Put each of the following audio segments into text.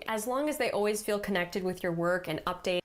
As long as they always feel connected with your work and update.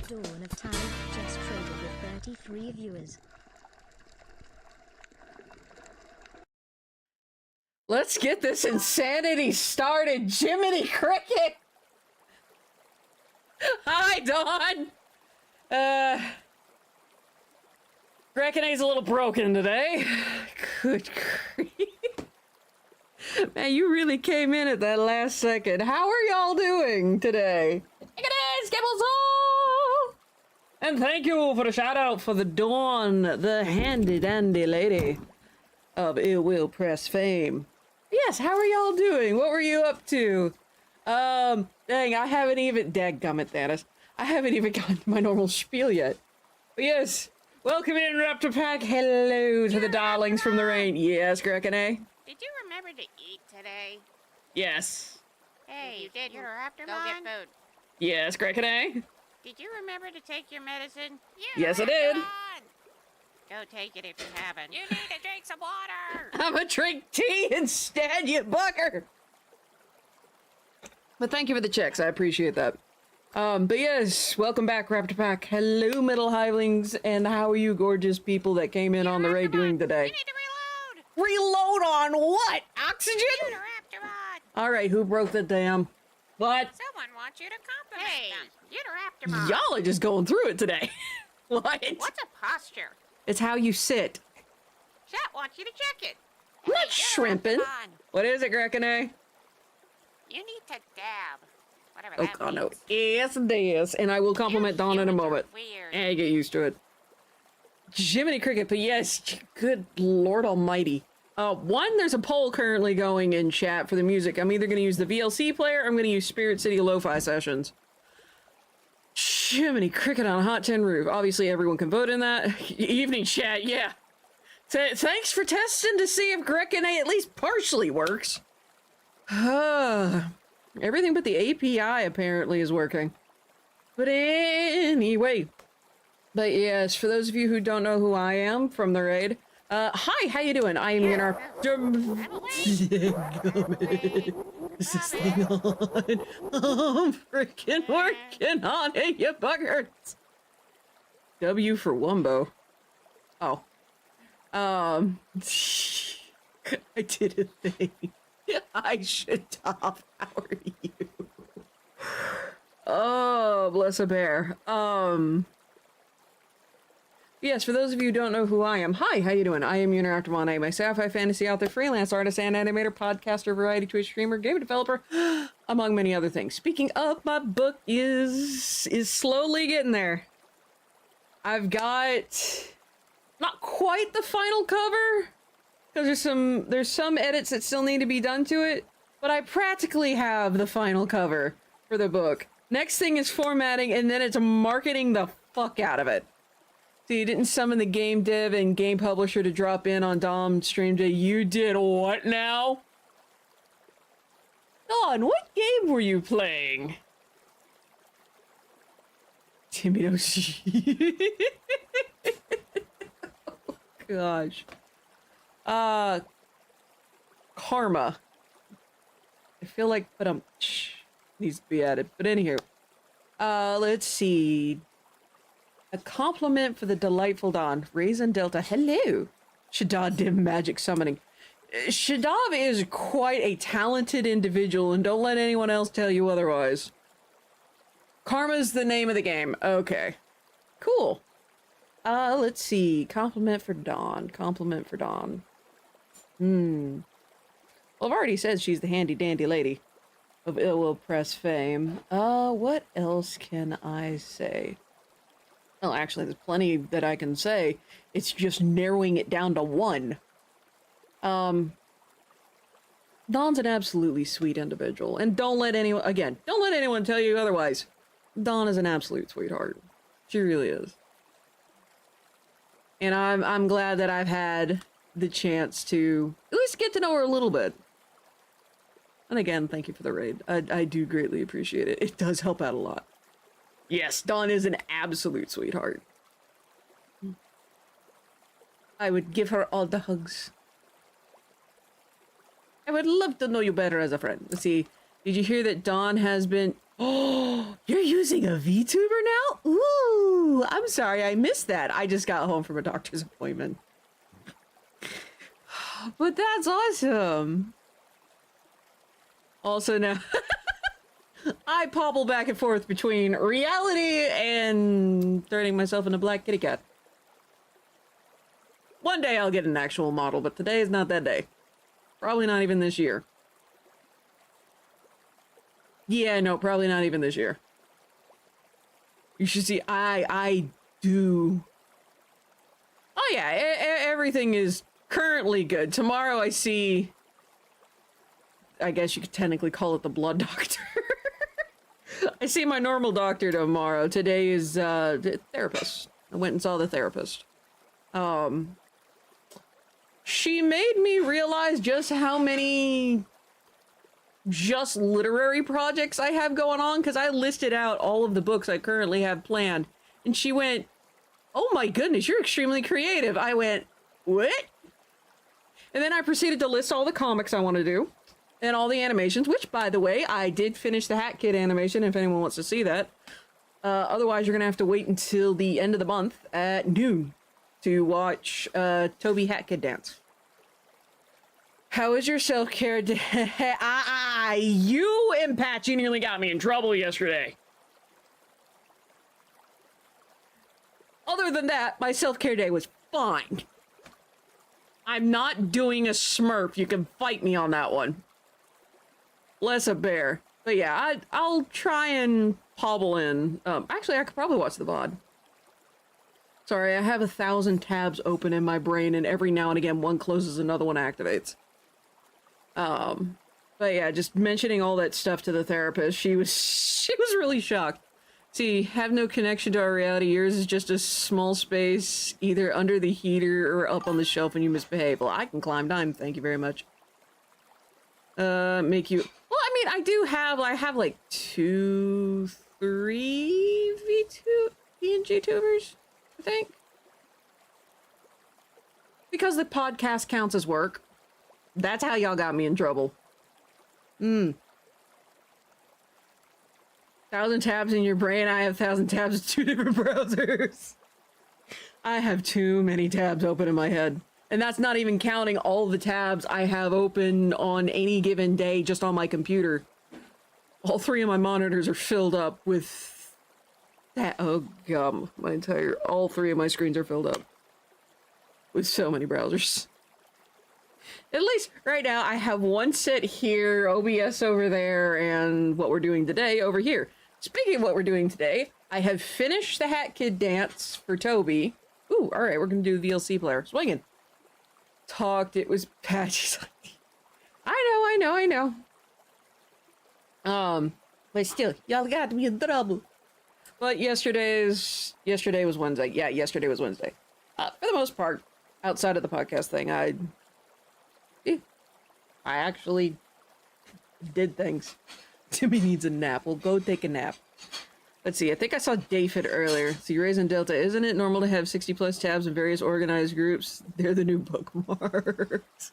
Dawn of Time just traded with 33 viewers. Let's get this insanity started, Jiminy Cricket! Hi, Dawn! Reckoning's a little broken today. Good grief. Man, you really came in at that last second. How are y'all doing today? And thank you for the shout out for the Dawn, the handy dandy lady of Ill Will Press fame. Yes, how are y'all doing? What were you up to? Dang, I haven't even, dadgummit, Thanos. I haven't even gotten to my normal spiel yet. But yes, welcome in, Raptor Pack. Hello to the darlings from the rain. Yes, Grekene? Did you remember to eat today? Yes. Hey, you did. You're after go get food. Yes, Grekene? Did you remember to take your medicine? Yes, I did. Go take it if you haven't. You need to drink some water. I'm gonna drink tea instead, you bugger. But thank you for the checks. I appreciate that. But yes, welcome back, Raptor Pack. Hello, Middle Hivelings, and how are you gorgeous people that came in on the raid doing today? You need to reload. Reload on what? Oxygen? Alright, who broke the dam? What? Someone wants you to compliment them. Y'all are just going through it today. What? What's a posture? It's how you sit. Chat wants you to check it. I'm not shrimping. What is it, Grekene? You need to dab. Whatever Oh that god, no. means. Yes, it is. And I will compliment Dawn in a moment. Weird. And get used to it. Jiminy Cricket, but yes, good Lord Almighty. One, there's a poll currently going in chat for the music. I'm either going to use the VLC player or I'm going to use Spirit City Lo-Fi Sessions. Jiminy Cricket on a hot tin roof. Obviously, everyone can vote in that. Evening chat, yeah. Thanks for testing to see if Grekene at least partially works. Everything but the API apparently is working. But anyway. But yes, for those of you who don't know who I am from the raid, hi, how you doing? I am your Is this thing on? I'm freaking working on it, you buggers. W for Wumbo. Oh. I did a thing. I should top. How are you? Oh, bless a bear. Yes, for those of you who don't know who I am, hi, how you doing? I am Interactive On. I am a sci-fi fantasy author, freelance artist, and animator, podcaster, variety Twitch streamer, game developer, among many other things. Speaking of, my book is slowly getting there. I've got not quite the final cover, because there's some edits that still need to be done to it, but I practically have the final cover for the book. Next thing is formatting, and then it's marketing the fuck out of it. So you didn't summon the game dev and game publisher to drop in on Dom stream day. You did what now? Dawn, what game were you playing? Timmy, don't oh, gosh. Karma. I feel like needs to be added. But anywho. Let's see. A compliment for the delightful Dawn. Raisin Delta, hello. Shadad Dim Magic Summoning. Shadab is quite a talented individual, and don't let anyone else tell you otherwise. Karma's the name of the game. Okay. Cool. Let's see. Compliment for Dawn. Compliment for Dawn. Well, I've already said she's the handy dandy lady of Ill Will Press fame. What else can I say? Well, actually, there's plenty that I can say. It's just narrowing it down to one. Dawn's an absolutely sweet individual. And don't let anyone tell you otherwise. Dawn is an absolute sweetheart. She really is. And I'm glad that I've had the chance to at least get to know her a little bit. And again, thank you for the raid. I do greatly appreciate it. It does help out a lot. Yes, Dawn is an absolute sweetheart. I would give her all the hugs. I would love to know you better as a friend. Let's see. Did you hear that Dawn has been... Oh, you're using a VTuber now? Ooh, I'm sorry, I missed that. I just got home from a doctor's appointment. But that's awesome. Also now... I pobble back and forth between reality and turning myself into a black kitty cat. One day I'll get an actual model, but today is not that day. Probably not even this year. Yeah, no, probably not even this year. You should see, I do. Oh yeah, everything is currently good. Tomorrow I see, I guess you could technically call it the blood doctor. I see my normal doctor tomorrow. Today is, the therapist. I went and saw the therapist. She made me realize just how many just literary projects I have going on, because I listed out all of the books I currently have planned, and she went, "Oh my goodness, you're extremely creative." I went, "What?" And then I proceeded to list all the comics I want to do, and all the animations, which, by the way, I did finish the Hat Kid animation, if anyone wants to see that. Otherwise, you're gonna have to wait until the end of the month at noon to watch Toby Hat Kid dance. How is your self-care day? You and Patchy nearly got me in trouble yesterday. Other than that, my self-care day was fine. I'm not doing a smurf. You can fight me on that one. Less a bear. But yeah, I'll try and pobble in. Actually, I could probably watch the VOD. Sorry, I have 1,000 tabs open in my brain, and every now and again, one closes, another one activates. But yeah, just mentioning all that stuff to the therapist, she was really shocked. See, have no connection to our reality. Yours is just a small space, either under the heater or up on the shelf when you misbehave. Well, I can climb down, thank you very much. Make you... Well, I mean, I have like 2, 3 VNG tubers, I think. Because the podcast counts as work. That's how y'all got me in trouble. 1,000 tabs in your brain. I have 1,000 tabs in 2 different browsers. I have too many tabs open in my head. And that's not even counting all the tabs I have open on any given day just on my computer. All 3 of my monitors are filled up with that. Oh, gum. All 3 of my screens are filled up with so many browsers. At least right now I have one set here, OBS over there, and what we're doing today over here. Speaking of what we're doing today, I have finished the Hat Kid dance for Toby. Ooh, alright, we're gonna do the VLC player. Swinging. It was Patchy's. I know. But still, y'all got me in trouble. But yesterday was Wednesday. Yeah, yesterday was Wednesday. For the most part, outside of the podcast thing, I actually did things. Timmy needs a nap. We'll go take a nap. Let's see. I think I saw David earlier. See, Raisin Delta. Isn't it normal to have 60+ tabs in various organized groups? They're the new bookmarks.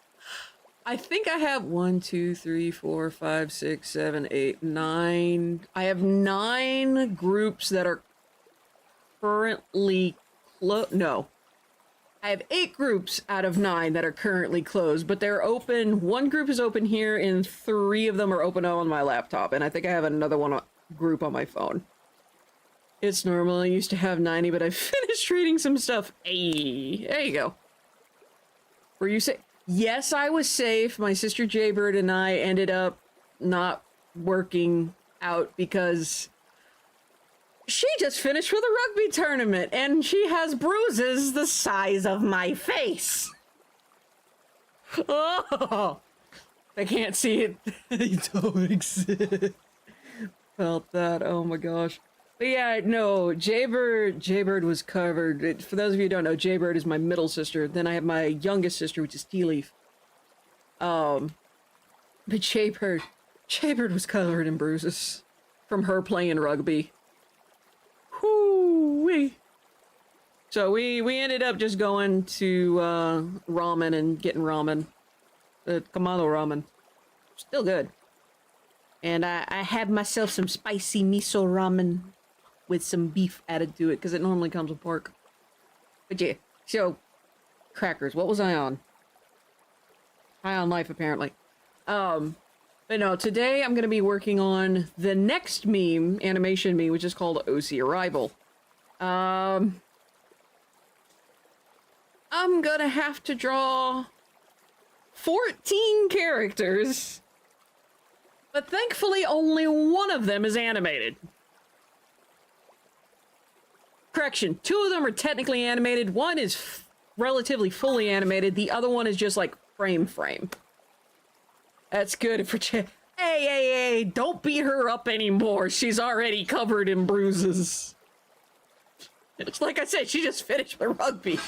I think I have 1, 2, 3, 4, 5, 6, 7, 8, 9. I have 9 groups that are currently closed. No. I have 8 groups out of 9 that are currently closed, but they're open. 1 group is open here, and 3 of them are open on my laptop, and I think I have another group on my phone. It's normal. I used to have 90, but I finished reading some stuff. Hey, there you go. Were you safe? Yes, I was safe. My sister Jaybird and I ended up not working out because she just finished with a rugby tournament, and she has bruises the size of my face. Oh, they can't see it. They don't exist. Felt that. Oh my gosh. But yeah, no, Jaybird was covered. For those of you who don't know, Jaybird is my middle sister. Then I have my youngest sister, which is Tea Leaf. But Jaybird was covered in bruises from her playing rugby. Whoo-wee. So we ended up just going to ramen and getting ramen. Kamado ramen. Still good. And I had myself some spicy miso ramen with some beef added to it, because it normally comes with pork. But yeah, so, crackers. What was I on? High on life, apparently. But no, today I'm going to be working on the next meme, animation meme, which is called OC Arrival. I'm going to have to draw 14 characters, but thankfully only one of them is animated. Correction, 2 of them are technically animated. One is relatively fully animated. The other one is just like frame. That's good for hey, don't beat her up anymore. She's already covered in bruises. It's like I said, she just finished the rugby.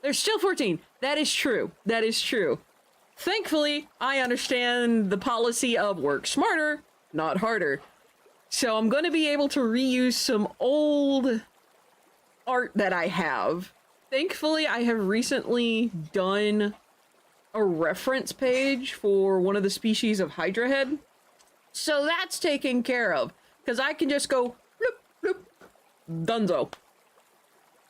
There's still 14. That is true. That is true. Thankfully, I understand the policy of work smarter, not harder. So I'm going to be able to reuse some old art that I have. Thankfully, I have recently done a reference page for one of the species of Hydra head. So that's taken care of. Because I can just go, bloop, bloop, dunzo.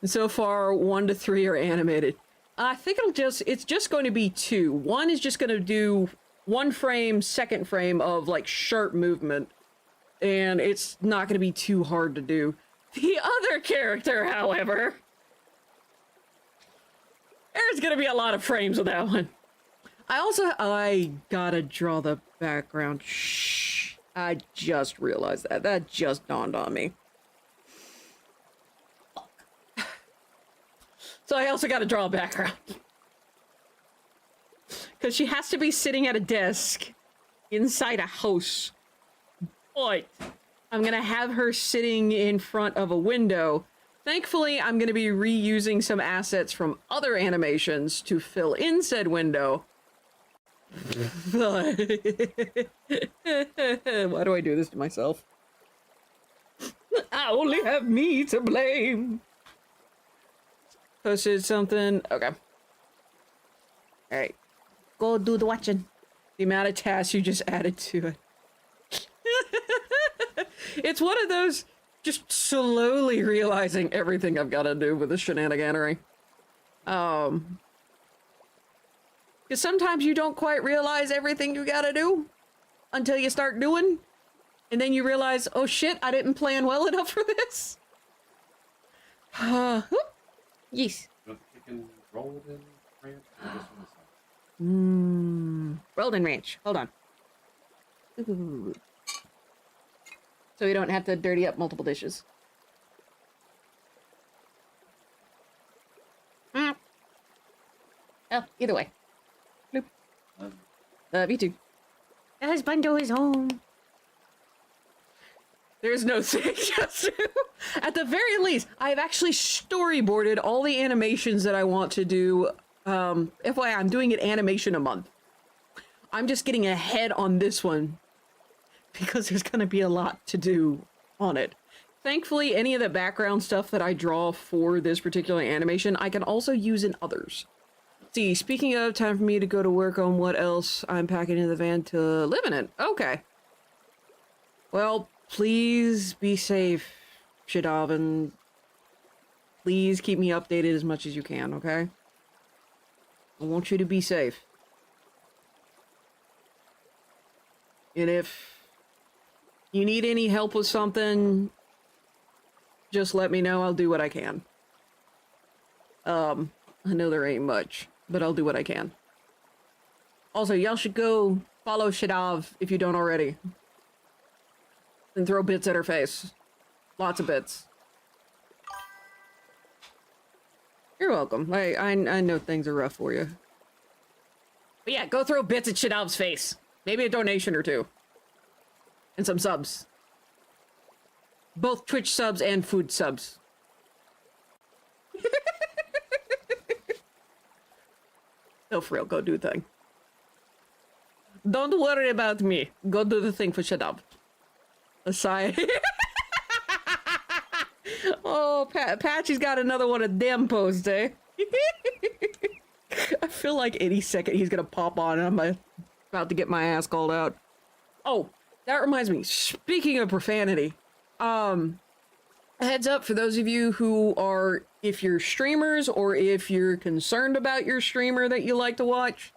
And so far, 1 to 3 are animated. I think it's just going to be 2. One is just going to do 1 frame, 2nd frame of like sharp movement. And it's not going to be too hard to do. The other character, however, there's going to be a lot of frames with that one. I gotta draw the background. Shh. I just realized that. That just dawned on me. So I also gotta draw a background. Because she has to be sitting at a desk inside a house. But I'm gonna have her sitting in front of a window. Thankfully, I'm gonna be reusing some assets from other animations to fill in said window. Why do I do this to myself? I only have me to blame. Posted something. Okay. Alright. Go do the watching. The amount of tasks you just added to it. It's one of those just slowly realizing everything I've got to do with the shenaniganery. Because sometimes you don't quite realize everything you gotta do until you start doing. And then you realize, oh shit, I didn't plan well enough for this. Yes. Rolled in ranch or this one? Rolled in ranch. Hold on. Ooh. So we don't have to dirty up multiple dishes. Oh, either way. Bloop. Love you too. Husbando is home. There's no thing just to. At the very least, I've actually storyboarded all the animations that I want to do. FYI, I'm doing an animation a month. I'm just getting ahead on this one because there's going to be a lot to do on it. Thankfully, any of the background stuff that I draw for this particular animation, I can also use in others. See, speaking of, time for me to go to work on what else I'm packing in the van to live in it. Okay. Well, please be safe, Shadav, and please keep me updated as much as you can, okay? I want you to be safe. And if you need any help with something, just let me know. I'll do what I can. I know there ain't much, but I'll do what I can. Also, y'all should go follow Shadav if you don't already. And throw bits at her face. Lots of bits. You're welcome. I know things are rough for you. But yeah, go throw bits at Shadav's face. Maybe a donation or two. And some subs. Both Twitch subs and food subs. No, for real, go do the thing. Don't worry about me. Go do the thing for Shadav. Aside. Oh, Patchy's got another one of them posts, eh? I feel like any second he's gonna pop on and I'm about to get my ass called out. Oh, that reminds me. Speaking of profanity, heads up for those of you who are, if you're streamers or if you're concerned about your streamer that you like to watch,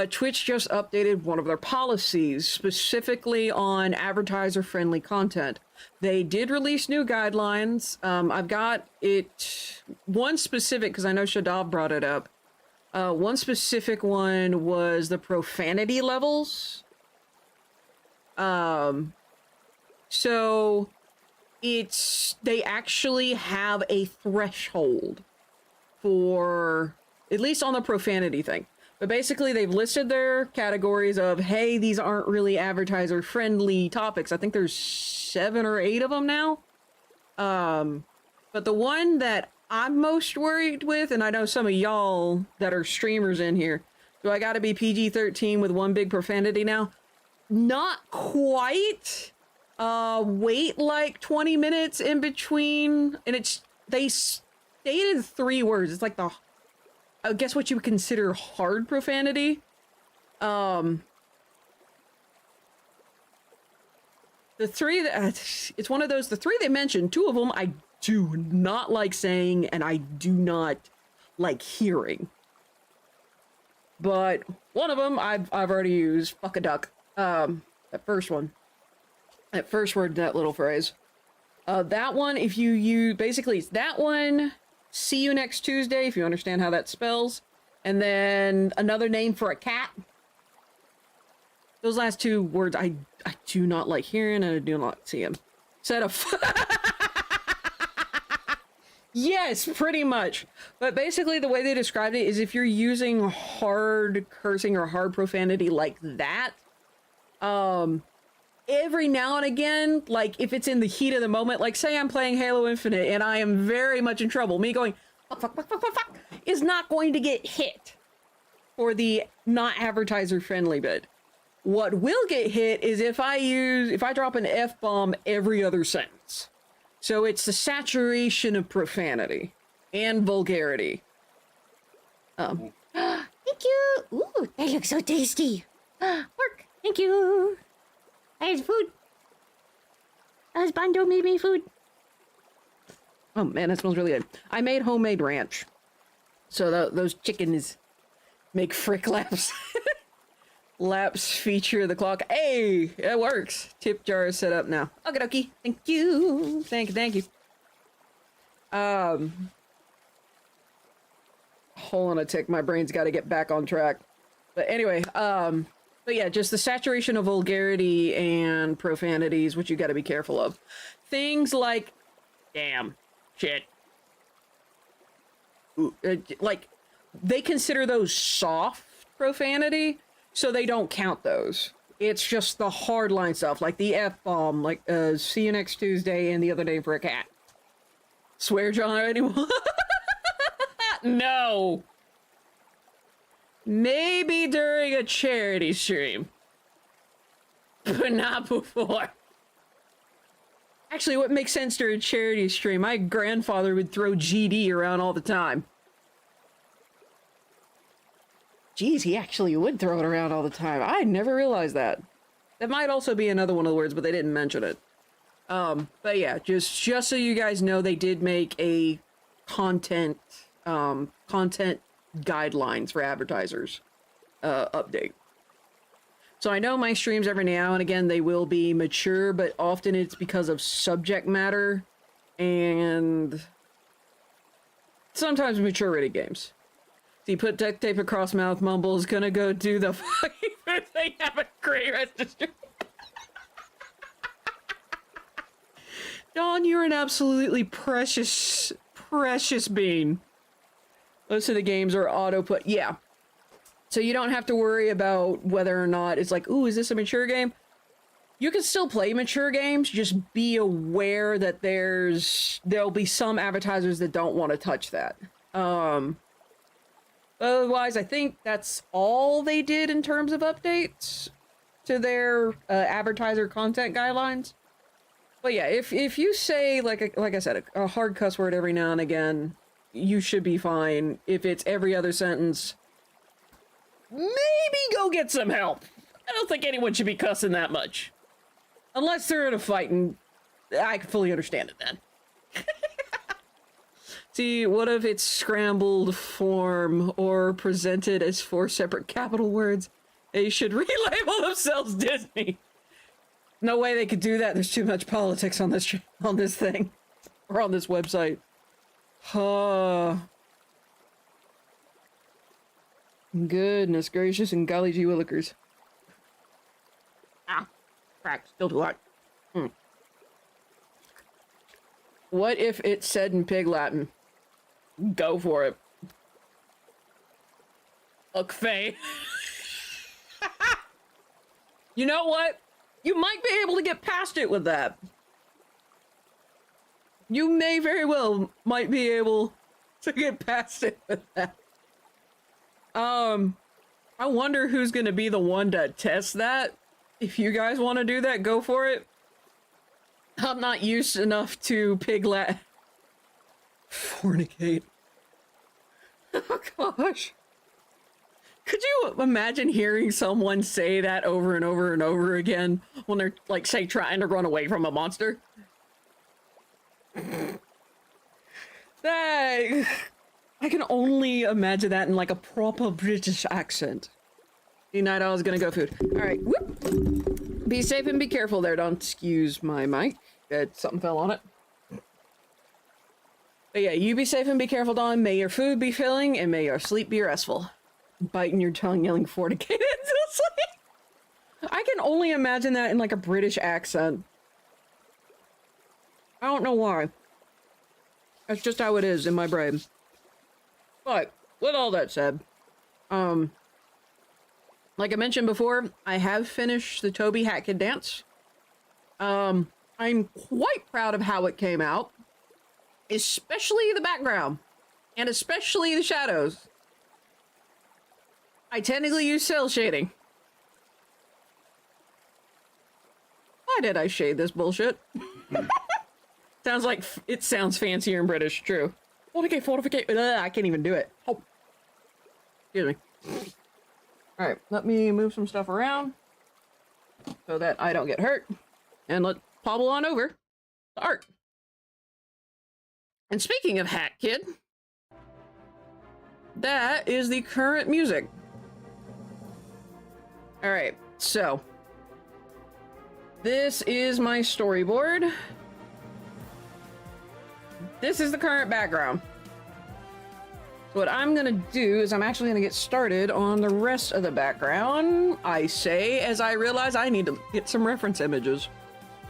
Twitch just updated one of their policies, specifically on advertiser-friendly content. They did release new guidelines. I've got it, one specific, because I know Shadav brought it up. One specific one was the profanity levels. So they actually have a threshold for, at least on the profanity thing. But basically they've listed their categories of, hey, these aren't really advertiser friendly topics. I think there's 7 or 8 of them now. But the one that I'm most worried with, and I know some of y'all that are streamers in here, do I gotta be PG-13 with one big profanity now? Not quite. Wait like 20 minutes in between, and they stated 3 words. It's like I guess what you would consider hard profanity. The 3 that, it's one of those, the 3 they mentioned, 2 of them I do not like saying, and I do not like hearing. But one of them I've already used, fuck a duck. That first one. That first word, that little phrase. That one, if you use, basically it's that one, see you next Tuesday, if you understand how that spells, and then another name for a cat. Those last 2 words I do not like hearing, and I do not see them. Set of yes, pretty much. But basically the way they described it is if you're using hard cursing or hard profanity like that, every now and again, like if it's in the heat of the moment, like say I'm playing Halo Infinite and I am very much in trouble, me going fuck is not going to get hit for the not advertiser friendly bit. What will get hit is if I drop an F-bomb every other sentence. So it's the saturation of profanity and vulgarity. Thank you. Ooh, that looks so tasty. Work. Thank you. There's food. Husbando made me food. Oh man, that smells really good. I made homemade ranch. So those chickens make frick laps. Laps feature the clock. Hey, it works. Tip jar is set up now. Okie dokie. Thank you. Thank you. Hold on a tick. My brain's got to get back on track. But anyway, but yeah, just the saturation of vulgarity and profanities, which you got to be careful of. Things like, damn, shit. Like, they consider those soft profanity, so they don't count those. It's just the hardline stuff, like the F-bomb, like, see you next Tuesday, and the other name for a cat. Swear John anyone? No. Maybe during a charity stream. But not before. Actually, what makes sense during a charity stream? My grandfather would throw GD around all the time. Geez, he actually would throw it around all the time. I never realized that. That might also be another one of the words, but they didn't mention it. But yeah, just so you guys know, they did make a content guidelines for advertisers update. So I know my streams every now and again, they will be mature, but often it's because of subject matter and sometimes mature rated games. So you put duct tape across mouth, mumble is gonna go do the fucking thing, have a great rest of stream. Dawn, you're an absolutely precious bean. Most of the games are auto put. Yeah. So you don't have to worry about whether or not it's like, ooh, is this a mature game? You can still play mature games. Just be aware that there'll be some advertisers that don't want to touch that. Otherwise, I think that's all they did in terms of updates to their advertiser content guidelines. But yeah, if you say, like I said, a hard cuss word every now and again, you should be fine. If it's every other sentence, maybe go get some help. I don't think anyone should be cussing that much. Unless they're in a fight, and I can fully understand it then. See, what if it's scrambled form or presented as 4 separate capital words? They should relabel themselves Disney. No way they could do that. There's too much politics on this thing. Or on this website. Goodness gracious and golly gee willikers. Ah, crack, still too hot. What if it said in Pig Latin? Go for it. Look, Faye. You know what? You might be able to get past it with that. You may very well might be able to get past it with that. I wonder who's gonna be the one to test that. If you guys want to do that, go for it. I'm not used enough to Piglet. Fornicate. Oh gosh. Could you imagine hearing someone say that over and over and over again when they're, like, say, trying to run away from a monster? That... I can only imagine that in, like, a proper British accent. Night I was gonna go food. Alright, whoop! Be safe and be careful there, don't excuse my mic. Something fell on it. But yeah, you be safe and be careful, Dawn. May your food be filling, and may your sleep be restful. Biting your tongue, yelling fornicate until sleep. I can only imagine that in, like, a British accent. I don't know why. That's just how it is in my brain. But, with all that said, like I mentioned before, I have finished the Toby Hat Kid dance. I'm quite proud of how it came out. Especially the background. And especially the shadows. I technically use cell shading. Why did I shade this bullshit? Sounds like it sounds fancier in British, true. Fortificate. I can't even do it. Oh. Excuse me. Alright, let me move some stuff around so that I don't get hurt. And let's pobble on over to art. And speaking of Hat Kid, that is the current music. Alright, so this is my storyboard. This is the current background. So what I'm gonna do is I'm actually gonna get started on the rest of the background, I say, as I realize I need to get some reference images.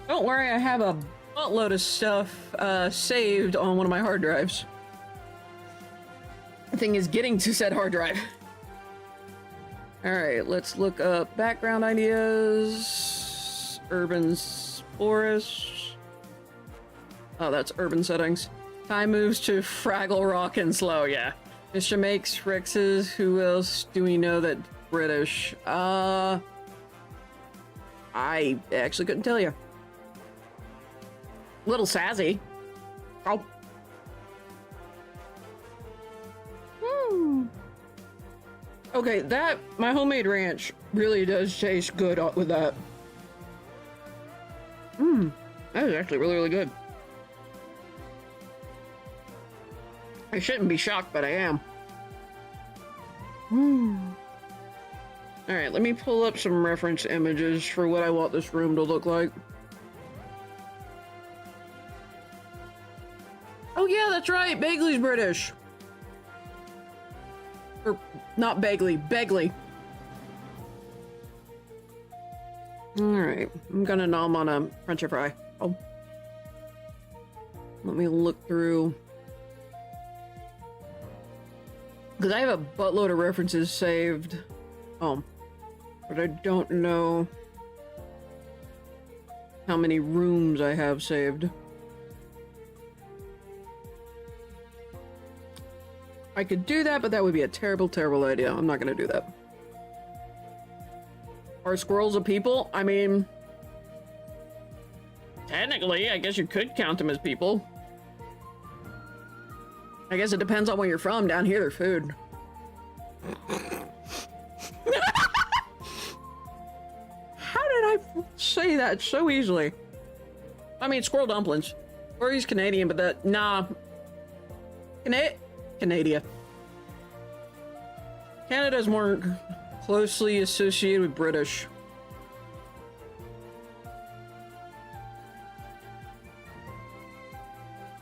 Don't worry, I have a buttload of stuff saved on one of my hard drives. The thing is getting to said hard drive. Alright, let's look up background ideas. Urban forests. Oh, that's urban settings. Time moves to Fraggle Rock and slow, yeah. Mr. Makes Rex's. Who else do we know that British? I actually couldn't tell you. Little Sassy. Oh. Okay, that, my homemade ranch really does taste good with that. That is actually really, really good. I shouldn't be shocked, but I am. Alright, let me pull up some reference images for what I want this room to look like. Oh yeah, that's right, Bagley's British. Or, not Bagley, Begley. Alright, I'm gonna nom on a French fry. Oh. Let me look through. Because I have a buttload of references saved. Oh. But I don't know how many rooms I have saved. I could do that, but that would be a terrible, terrible idea. I'm not gonna do that. Are squirrels a people? I mean... technically, I guess you could count them as people. I guess it depends on where you're from. Down here, they're food. How did I say that so easily? I mean, squirrel dumplings. Or he's Canadian, but that... nah. Canada. Canada is more closely associated with British.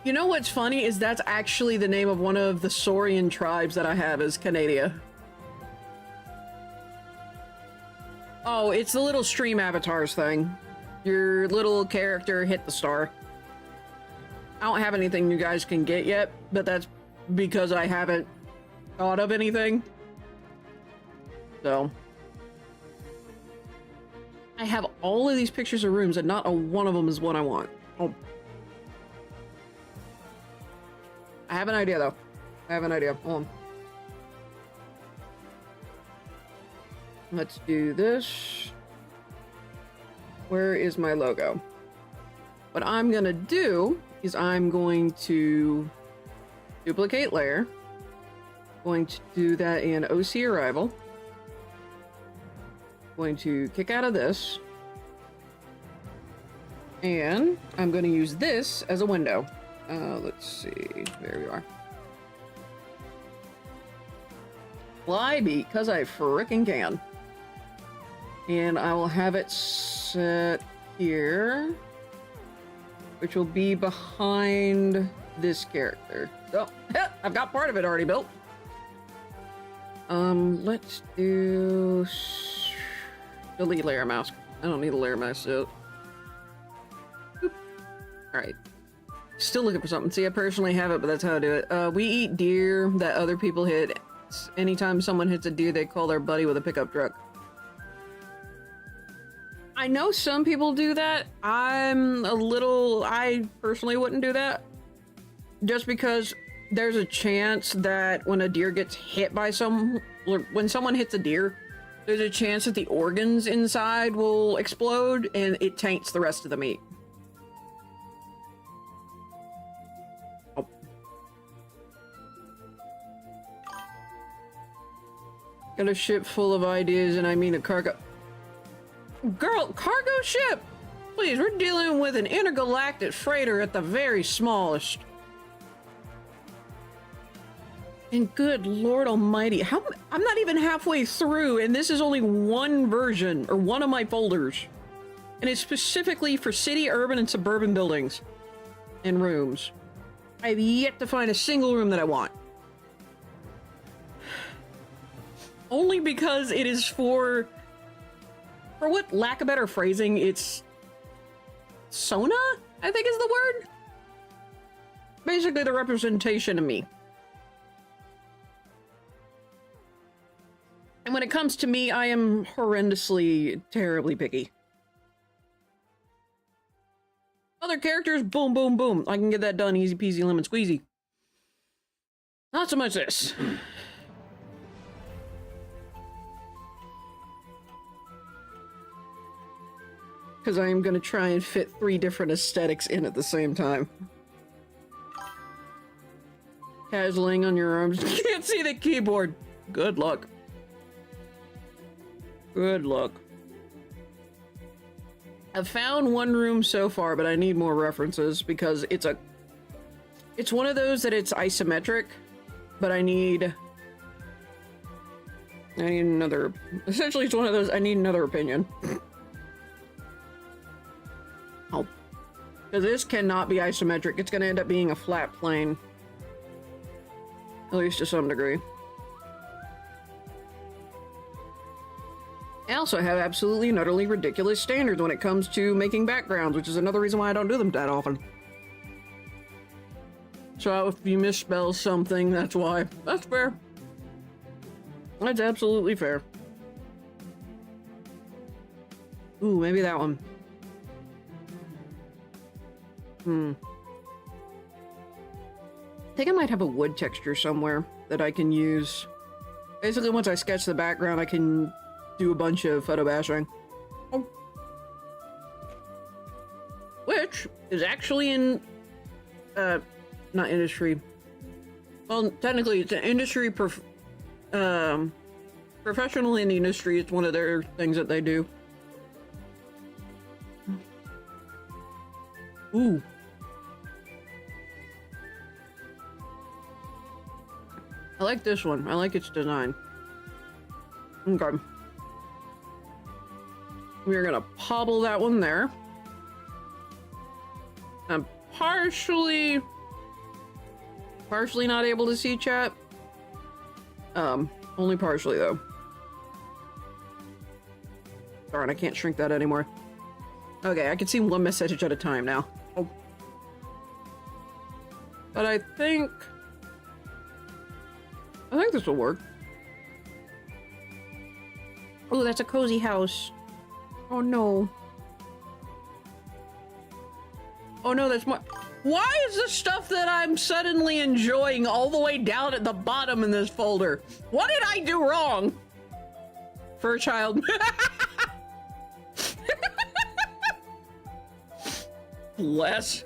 You know what's funny is that's actually the name of one of the Saurian tribes that I have is Canada. Oh, it's the little stream avatars thing. Your little character hit the star. I don't have anything you guys can get yet, but that's because I haven't thought of anything. So. I have all of these pictures of rooms and not a one of them is what I want. Oh. I have an idea though. I have an idea. Hold on. Let's do this. Where is my logo? What I'm gonna do is I'm going to duplicate layer. Going to do that in OC arrival. Going to kick out of this. And I'm going to use this as a window. Let's see. There we are. Why? Because I frickin' can. And I will have it set here, which will be behind this character. Oh, I've got part of it already built. Let's do delete layer mask. I don't need a layer mask yet. Alright. Still looking for something. See, I personally have it, but that's how I do it. We eat deer that other people hit. Anytime someone hits a deer, they call their buddy with a pickup truck. I know some people do that. I personally wouldn't do that. Just because there's a chance that when a deer gets hit by when someone hits a deer, there's a chance that the organs inside will explode and it taints the rest of the meat. Oh. Got a ship full of ideas and I mean a cargo. Girl, cargo ship? Please, we're dealing with an intergalactic freighter at the very smallest. And good Lord Almighty, I'm not even halfway through, and this is only one version, or one of my folders. And it's specifically for city, urban, and suburban buildings. And rooms. I have yet to find a single room that I want. Only because it is for what lack of better phrasing, it's Sona, I think is the word. Basically the representation of me. And when it comes to me, I am horrendously, terribly picky. Other characters, boom, boom, boom. I can get that done easy peasy lemon squeezy. Not so much this. Because I am going to try and fit 3 different aesthetics in at the same time. Casualing on your arms. Can't see the keyboard. Good luck. Good luck. I've found one room so far, but I need more references because it's one of those that it's isometric, but I need another, essentially it's one of those I need another opinion. Oh. Because this cannot be isometric. It's going to end up being a flat plane. At least to some degree. I also have absolutely and utterly ridiculous standards when it comes to making backgrounds, which is another reason why I don't do them that often. So if you misspell something, that's why. That's fair. That's absolutely fair. Ooh, maybe that one. I think I might have a wood texture somewhere that I can use. Basically, once I sketch the background, I can do a bunch of photo bashing. Oh. Which is actually in, not industry. Well, technically, it's an industry, professional in the industry, it's one of their things that they do. Ooh. I like this one. I like its design. Okay. We're gonna pobble that one there. I'm partially not able to see chat. Only partially though. Darn, I can't shrink that anymore. Okay, I can see one message at a time now. Oh. But I think this will work. Oh, that's a cozy house. Oh no. Oh no, that's my— Why is the stuff that I'm suddenly enjoying all the way down at the bottom in this folder? What did I do wrong? For a child. Bless.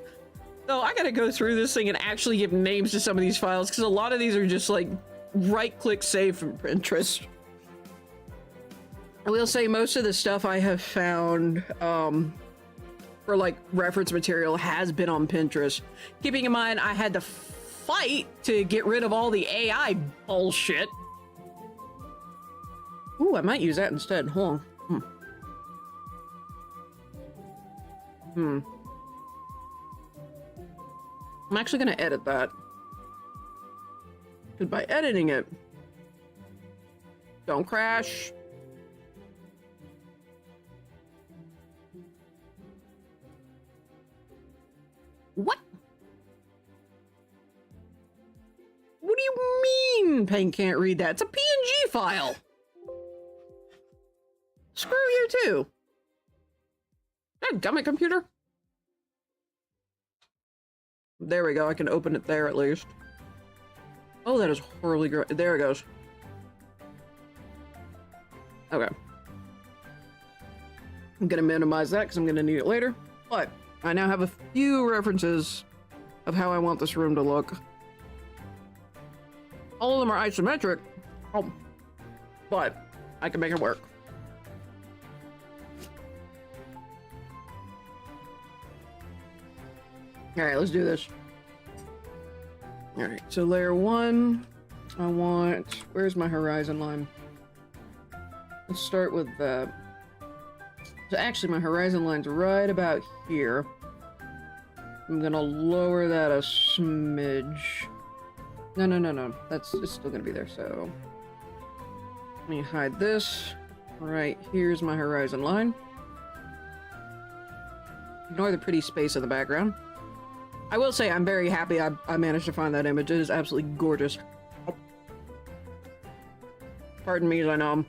So I gotta go through this thing and actually give names to some of these files, because a lot of these are just like right-click save from Pinterest. I will say most of the stuff I have found for like reference material has been on Pinterest. Keeping in mind I had to fight to get rid of all the AI bullshit. Ooh, I might use that instead. Hold on. I'm actually gonna edit that. Because by editing it— don't crash. What? What do you mean Paint can't read that? It's a PNG file. Screw you too. God damn it, computer. There we go. I can open it there at least. Oh, that is horribly great. There it goes. Okay. I'm gonna minimize that because I'm gonna need it later. But I now have a few references of how I want this room to look. All of them are isometric. Oh, but I can make it work. All right, let's do this. All right, so layer one, I want— where's my horizon line? Let's start with that. So actually my horizon line's right about here. I'm gonna lower that a smidge. No. It's still gonna be there, so let me hide this. Right, here's my horizon line. Ignore the pretty space in the background. I will say I'm very happy I managed to find that image. It is absolutely gorgeous. Oh. Pardon me as I know.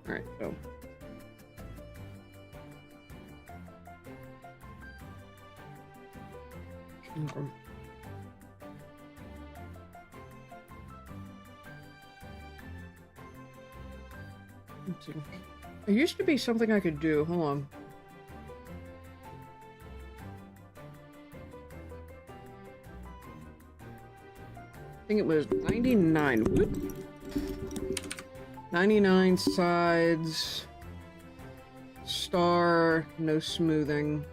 Alright, so. Okay. Let's see. There used to be something I could do. Hold on. I think it was 99. Whoop. 99 sides. Star. No smoothing.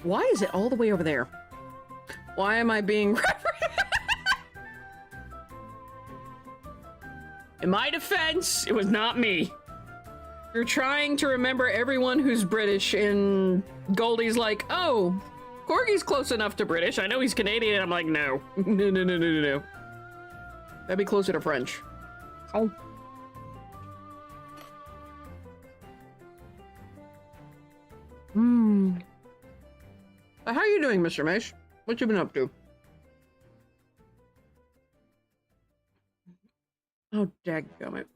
Why is it all the way over there? Why am I being In my defense, it was not me. You're trying to remember everyone who's British, and Goldie's like, oh, Corgi's close enough to British. I know he's Canadian. I'm like, no. No. That'd be closer to French. Oh. How are you doing, Mr. Mace? What you been up to? Oh, dadgummit.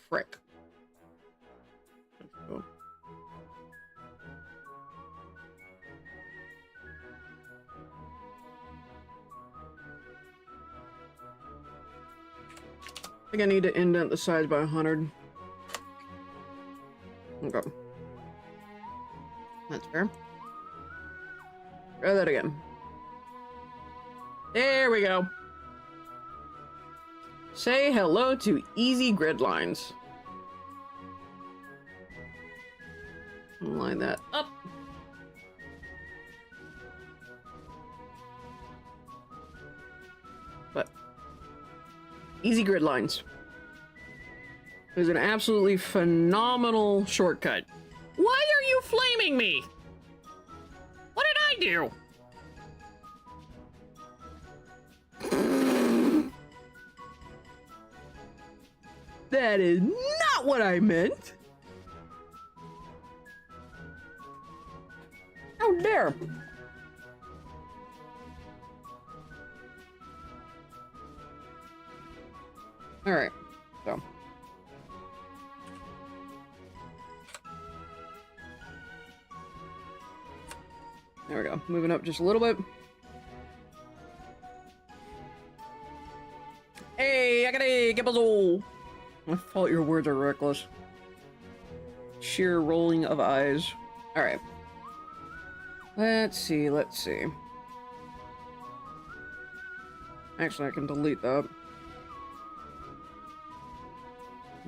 Frick. Oh. I think I need to indent the size by 100. Okay. That's fair. Try that again. There we go. Say hello to easy grid lines. Line that up. But easy grid lines is an absolutely phenomenal shortcut. Why are you flaming me? What did I do? That is not what I meant. How dare. All right, so. There we go. Moving up just a little bit. Hey, I got a gibble. I thought your words are reckless. Sheer rolling of eyes. All right. Let's see. Actually, I can delete that.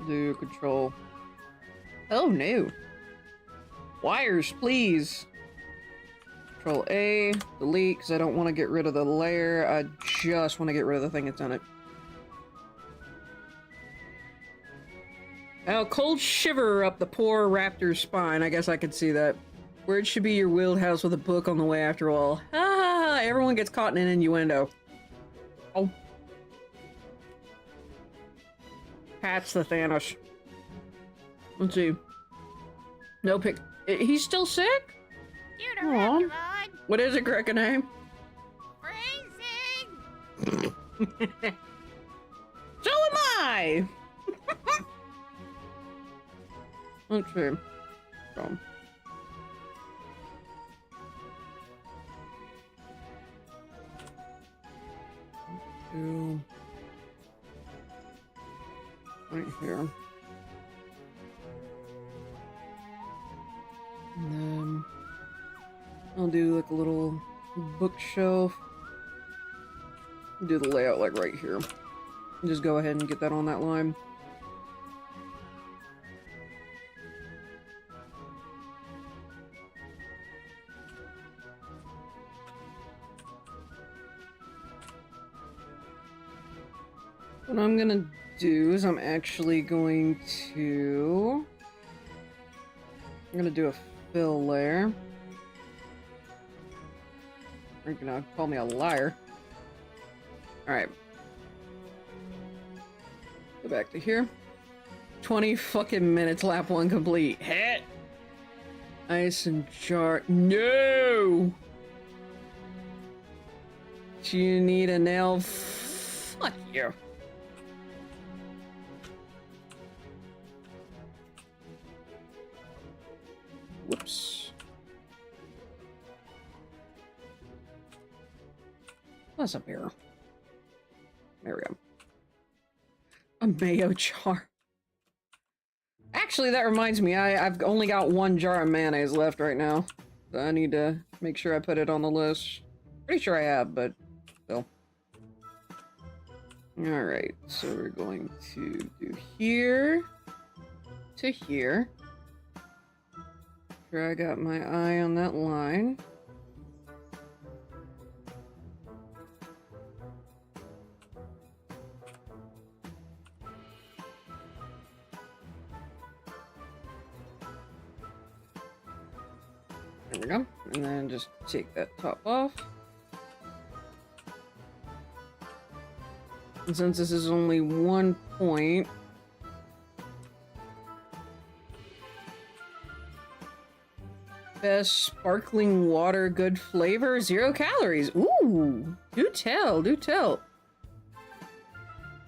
Do control. Oh no. Wires, please. Control A, delete, because I don't want to get rid of the layer. I just want to get rid of the thing that's on it. Oh, cold shiver up the poor raptor's spine. I guess I could see that. Word should be your wheelhouse with a book on the way after all. Ah, everyone gets caught in an innuendo. Oh. Pat's the Thanos. Let's see. No pick. He's still sick? You don't have to run. What is it, Cricket name? Freezing. So am I! Let's see. So. Two. Right here. And then I'll do like a little bookshelf. Do the layout like right here. Just go ahead and get that on that line. What I'm gonna do is I'm actually going to... I'm gonna do a fill layer. You're gonna call me a liar. Alright. Go back to here. 20 fucking minutes, lap 1 complete. Hit! Ice and jar. No! Do you need a nail? Fuck you. Whoops. What's up here? There we go. A mayo jar. Actually, that reminds me, I've only got 1 jar of mayonnaise left right now. So I need to make sure I put it on the list. Pretty sure I have, but still. Alright, so we're going to do here to here. Sure, I got my eye on that line. There we go. And then just take that top off. And since this is only 1 point, best sparkling water, good flavor, 0 calories. Ooh, do tell, do tell.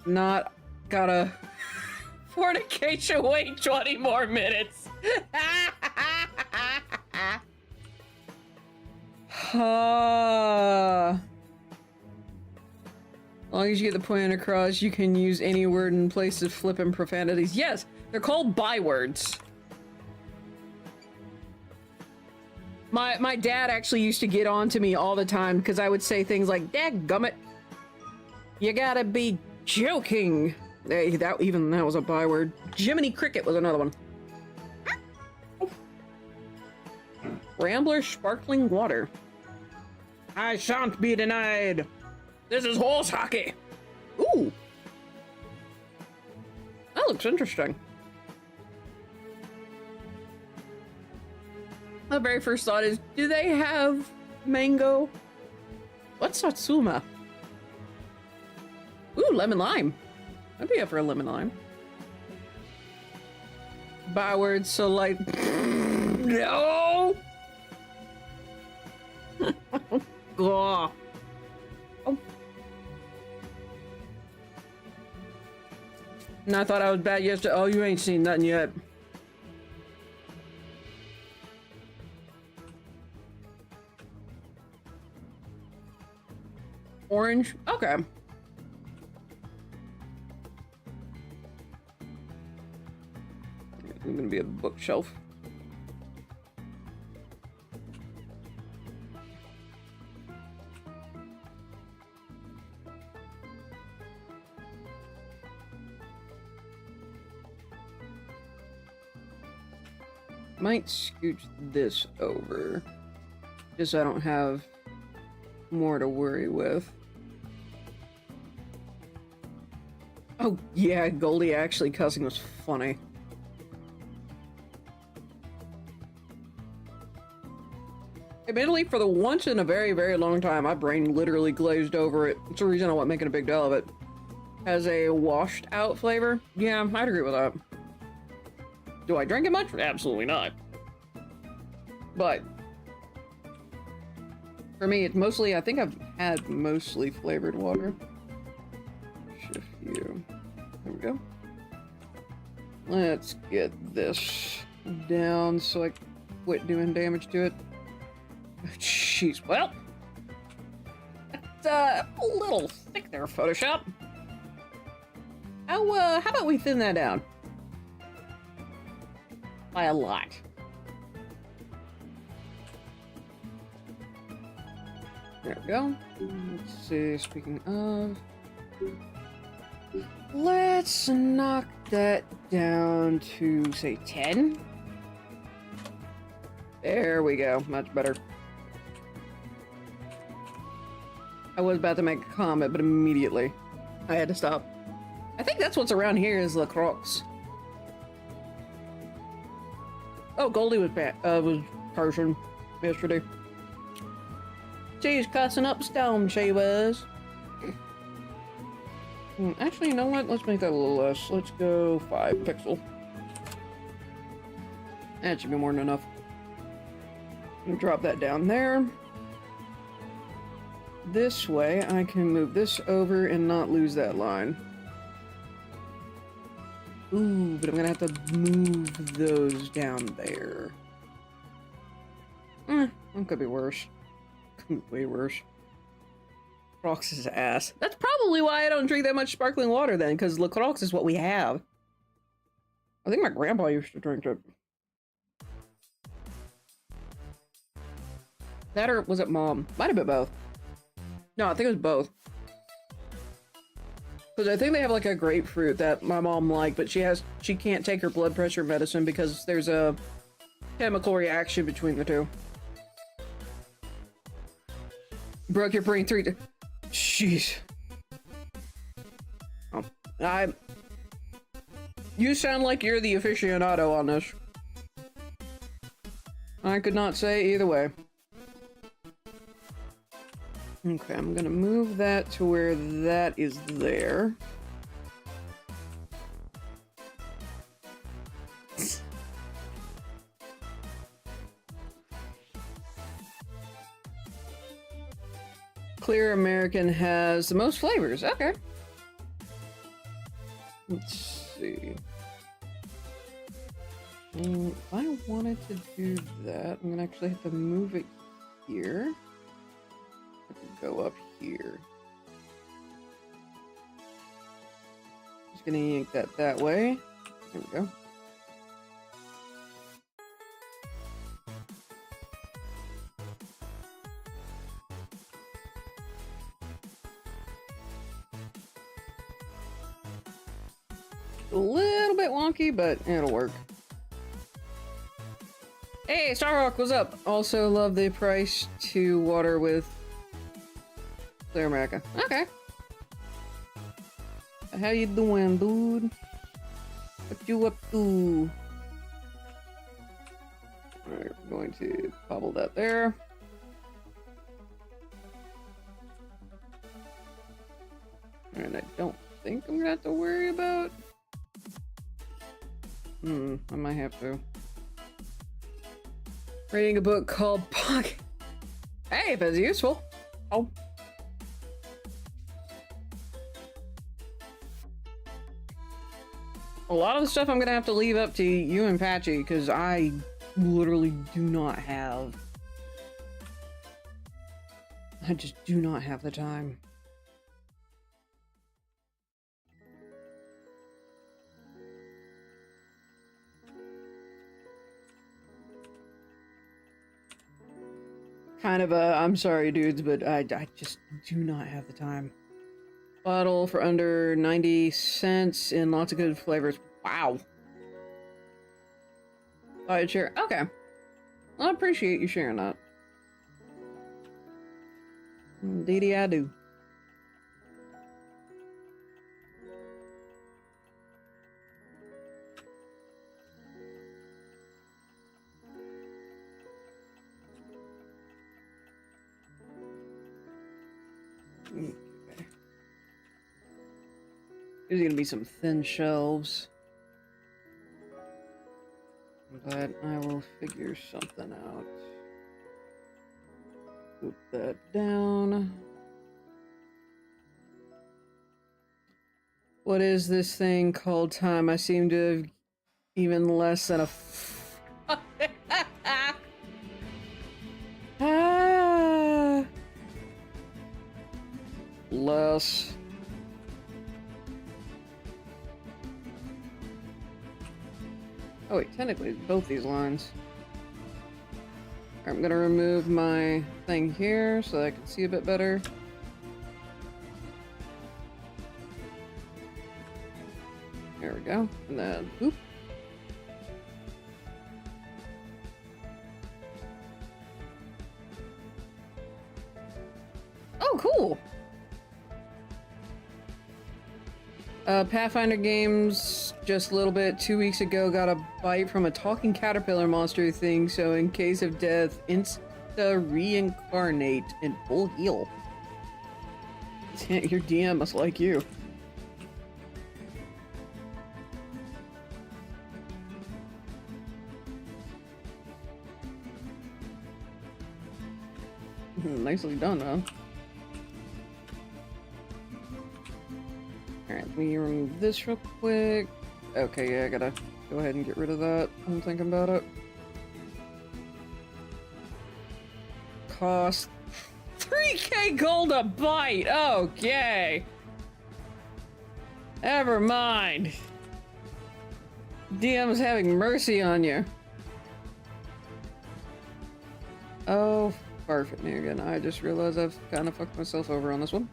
Not gotta fornication, wait 20 more minutes. As long as you get the point across, you can use any word in place of flipping profanities. Yes, they're called bywords. My dad actually used to get on to me all the time because I would say things like, "Dadgummit, you gotta be joking." Hey, that was a byword. Jiminy Cricket was another one. Rambler sparkling water. I shan't be denied. This is horse hockey. Ooh. That looks interesting. My very first thought is, do they have mango? What's Satsuma? Ooh, lemon lime. I'd be up for a lemon lime. Bywords, so like... No! Oh. Oh. And I thought I was bad yesterday. Oh, you ain't seen nothing yet. Orange? Okay. It's gonna be a bookshelf. Might scooch this over, just so I don't have more to worry with. Oh yeah, Goldie actually cussing was funny. Admittedly, for the once in a very, very long time, my brain literally glazed over it. It's the reason I wasn't making a big deal of it. Has a washed out flavor. Yeah, I'd agree with that. Do I drink it much? Absolutely not. But for me, it's mostly, I think I've had mostly flavored water. Shift you. There we go. Let's get this down so I quit doing damage to it. Jeez, well, that's a little thick there, Photoshop. How about we thin that down? By a lot. There we go. Let's see, speaking of... Let's knock that down to, say, 10? There we go. Much better. I was about to make a comment, but immediately I had to stop. I think that's what's around here is La Croix. Oh, Goldie was Persian yesterday. She's cussing up Stone, she was. Actually, you know what? Let's make that a little less. Let's go 5 pixel. That should be more than enough. Drop that down there. This way, I can move this over and not lose that line. Ooh, but I'm gonna have to move those down there. That could be worse. Could be way worse. Crocs' ass. That's probably why I don't drink that much sparkling water then, because La Croix is what we have. I think my grandpa used to drink it. That or was it mom? Might have been both. No, I think it was both. Because I think they have like a grapefruit that my mom liked, but she can't take her blood pressure medicine because there's a chemical reaction between the two. Broke your brain 3 times. Jeez. Oh, you sound like you're the aficionado on this. I could not say either way. Okay, I'm gonna move that to where that is there. Clear American has the most flavors. Okay. Let's see. If I wanted to do that, I'm gonna actually have to move it here. I can go up here. Just gonna yank that way. There we go. A little bit wonky, but it'll work. Hey, Starhawk, what's up? Also love the price to water with Clear America. Okay. How you doing, dude? What you up to? Alright, we're going to bobble that there. And I don't think I'm gonna have to worry about... I might have to. Reading a book called Pocket. Hey, if it's useful. Oh. A lot of the stuff I'm gonna have to leave up to you and Patchy, because I literally do not have... I just do not have the time. Kind of a, I'm sorry dudes, but I just do not have the time. Bottle for under 90 cents in lots of good flavors. Wow. Thought I'd share. Okay. I appreciate you sharing that. Indeedy I do. Okay. There's gonna be some thin shelves. But I will figure something out. Put that down. What is this thing called time? I seem to have even less than a ah. Less. Oh wait, technically it's both these lines. I'm gonna remove my thing here so that I can see a bit better. There we go. And then, oop. Oh, cool! Pathfinder games, just a little bit, 2 weeks ago, got a bite from a talking caterpillar monster thing, so in case of death, insta-reincarnate in full heal. Your DM must like you. Nicely done, man. Alright, let me remove this real quick. Okay, yeah, I gotta go ahead and get rid of that. I'm thinking about it. Cost 3k gold a bite! Okay! Never mind. DM's having mercy on you. Oh, perfect. Again, I just realized I've kind of fucked myself over on this one.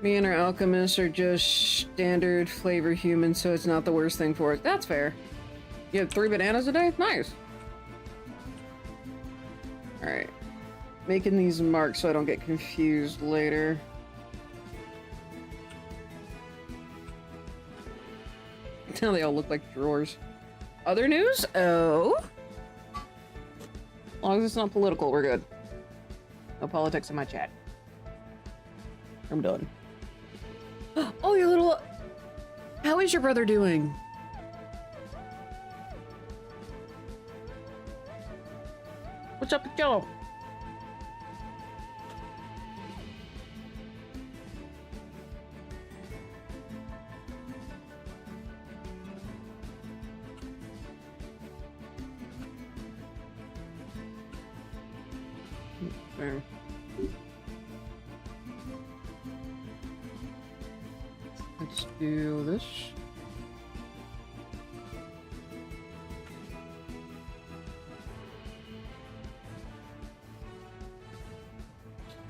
Me and our alchemists are just standard flavor humans, so it's not the worst thing for us. That's fair. You have 3 bananas a day? Nice. Alright. Making these marks so I don't get confused later. Now they all look like drawers. Other news? Oh? As long as it's not political, we're good. No politics in my chat. I'm done. Oh, your little... How is your brother doing? What's up with y'all? There. Let's do this.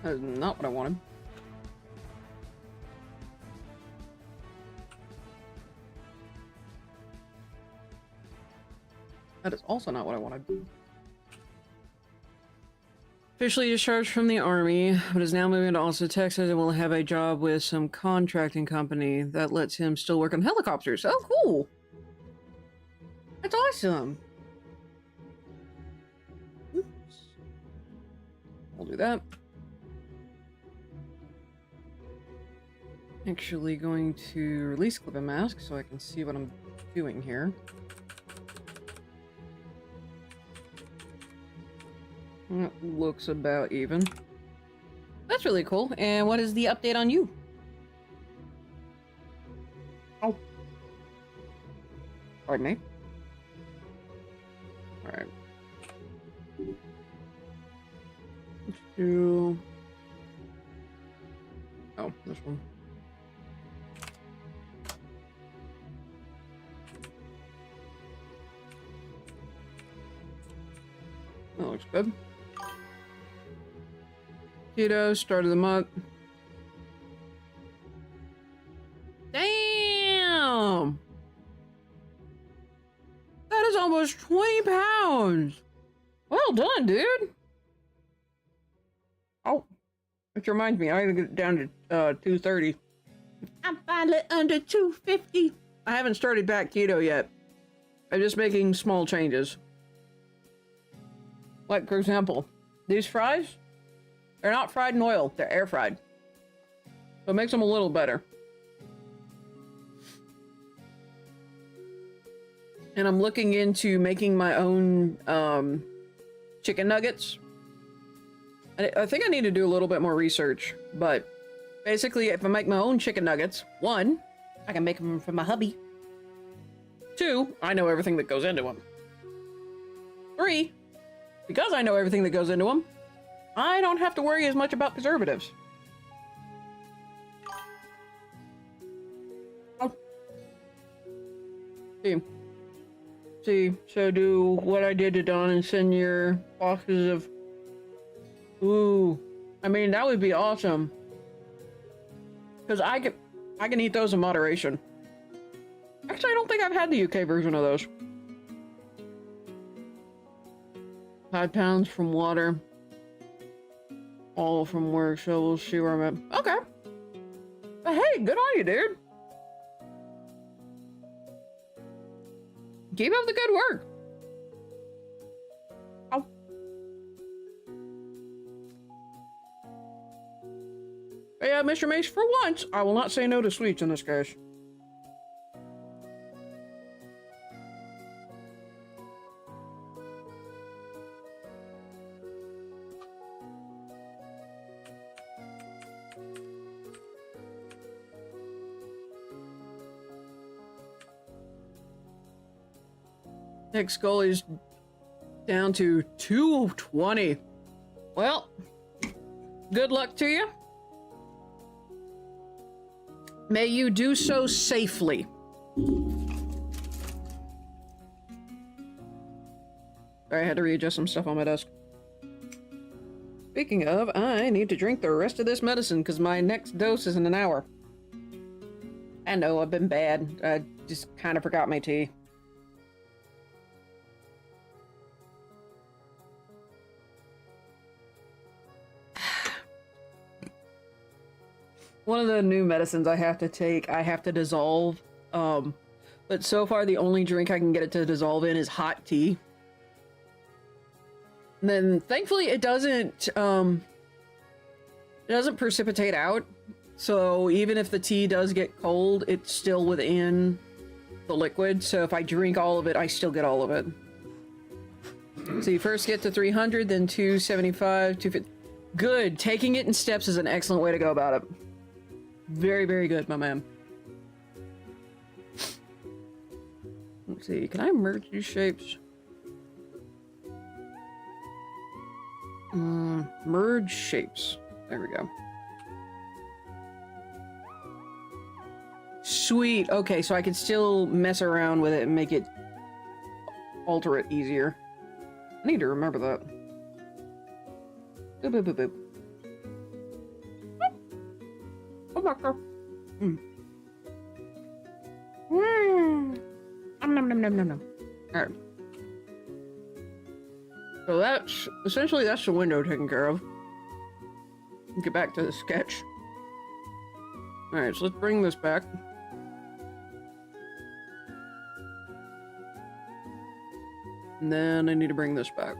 That is not what I wanted. That is also not what I wanted. Officially discharged from the army, but is now moving to Austin, Texas, and will have a job with some contracting company that lets him still work on helicopters. Oh, cool! That's awesome! Oops. We'll do that. Actually going to release clip and mask so I can see what I'm doing here. That looks about even. That's really cool. And what is the update on you? Oh. Pardon me. Alright. Let's do... Oh, this one. That looks good. Keto, start of the month. Damn! That is almost 20 pounds! Well done, dude! Oh, which reminds me, I gotta get it down to 230. I'm finally under 250. I haven't started back keto yet. I'm just making small changes. Like, for example, these fries, they're not fried in oil, they're air fried. So it makes them a little better. And I'm looking into making my own chicken nuggets. I think I need to do a little bit more research, but basically if I make my own chicken nuggets, 1, I can make them for my hubby. 2, I know everything that goes into them. 3, because I know everything that goes into them, I don't have to worry as much about preservatives. Oh. See, so do what I did to Don and send your boxes of... Ooh. I mean, that would be awesome. Because I can eat those in moderation. Actually, I don't think I've had the UK version of those. 5 pounds from water. All from work, so we'll see where I'm at. Okay. But hey, good on you, dude. Keep up the good work. Oh. Yeah, Mr. Mace, for once, I will not say no to sweets in this case. Next goal is down to 220. Well, good luck to you. May you do so safely. Sorry, I had to readjust some stuff on my desk. Speaking of, I need to drink the rest of this medicine because my next dose is in an hour. I know, I've been bad. I just kind of forgot my tea. One of the new medicines I have to take, I have to dissolve. But so far the only drink I can get it to dissolve in is hot tea. And then thankfully it doesn't precipitate out. So even if the tea does get cold, it's still within the liquid. So if I drink all of it, I still get all of it. So you first get to 300, then 275, 250. Good. Taking it in steps is an excellent way to go about it. Very, very good, my man. Let's see, can I merge these shapes? Merge shapes. There we go. Sweet. Okay, so I can still mess around with it and make it... alter it easier. I need to remember that. Boop, boop, boop, boop. Come back, girl. Nom, nom, nom, nom, nom. Alright. So that's, essentially that's the window taken care of. Get back to the sketch. Alright, so let's bring this back. And then I need to bring this back.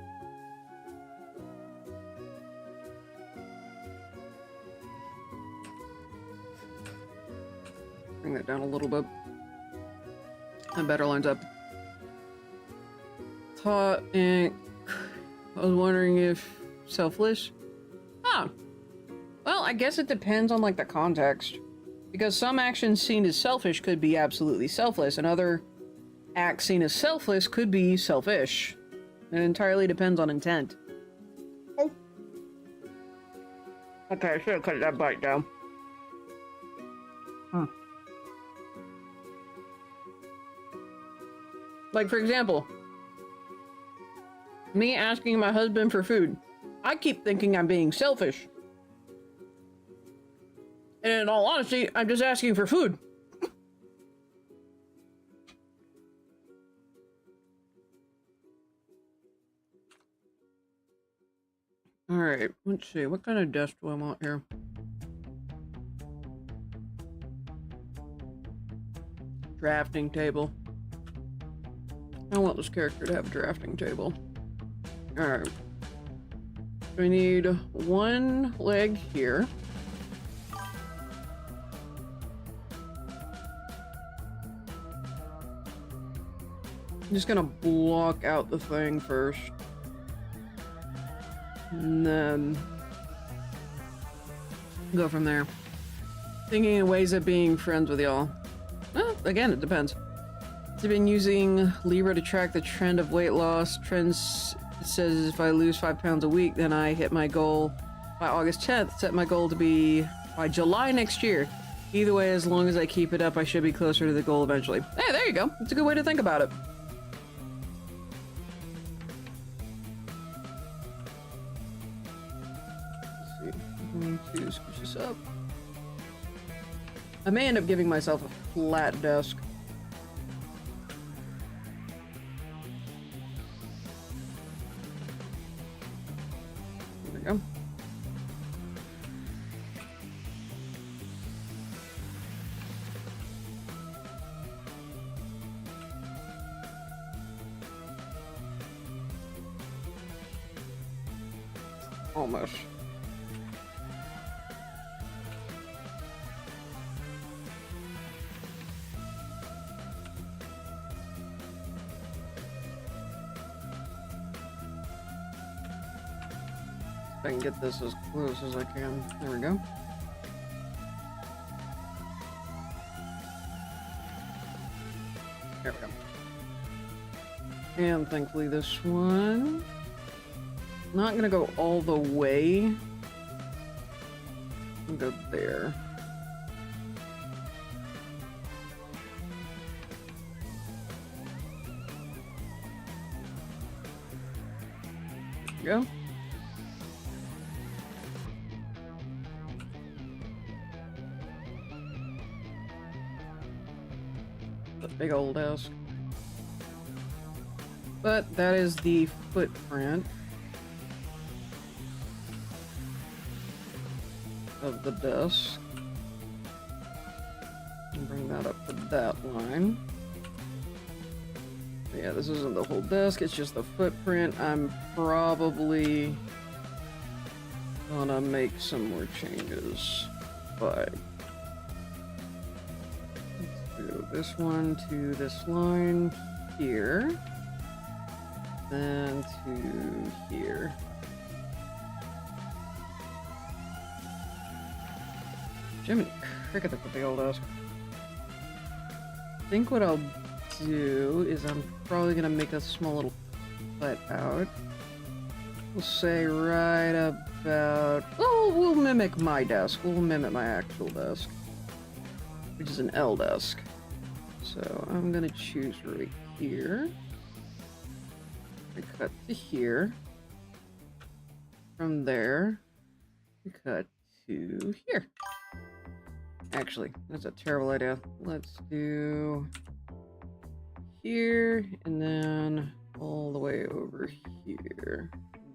Bring that down a little bit. That better lines up. Thought ink. I was wondering if selfless. Huh. Well, I guess it depends on like the context. Because some actions seen as selfish could be absolutely selfless, and other acts seen as selfless could be selfish. It entirely depends on intent. Oh. Okay, I should have cut that bite down. Like, for example, me asking my husband for food. I keep thinking I'm being selfish. And in all honesty, I'm just asking for food. Alright, let's see. What kind of desk do I want here? Drafting table. I want this character to have a drafting table. Alright. We need one leg here. I'm just gonna block out the thing first. And then go from there. Thinking of ways of being friends with y'all. Well, again, it depends. I've been using Libra to track the trend of weight loss. Trends says if I lose 5 pounds a week, then I hit my goal by August 10th. Set my goal to be by July next year. Either way, as long as I keep it up, I should be closer to the goal eventually. Hey, there you go. It's a good way to think about it. Let's see. I'm going to scooch this up. I may end up giving myself a flat desk. There we go. Almost. If I can get this as close as I can. There we go. There we go. And thankfully this one... Not gonna go all the way. I'll go there. There we go. The big old desk. But that is the footprint of the desk. And bring that up to that line. Yeah, this isn't the whole desk, it's just the footprint. I'm probably gonna make some more changes. But let's do this one to this line here. Then to here. Jiminy Cricket, that's a big old desk. I think what I'll do is I'm probably gonna make a small little cut out. We'll say right about... Oh, we'll mimic my desk. We'll mimic my actual desk. Which is an L desk. So I'm gonna choose right here. I cut to here. From there, we cut to here. Actually, that's a terrible idea. Let's do here and then all the way over here.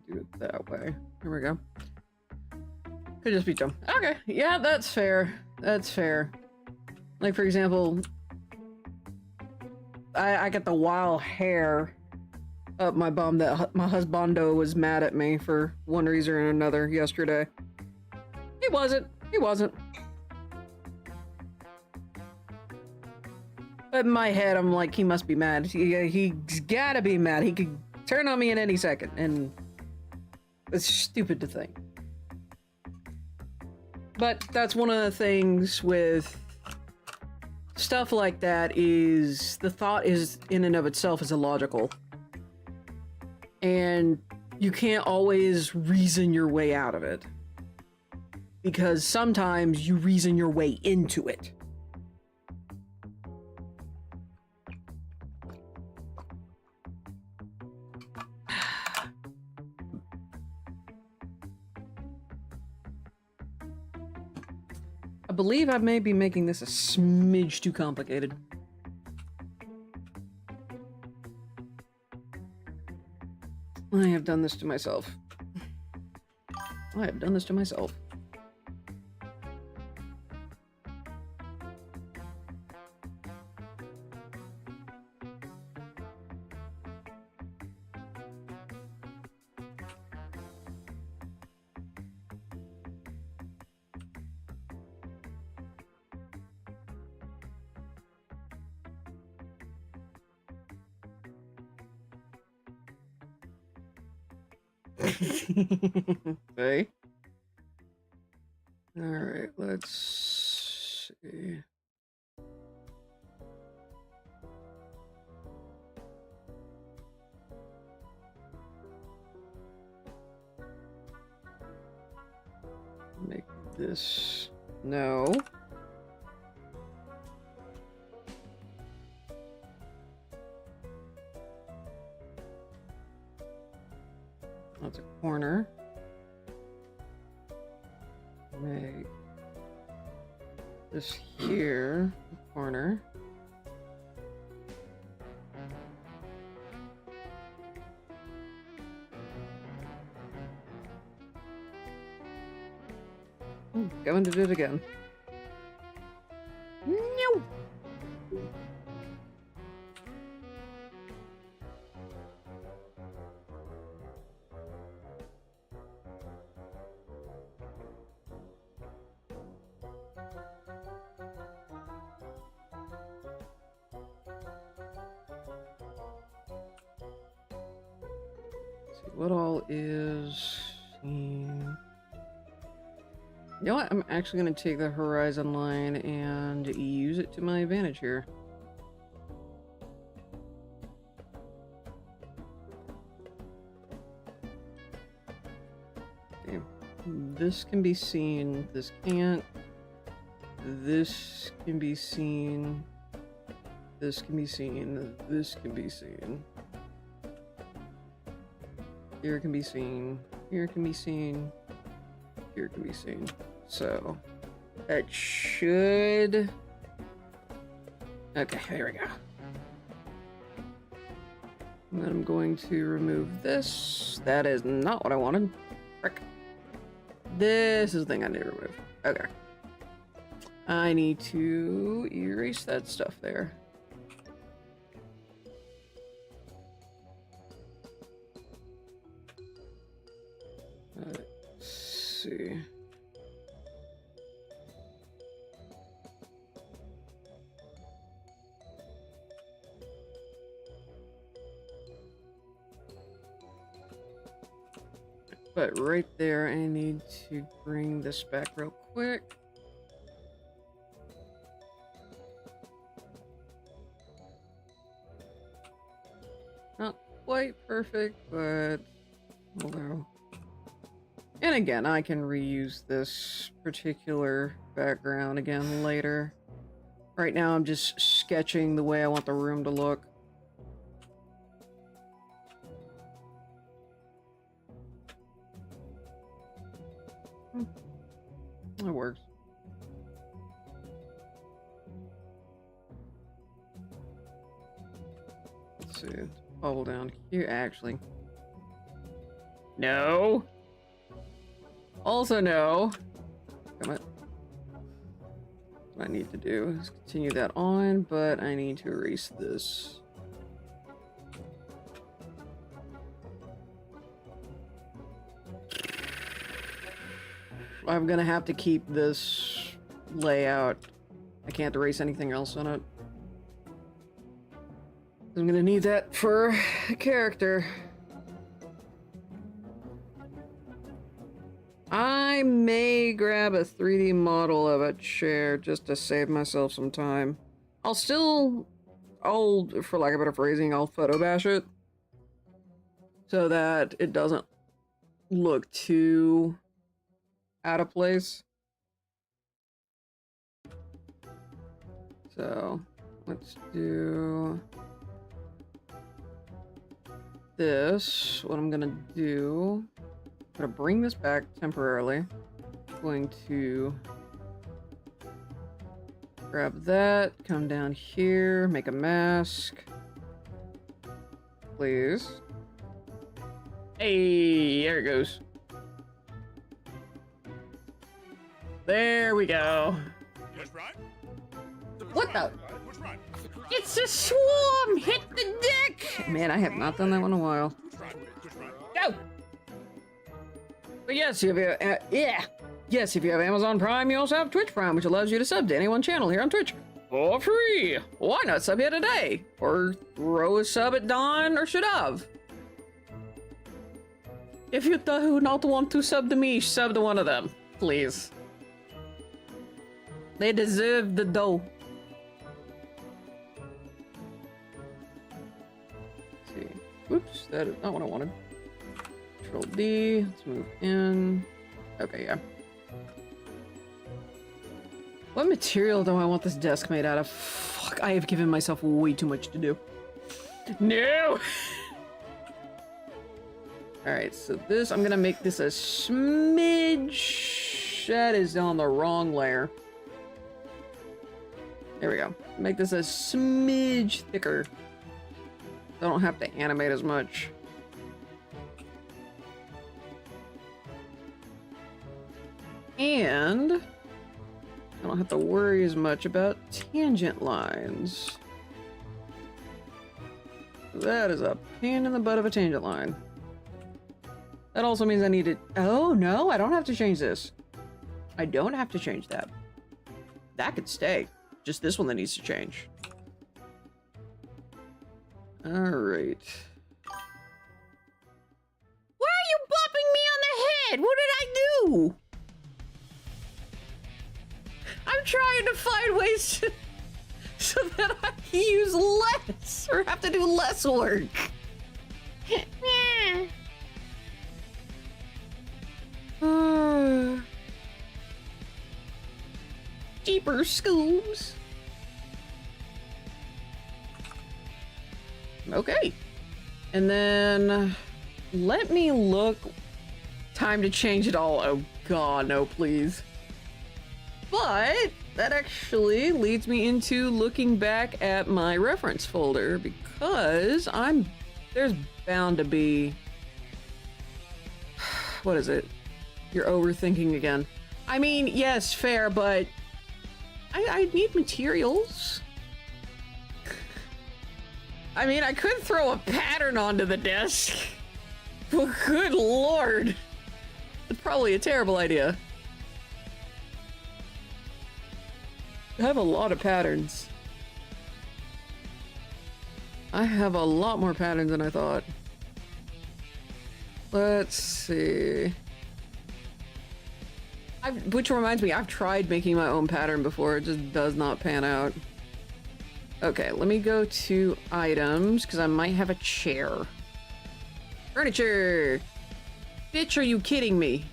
Do it that way. There we go. Could just be dumb. Okay, yeah, that's fair. That's fair. Like, for example, I got the wild hair up my bum that my husbando was mad at me for one reason or another yesterday. He wasn't. He wasn't. But in my head, I'm like, he must be mad. He's gotta be mad. He could turn on me in any second, and it's stupid to think. But that's one of the things with stuff like that is the thought is in and of itself is illogical. And you can't always reason your way out of it. Because sometimes you reason your way into it. I believe I may be making this a smidge too complicated. I have done this to myself. I have done this to myself. Okay. Alright, let's see. Make this no. That's a corner. Make this here a corner. Going to do it again. No. What all is... You know what? I'm actually going to take the horizon line and use it to my advantage here. Okay. This can be seen. This can't. This can be seen. This can be seen. This can be seen. Here can be seen. Here can be seen. Here can be seen. So that should. Okay, there we go. And then I'm going to remove this. That is not what I wanted. Frick. This is the thing I need to remove. Okay. I need to erase that stuff there. Let's see. But right there, I need to bring this back real quick. Not quite perfect, but although. And again, I can reuse this particular background again later. Right now, I'm just sketching the way I want the room to look. That works. let's see. Bubble down here, actually. No. Also no. Come on. What I need to do is continue that on, but I need to erase this. I'm gonna have to keep this layout. I can't erase anything else on it. I'm gonna need that for a character. I may grab a 3D model of a chair just to save myself some time. For lack of better phrasing, I'll photo bash it so that it doesn't look too out of place. So let's do this. What I'm gonna do, I'm gonna bring this back temporarily. I'm going to grab that, come down here, make a mask. Please. Hey, there it goes. There we go. What the? It's a swarm! Hit the deck! Man, I have not done that one in a while. Go! But yes, if you yes, if you have Amazon Prime, you also have Twitch Prime, which allows you to sub to any one channel here on Twitch for free. Why not sub here today? Or throw a sub at Dawn or Shadav. If you do not want to sub to me, sub to one of them, please. They deserve the dough. Let's see. Oops, that is not what I wanted. Control D. Let's move in. Okay, yeah. What material do I want this desk made out of? Fuck, I have given myself way too much to do. No! Alright, so this, I'm gonna make this a smidge. That is on the wrong layer. There we go. Make this a smidge thicker. I don't have to animate as much. And I don't have to worry as much about tangent lines. That is a pain in the butt of a tangent line. That also means I need to... Oh, no, I don't have to change this. I don't have to change that. That could stay. Just this one that needs to change. Alright. Why are you bopping me on the head? What did I do? I'm trying to find ways to, so that I can use less or have to do less work. Jeepers Scoobs. Okay. And then let me look. Time to change it all. Oh god, no, please. But that actually leads me into looking back at my reference folder because there's bound to be, what is it? You're overthinking again. I mean, yes, fair, but I need materials. I mean, I could throw a pattern onto the desk. But good lord. It's probably a terrible idea. I have a lot of patterns. I have a lot more patterns than I thought. Let's see. Which reminds me, I've tried making my own pattern before. It just does not pan out. Okay, let me go to items, because I might have a chair. Furniture! Bitch, are you kidding me?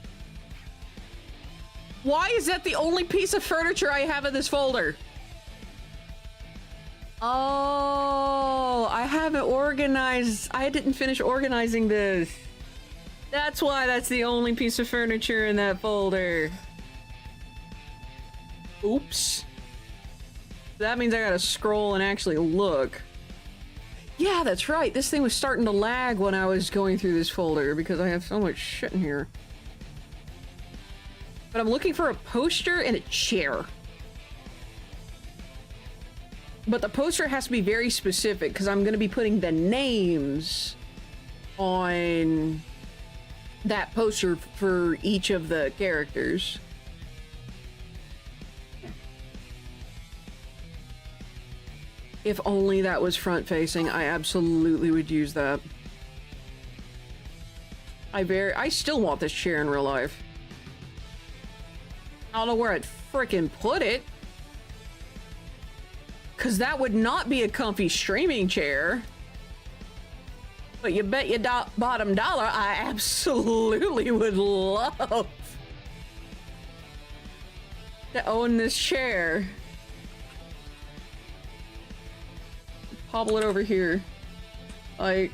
Why is that the only piece of furniture I have in this folder? Oh, I haven't organized. I didn't finish organizing this. That's why that's the only piece of furniture in that folder. Oops. That means I gotta scroll and actually look. Yeah, that's right. This thing was starting to lag when I was going through this folder because I have so much shit in here. But I'm looking for a poster and a chair. But the poster has to be very specific because I'm going to be putting the names on that poster for each of the characters. If only that was front facing, I absolutely would use that. I still want this chair in real life. I don't know where I'd frickin' put it. Cause that would not be a comfy streaming chair. But you bet your bottom dollar I absolutely would love to own this chair. Hobble it over here. Like...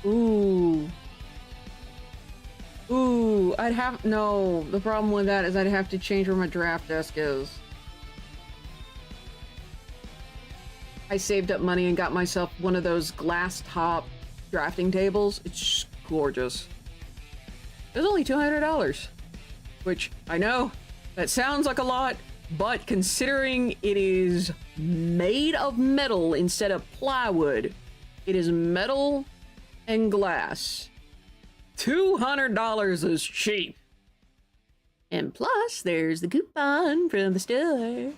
Ooh. Ooh, I'd have... No, the problem with that is I'd have to change where my draft desk is. I saved up money and got myself one of those glass top drafting tables. It's just gorgeous. It was only $200. Which, I know, that sounds like a lot, but considering it is made of metal instead of plywood, it is metal and glass. $200 is cheap. And plus, there's the coupon from the store.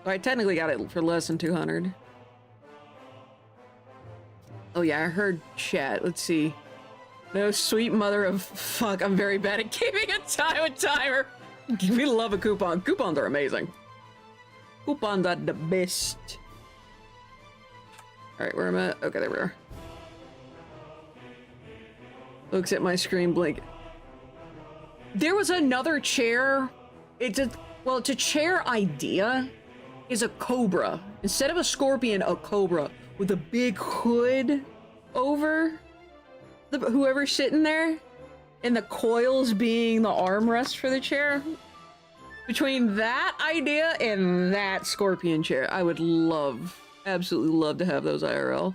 So I technically got it for less than 200. Oh yeah, I heard chat. Let's see. No, sweet mother of fuck, I'm very bad at keeping a timer. We love a coupon. Coupons are amazing. Coupons are the best. Alright, where am I at? Okay, there we are. Looks at my screen, blink. There was another chair. It's a chair idea is a cobra. Instead of a scorpion, a cobra with a big hood over whoever's sitting there, and the coils being the armrest for the chair. Between that idea and that scorpion chair, I would absolutely love to have those IRL.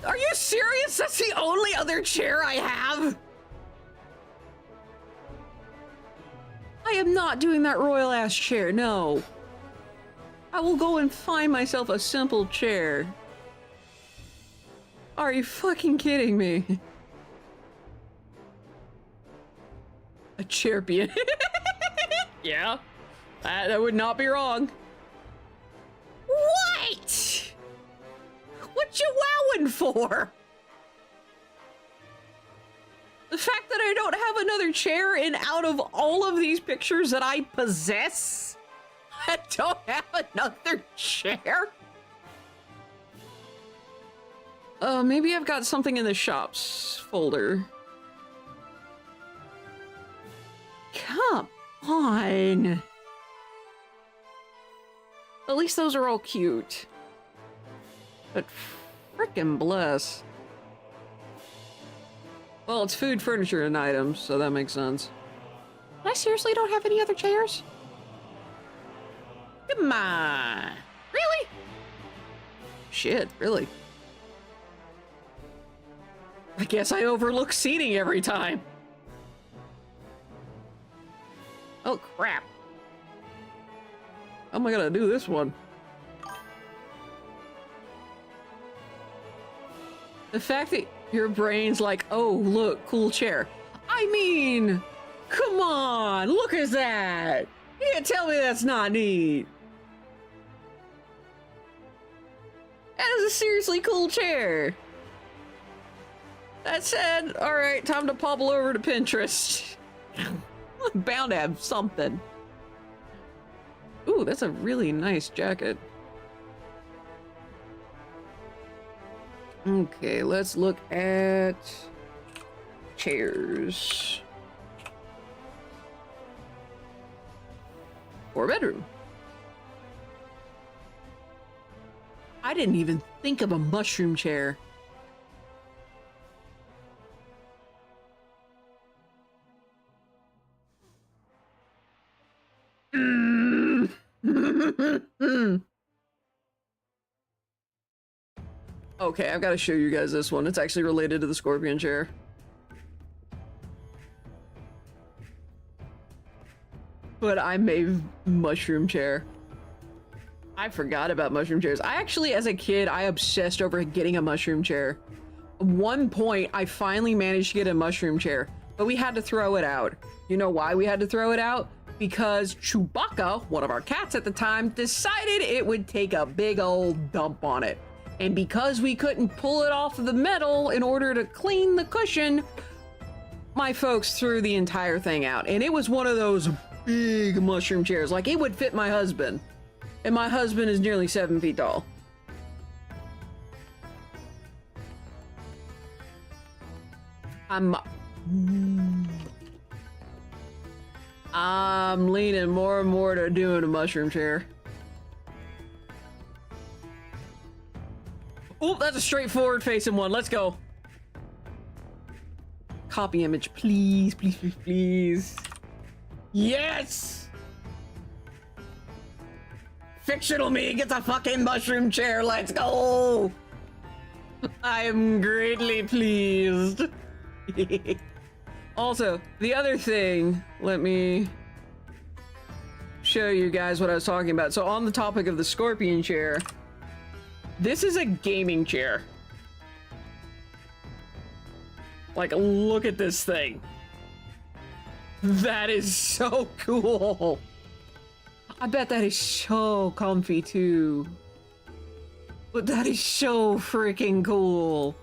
Are you serious? That's the only other chair I have? I am not doing that royal ass chair, no. I will go and find myself a simple chair. Are you fucking kidding me? A champion. Yeah, that would not be wrong. What? What you wowing for? The fact that I don't have another chair in out of all of these pictures that I possess, I don't have another chair? Maybe I've got something in the shops folder. Come on. At least those are all cute. But frickin' bless. Well, it's food, furniture, and items, so that makes sense. I seriously don't have any other chairs? Come on. Really? Shit, really? I guess I overlook seating every time. Oh, crap. How am I gonna do this one? The fact that your brain's like, oh, look, cool chair. I mean, come on, look at that. You can't tell me that's not neat. That is a seriously cool chair. That said, all right, time to popple over to Pinterest. I'm bound to have something. Ooh, that's a really nice jacket. Okay, let's look at chairs. 4-bedroom. I didn't even think of a mushroom chair. Okay, I've got to show you guys this one. It's actually related to the scorpion chair. But I made mushroom chair. I forgot about mushroom chairs. I actually, as a kid, I obsessed over getting a mushroom chair. At one point, I finally managed to get a mushroom chair, but we had to throw it out. You know why we had to throw it out? Because Chewbacca, one of our cats at the time, decided it would take a big old dump on it. And because we couldn't pull it off of the metal in order to clean the cushion, my folks threw the entire thing out. And it was one of those big mushroom chairs. Like, it would fit my husband. And my husband is nearly 7 feet tall. I'm leaning more and more to doing a mushroom chair. Oh, that's a straightforward facing one. Let's go. Copy image, please, please, please, please. Yes! Fictional me gets a fucking mushroom chair. Let's go! I am greatly pleased. Also, the other thing, let me show you guys what I was talking about. So on the topic of the scorpion chair, this is a gaming chair. Like, look at this thing. That is so cool. I bet that is so comfy too. But that is so freaking cool.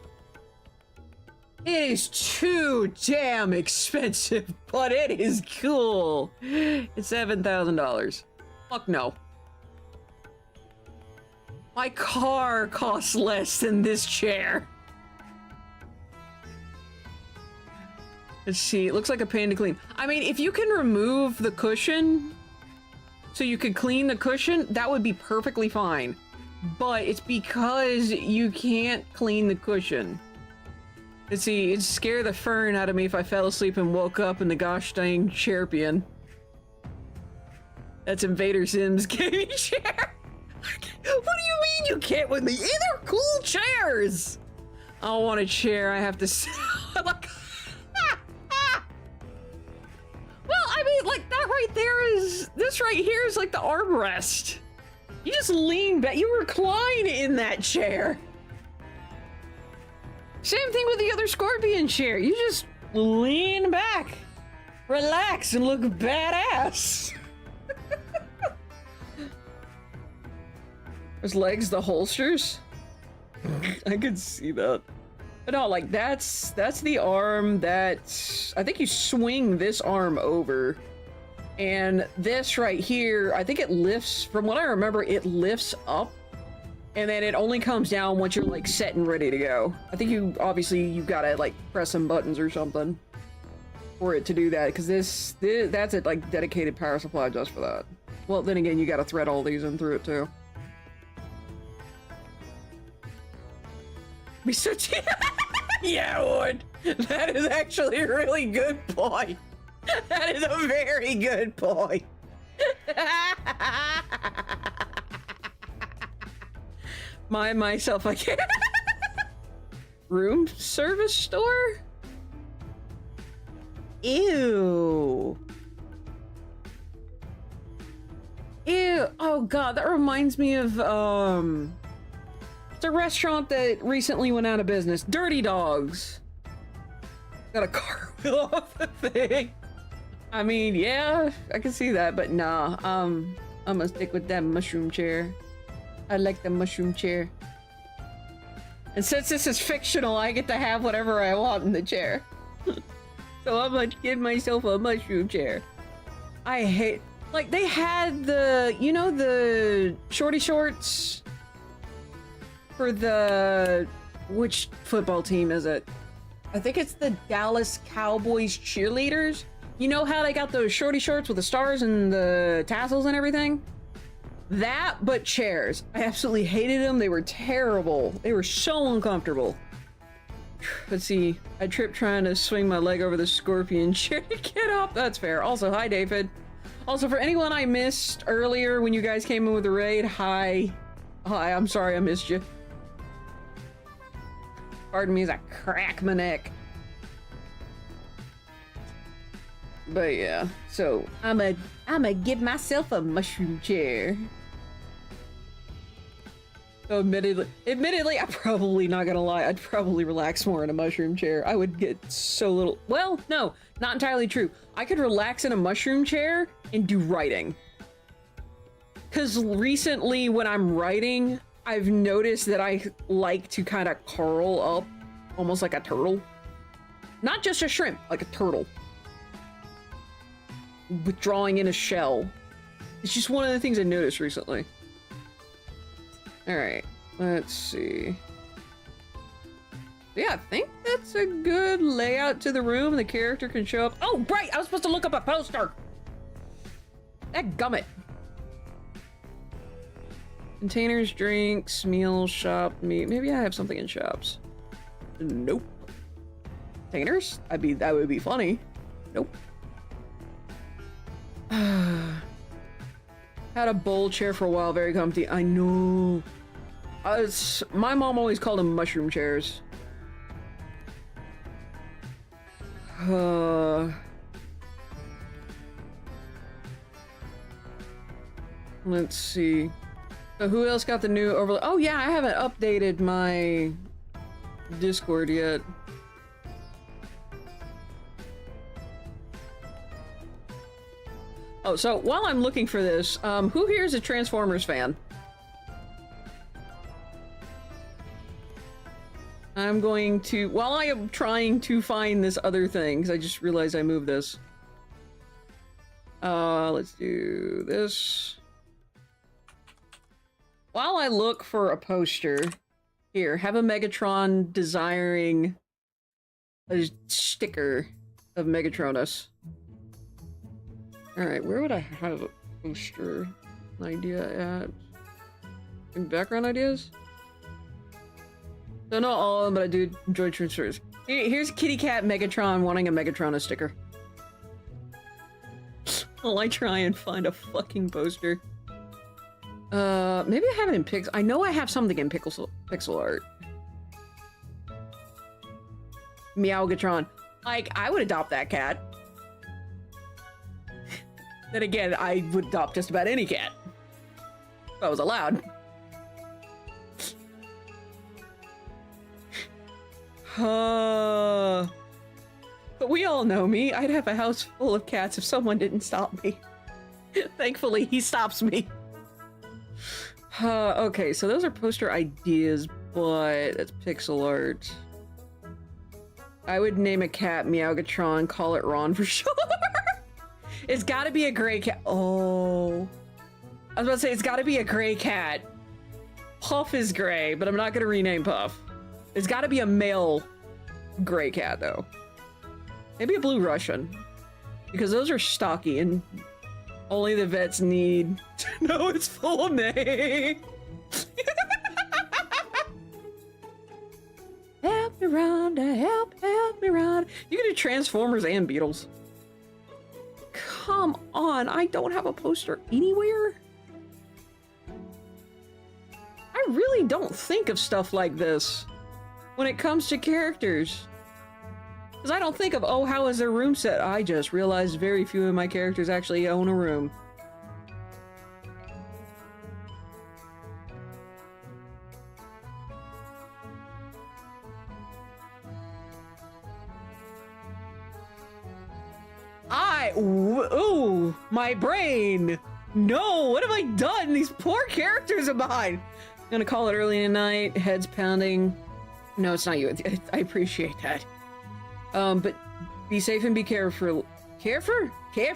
It is too damn expensive, but it is cool. It's $7,000. Fuck no. My car costs less than this chair. Let's see, it looks like a pain to clean. I mean, if you can remove the cushion, so you could clean the cushion, that would be perfectly fine. But it's because you can't clean the cushion. Let's see, it'd scare the fern out of me if I fell asleep and woke up in the gosh dang champion. That's Invader Zim's gaming chair. What do you mean you can't with me? They're cool chairs. I want a chair. I have to like. Well, I mean, like that right there is. This right here is like the armrest. You just lean back. You recline in that chair. Same thing with the other scorpion chair. You just lean back, relax, and look badass. His legs, the holsters. I could see that. But no, like that's the arm that I think you swing this arm over. And this right here, I think it lifts, from what I remember, it lifts up. And then it only comes down once you're like set and ready to go. I think you gotta like press some buttons or something for it to do that. Because that's a like dedicated power supply just for that. Well, then again, you gotta thread all these in through it too. Be so yeah, it would. That is actually a really good point. That is a very good point. Myself, I can't. Room service store? Ew. Ew. Oh god, that reminds me of, it's a restaurant that recently went out of business. Dirty Dogs. Got a cartwheel off the thing. I mean, yeah, I can see that, but nah. I'm gonna stick with that mushroom chair. I like the mushroom chair. And since this is fictional, I get to have whatever I want in the chair. So I'm gonna give myself a mushroom chair. I hate, like they had the, you know, the shorty shorts for the, which football team is it? I think it's the Dallas Cowboys cheerleaders. You know how they got those shorty shorts with the stars and the tassels and everything? That, but chairs. I absolutely hated them. They were terrible. They were so uncomfortable. Let's see. I tripped trying to swing my leg over the scorpion chair to get up. That's fair. Also, hi, David. Also, for anyone I missed earlier when you guys came in with the raid, hi. Hi, I'm sorry I missed you. Pardon me as I crack my neck. But yeah, so I'ma give myself a mushroom chair. So admittedly, I'm probably not gonna lie, I'd probably relax more in a mushroom chair. I would get so little, well, no, not entirely true. I could relax in a mushroom chair and do writing. Cause recently when I'm writing, I've noticed that I like to kind of curl up almost like a turtle. Not just a shrimp, like a turtle. Withdrawing in a shell. It's just one of the things I noticed recently. Alright, let's see. Yeah, I think that's a good layout to the room. The character can show up. Oh, right! I was supposed to look up a poster! That gummit. Containers, drinks, meals, shop, meat. Maybe I have something in shops. Nope. Containers? That would be funny. Nope. Had a bowl chair for a while, very comfy. I know. My mom always called them mushroom chairs. Let's see. So who else got the new overlay? Oh yeah, I haven't updated my Discord yet. Oh, so while I'm looking for this, who here is a Transformers fan? I'm going to, while I am trying to find this other thing, because I just realized I moved this. Let's do this. While I look for a poster, here, have a Megatron desiring a sticker of Megatronus. Alright, where would I have a poster idea at? In background ideas? So not all of them, but I do enjoy transfers. Here's Kitty Cat Megatron wanting a Megatronus sticker. While I try and find a fucking poster. Maybe I have it in pixel. I know I have something in pixel art. Meowgatron. Like, I would adopt that cat. Then again, I would adopt just about any cat. If I was allowed. But we all know me. I'd have a house full of cats if someone didn't stop me. Thankfully, he stops me. Okay, so those are poster ideas, but that's pixel art. I would name a cat Meowgatron, call it Ron for sure. It's gotta be a gray cat. Oh. I was about to say, it's gotta be a gray cat. Puff is gray, but I'm not gonna rename Puff. It's gotta be a male gray cat, though. Maybe a blue Russian. Because those are stocky, and only the vets need to know it's full of me. Help me, Rhonda, help me, Rhonda. You can do Transformers and Beatles. Come on, I don't have a poster anywhere. I really don't think of stuff like this when it comes to characters. Because I don't think of, oh, how is their room set? I just realized very few of my characters actually own a room. Ooh, my brain. No, what have I done? These poor characters of mine. I'm gonna call it early tonight. Heads pounding. No, it's not you. I appreciate that. But be safe and be careful. Careful,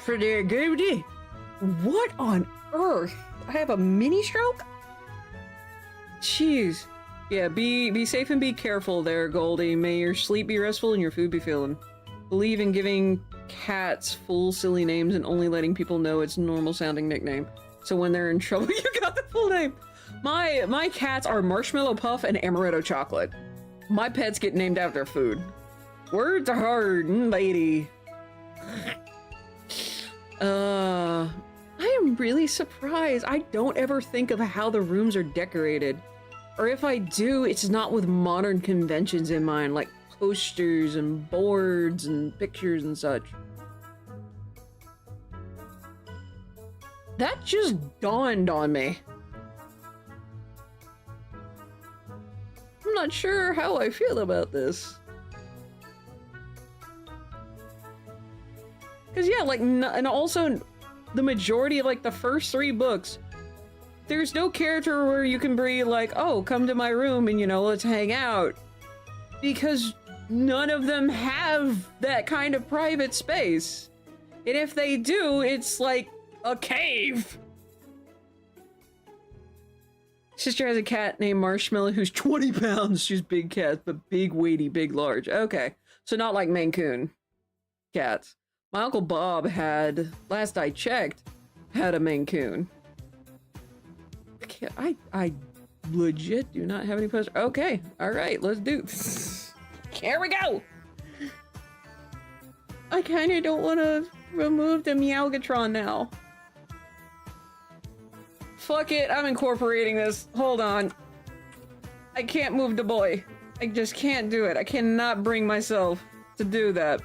there, Goody. What on earth? I have a mini stroke? Jeez. Yeah, be safe and be careful there, Goldie. May your sleep be restful and your food be filling. Believe in giving cats full silly names and only letting people know its normal sounding nickname. So when they're in trouble, you got the full name. My cats are Marshmallow Puff and Amaretto Chocolate. My pets get named after food. Words are hard, lady. I am really surprised. I don't ever think of how the rooms are decorated. Or if I do, it's not with modern conventions in mind, like posters and boards and pictures and such. That just dawned on me. I'm not sure how I feel about this. Because, yeah, like, and also, the majority of, like, the first 3 books, there's no character where you can be like, oh, come to my room and, you know, let's hang out. Because none of them have that kind of private space. And if they do, it's like a cave. Sister has a cat named Marshmallow who's 20 pounds. She's big cat, but big, weighty, big, large. Okay. So not like Maine Coon cats. My Uncle Bob had, last I checked, had a Maine Coon. I legit do not have any posters. Okay, alright, let's do this. Here we go! I kinda don't want to remove the Meowgatron now. Fuck it, I'm incorporating this. Hold on. I can't move the boy. I just can't do it. I cannot bring myself to do that.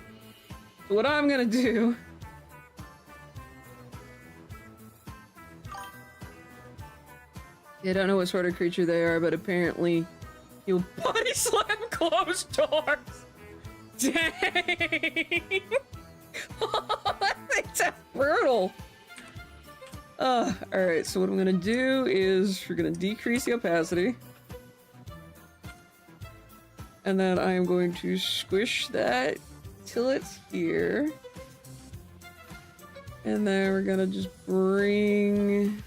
What I'm gonna do... I don't know what sort of creature they are, but apparently you'll body slam closed doors! Dang! That's brutal! Alright, so what I'm gonna do is we're gonna decrease the opacity. And then I'm going to squish that till it's here. And then we're gonna just bring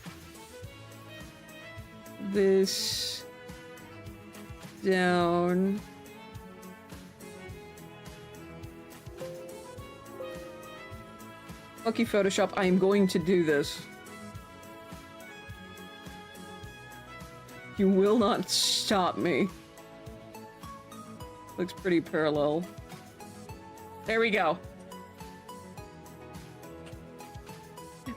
this down. Fuck you, Photoshop. I am going to do this. You will not stop me. Looks pretty parallel. There we go.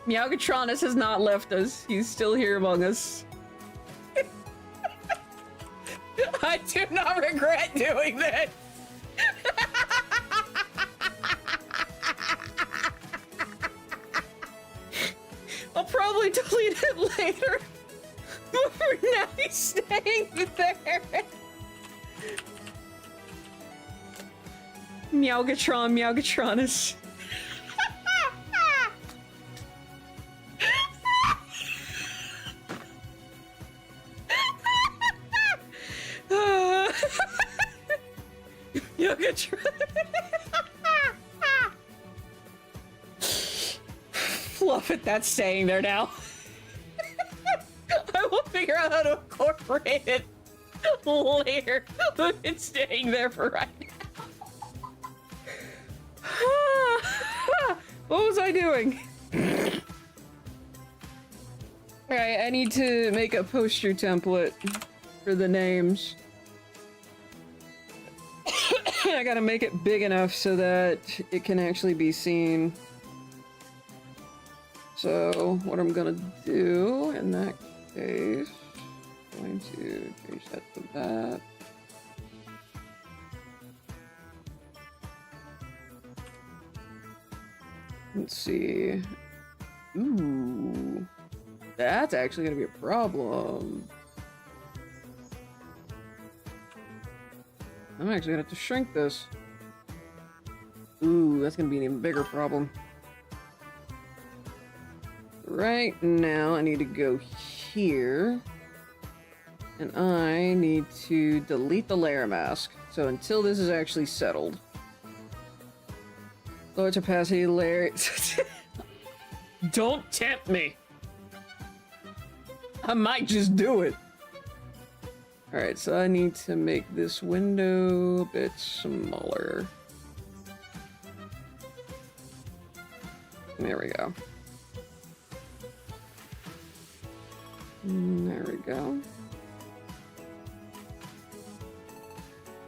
Meowgatronus has not left us. He's still here among us. I do not regret doing that. I'll probably delete it later. But for now, he's staying there. Meowgatronus. Meowgatron. Fluff it, that's staying there now. I will figure out how to incorporate it later, but it's staying there for right now. What was I doing? Alright, I need to make a poster template for the names. I gotta make it big enough so that it can actually be seen. So, what I'm gonna do in that case, I'm going to change that to that. Let's see. Ooh. That's actually gonna be a problem. I'm actually gonna have to shrink this. Ooh, that's gonna be an even bigger problem. Right now, I need to go here. And I need to delete the layer mask. So until this is actually settled. Lower opacity layer. Don't tempt me. I might just do it. Alright, so I need to make this window a bit smaller. There we go. There we go.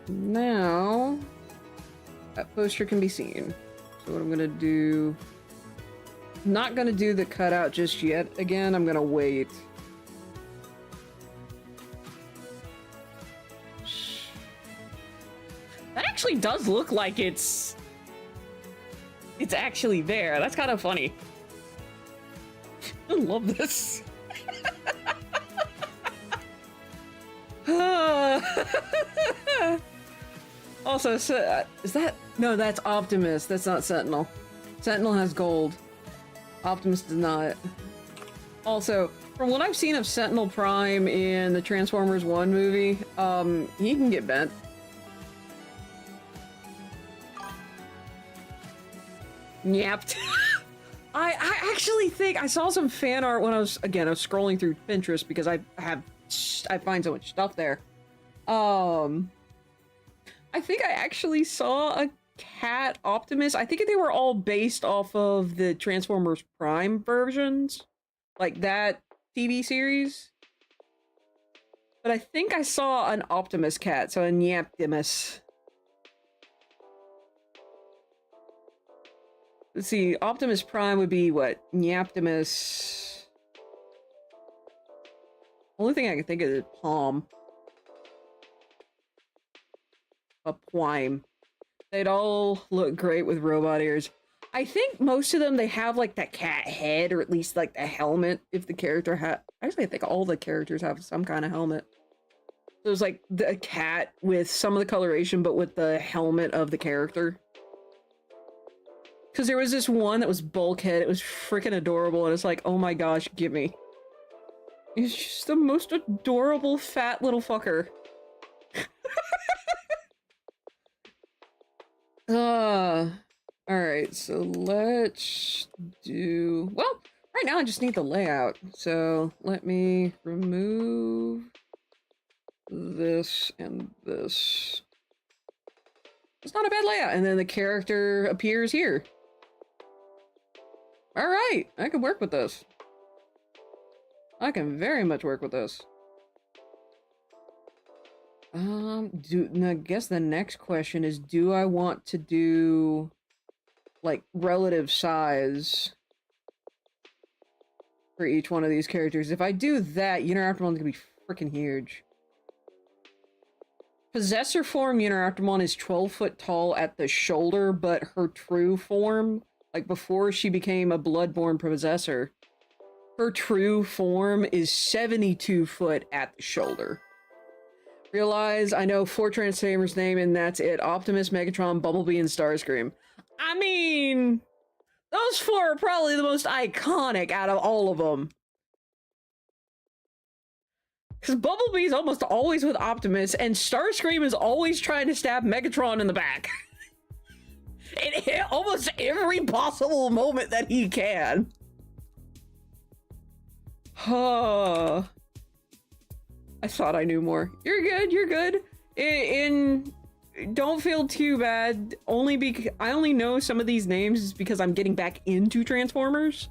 Now, that poster can be seen. So what I'm gonna do... I'm not gonna do the cutout just yet. Again, I'm gonna wait. actually does look like it's actually there. That's kind of funny. I love this. Also, so, is that... No, that's Optimus. That's not Sentinel. Sentinel has gold. Optimus does not. Also, from what I've seen of Sentinel Prime in the Transformers 1 movie, he can get bent. Yapped. I actually think I saw some fan art when I was scrolling through Pinterest because I find so much stuff there. I think I actually saw a cat Optimus. I think they were all based off of the Transformers Prime versions, like that TV series. But I think I saw an Optimus cat, so a Nyaptimus. Let's see, Optimus Prime would be what? Nyaptimus. Only thing I can think of is Palm. A Prime. They'd all look great with robot ears. I think most of them, they have like that cat head, or at least like the helmet, if the character had... Actually, I think all the characters have some kind of helmet. So it's like the cat with some of the coloration, but with the helmet of the character. Because there was this one that was Bulkhead. It was freaking adorable, and it's like, oh my gosh, give me. He's just the most adorable fat little fucker. Alright, so let's do... Well, right now I just need the layout. So let me remove this and this. It's not a bad layout, and then the character appears here. Alright, I can work with this. I can very much work with this. I guess the next question is, do I want to do, like, relative size for each one of these characters? If I do that, Uniraptormon's gonna be freaking huge. Possessor form Uniraptormon is 12 foot tall at the shoulder, but her true form, like before she became a bloodborne possessor, her true form is 72 foot at the shoulder. Realize I know 4 Transformers' name, and that's it. Optimus, Megatron, Bumblebee, and Starscream. I mean, those 4 are probably the most iconic out of all of them. Because Bumblebee's almost always with Optimus, and Starscream is always trying to stab Megatron in the back. In almost every possible moment that he can. Huh. I thought I knew more. You're good, you're good. Don't feel too bad. I only know some of these names because I'm getting back into Transformers.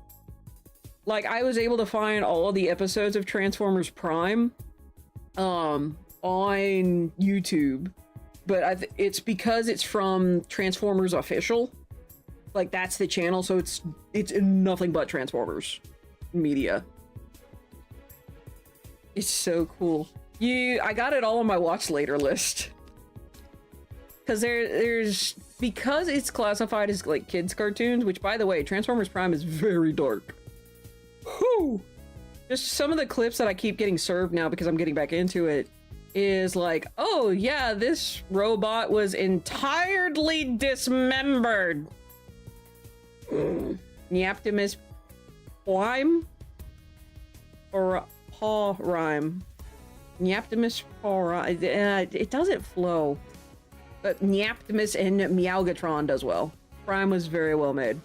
Like, I was able to find all of the episodes of Transformers Prime on YouTube. But it's because it's from Transformers Official. Like, that's the channel, so it's nothing but Transformers media. It's so cool. I got it all on my watch later list. Because because it's classified as like kids cartoons, which by the way, Transformers Prime is very dark. Whew! Just some of the clips that I keep getting served now because I'm getting back into it is like, oh yeah, this robot was entirely dismembered. Nyaptimus Prime? Or Paw Rhyme. Nyaptimus Paw Rhyme. It doesn't flow. But Nyaptimus and Meowgatron does well. Prime was very well made.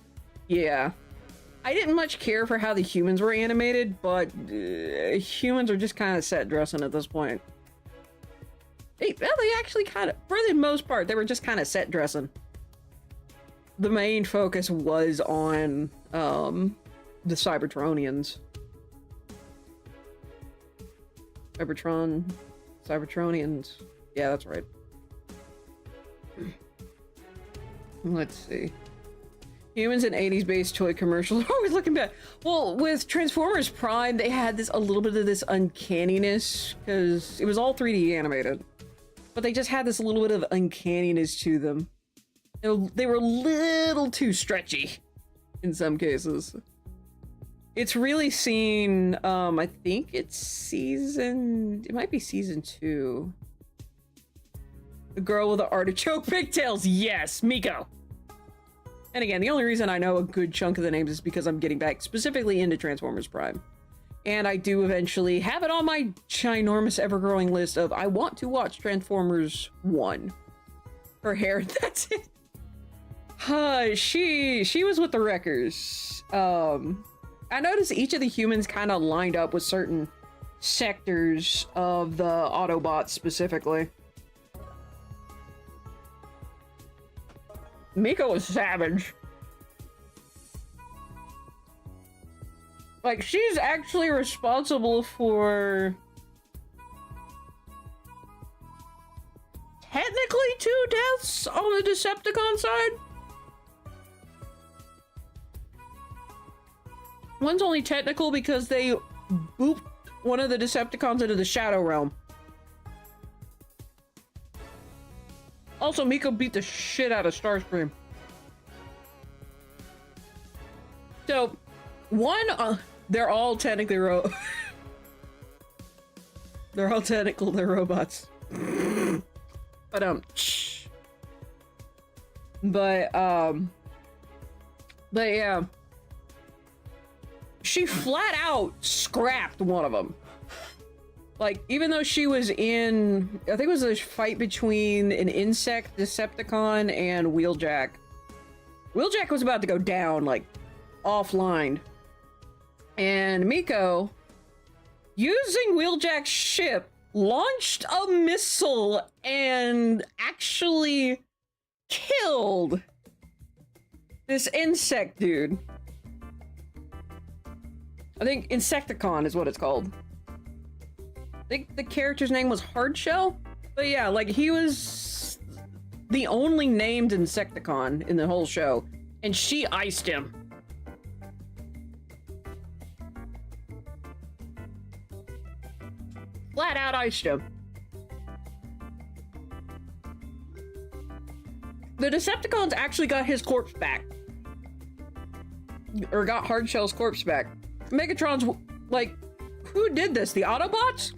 Yeah. I didn't much care for how the humans were animated, but humans are just kind of set dressing at this point. They actually kind of, for the most part, they were just kind of set dressing. The main focus was on the Cybertronians. Cybertronians. Yeah, that's right. Let's see. Humans in 80s based toy commercials. Always looking back. Well, with Transformers Prime, they had a little bit of this uncanniness because it was all 3D animated. but they just had this little bit of uncanniness to them. They were a little too stretchy in some cases. It's really seen, I think it might be season 2. The girl with the artichoke pigtails, yes, Miko. And again, the only reason I know a good chunk of the names is because I'm getting back specifically into Transformers Prime. And I do eventually have it on my ginormous ever-growing list of I want to watch Transformers 1. Her hair, that's it. She was with the Wreckers. I noticed each of the humans kind of lined up with certain sectors of the Autobots specifically. Miko was savage. Like, she's actually responsible for technically 2 deaths on the Decepticon side. One's only technical because they booped one of the Decepticons into the Shadow Realm. Also, Miko beat the shit out of Starscream. So, they're all technically they're all technical, they're robots. But yeah. She flat out scrapped one of them. Like, even though she was in, I think it was a fight between an insect Decepticon and Wheeljack. Wheeljack was about to go down, like, offline. And Miko, using Wheeljack's ship, launched a missile and actually killed this insect dude. I think Insecticon is what it's called. I think the character's name was Hardshell? But yeah, like, he was the only named Insecticon in the whole show. And she iced him. Flat out iced him. The Decepticons actually got his corpse back. Or got Hardshell's corpse back. Megatron's like, who did this? The Autobots?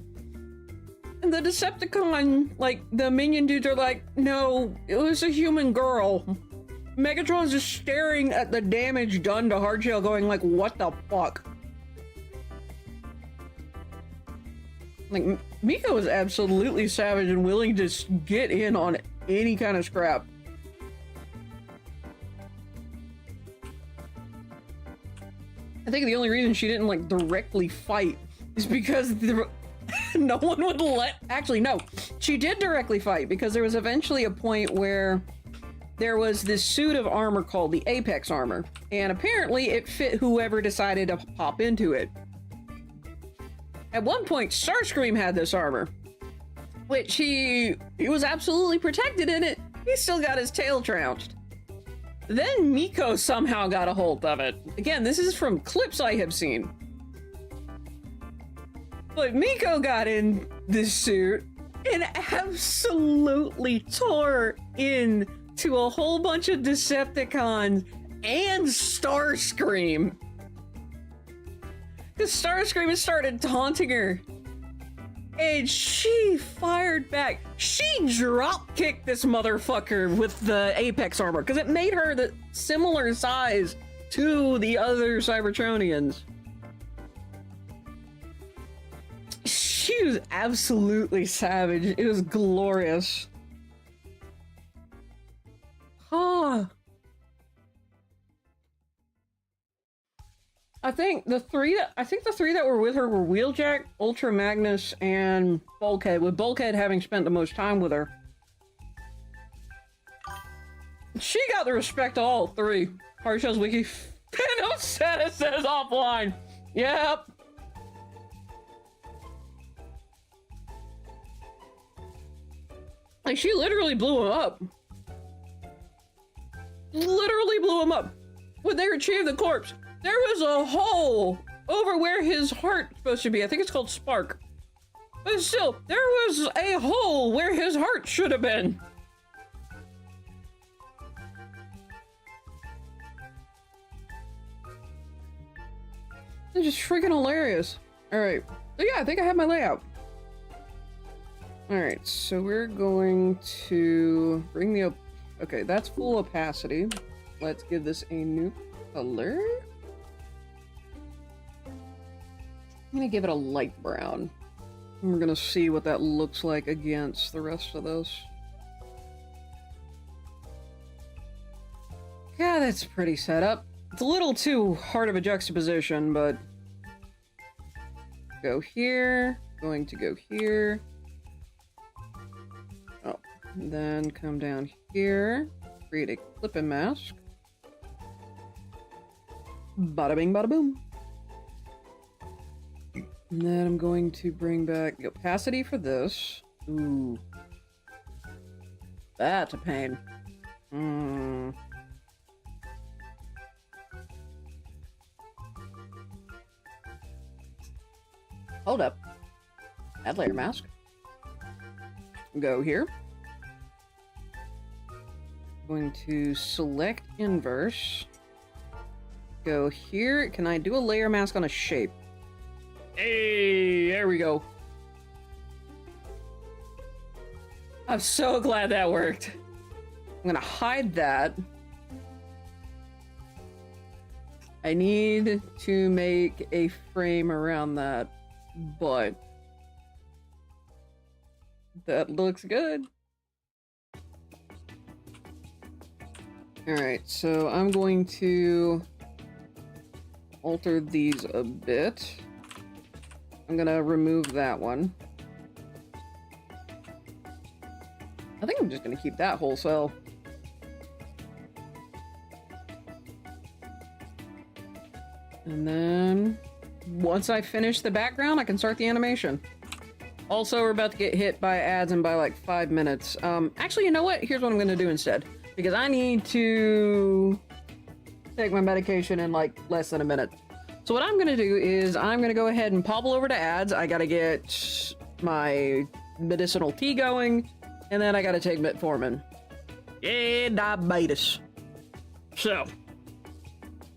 And the Decepticon, like, the minion dudes are like, no, it was a human girl. Megatron's just staring at the damage done to Hardshell going like, what the fuck? Like, Miko was absolutely savage and willing to get in on any kind of scrap. I think the only reason she didn't, like, directly fight is because no one would let... Actually, no. She did directly fight because there was eventually a point where there was this suit of armor called the Apex armor. And apparently it fit whoever decided to pop into it. At one point, Starscream had this armor, which he was absolutely protected in it. He still got his tail trounced. Then Miko somehow got a hold of it. Again, this is from clips I have seen. But Miko got in this suit and absolutely tore into a whole bunch of Decepticons and Starscream. Because Starscream had started taunting her. And she fired back. She drop-kicked this motherfucker with the Apex armor. Because it made her the similar size to the other Cybertronians. She was absolutely savage. It was glorious. Huh. I think the three that were with her were Wheeljack, Ultra Magnus, and Bulkhead, with Bulkhead having spent the most time with her. She got the respect of all 3. Hardshell's wiki. Phantom status says offline. Yep. Like, she literally blew him up. Literally blew him up. When they retrieved the corpse, there was a hole over where his heart's supposed to be. I think it's called Spark. But still, there was a hole where his heart should have been. It's just freaking hilarious. Alright. So yeah, I think I have my layout. Alright, so we're going to bring the... Okay, that's full opacity. Let's give this a new color. I'm gonna give it a light brown. And we're gonna see what that looks like against the rest of those. Yeah, that's pretty setup. It's a little too hard of a juxtaposition, but... Go here, going to go here. Oh, and then come down here, create a clip-in mask. Bada bing, bada boom. And then I'm going to bring back the opacity for this. Ooh. That's a pain. Hold up. Add layer mask. Go here. Going to select inverse. Go here. Can I do a layer mask on a shape? Hey, there we go. I'm so glad that worked. I'm gonna hide that. I need to make a frame around that, but that looks good. Alright, so I'm going to alter these a bit. I'm gonna remove that one. I think I'm just gonna keep that whole cell. And then, once I finish the background, I can start the animation. Also, we're about to get hit by ads in by like 5 minutes. Actually, you know what? Here's what I'm gonna do instead. Because I need to take my medication in like less than a minute. So what I'm gonna do is I'm gonna go ahead and popple over to ads. I gotta get my medicinal tea going, and then I gotta take metformin. Yeah, diabetes. So,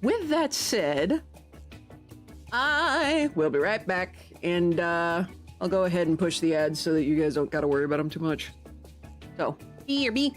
with that said, I will be right back, and I'll go ahead and push the ads so that you guys don't gotta worry about them too much. So, E or B?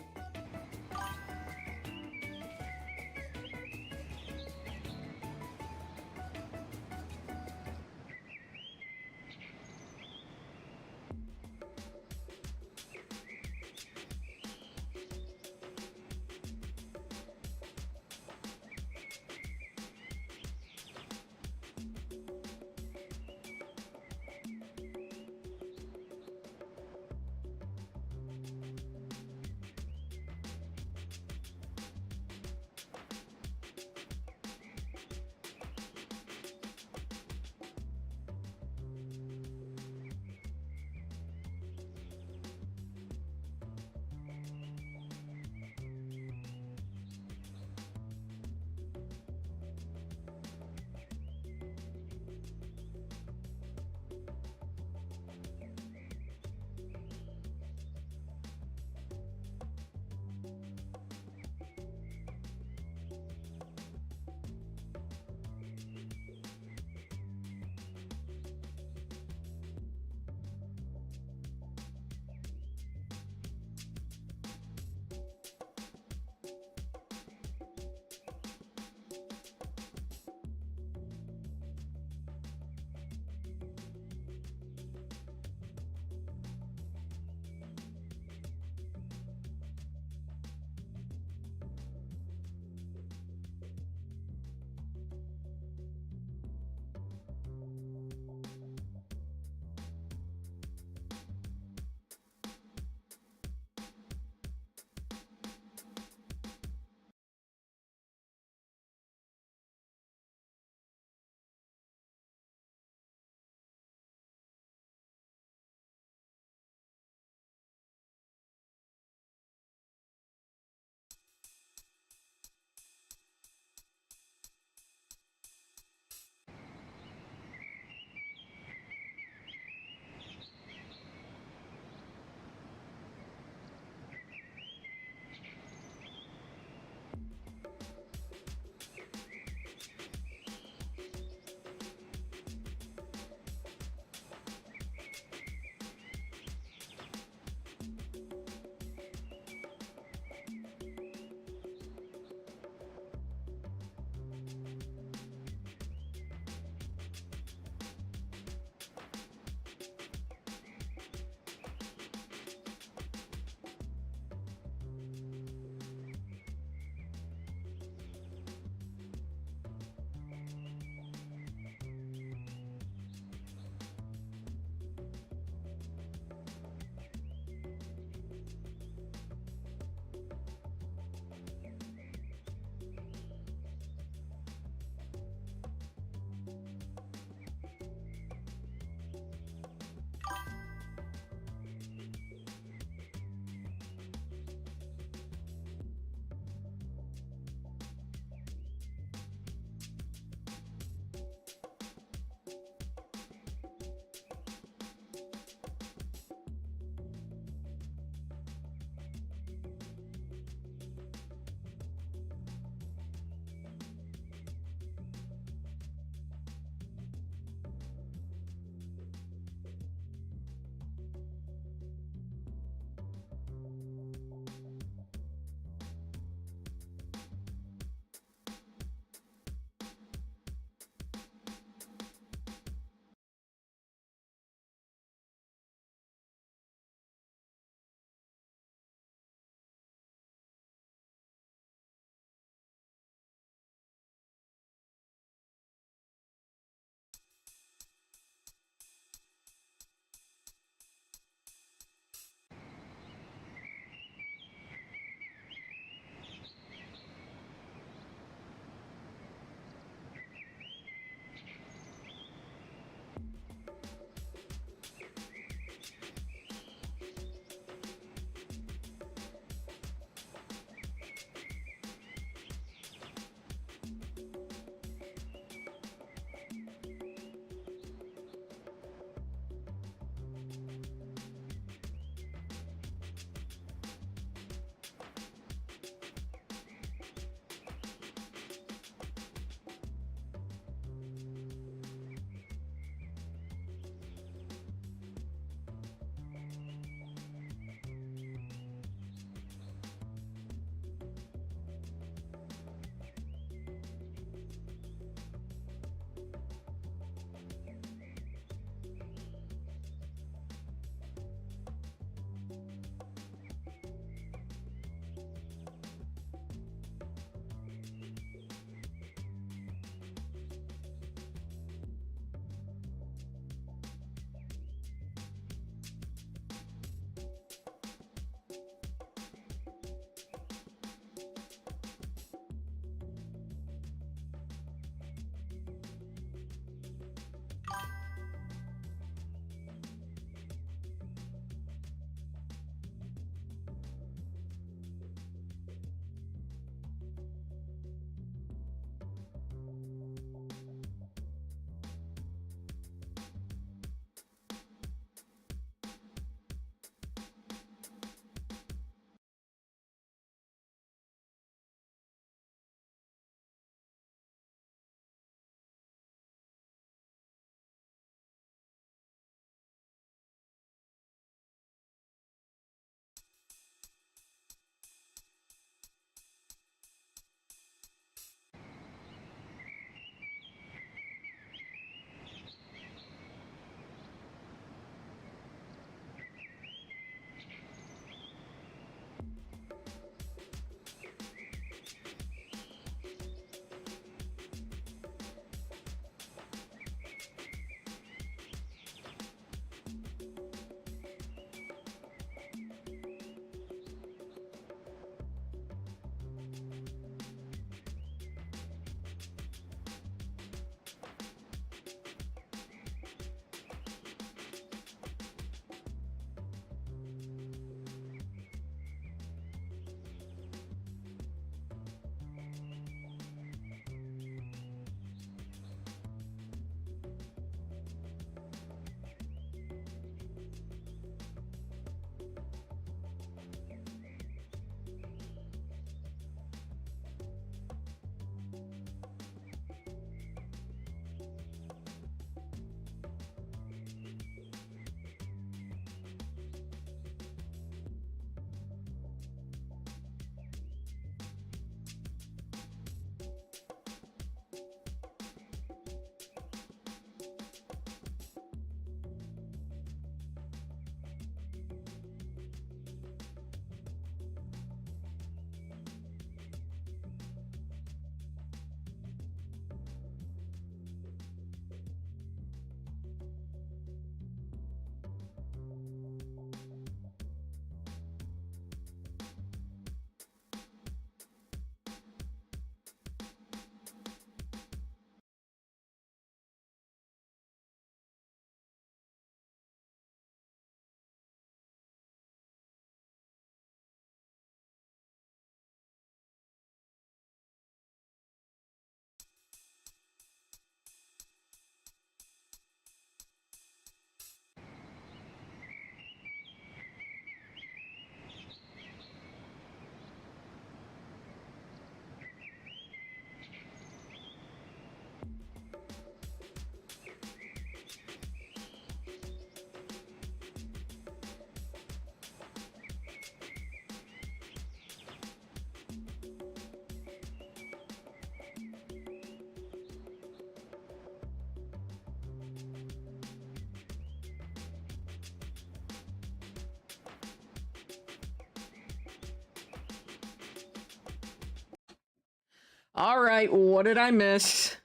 All right, what did I miss?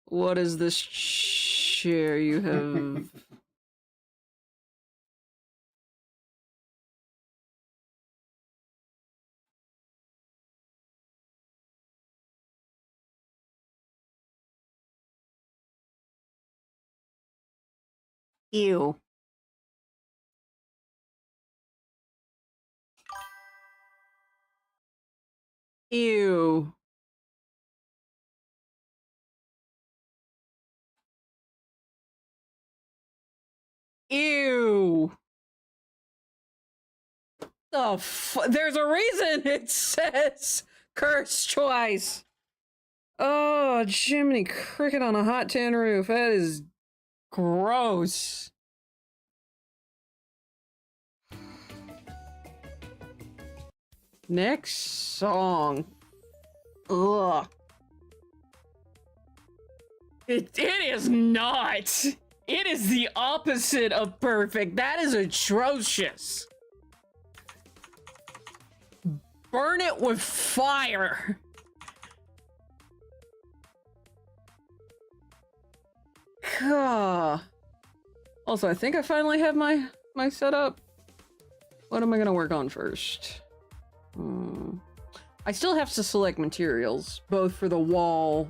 What is this chair you have? Ew. Ew. Ew. There's a reason it says curse twice. Oh, Jiminy Cricket on a hot tin roof. That is gross. Next song. Ugh. It is not. It is the opposite of perfect. That is atrocious. Burn it with fire. Also, I think I finally have my setup. What am I gonna work on first? I still have to select materials, both for the wall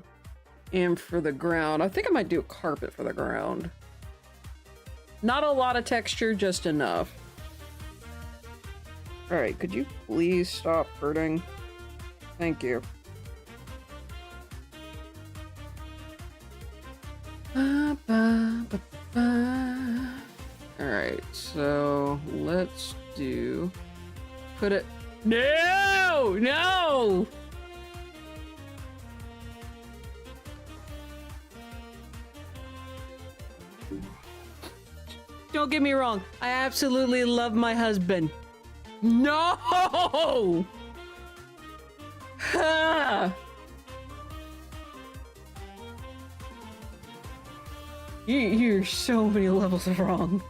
and for the ground. I think I might do a carpet for the ground. Not a lot of texture, just enough. Alright, could you please stop hurting? Thank you. Alright, so let's do... Put it... No! No! Don't get me wrong, I absolutely love my husband. No! Ha! You're so many levels of wrong.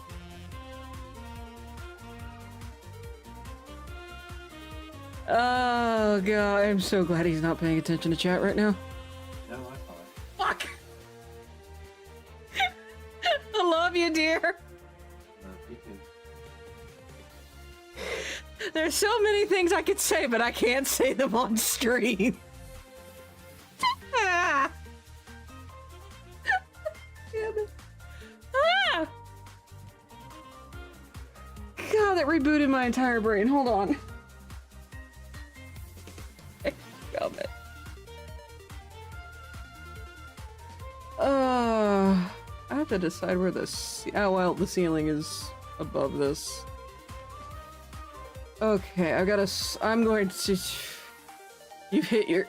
Oh god, I'm so glad he's not paying attention to chat right now. No, I thought. Fuck! I love you, dear. You can. There's so many things I could say, but I can't say them on stream. Ah. Damn it. Ah. God, that rebooted my entire brain. Hold on. Damn it. I have to decide where the oh well, the ceiling is above this. Okay, I gotta. I'm going to. You've hit your.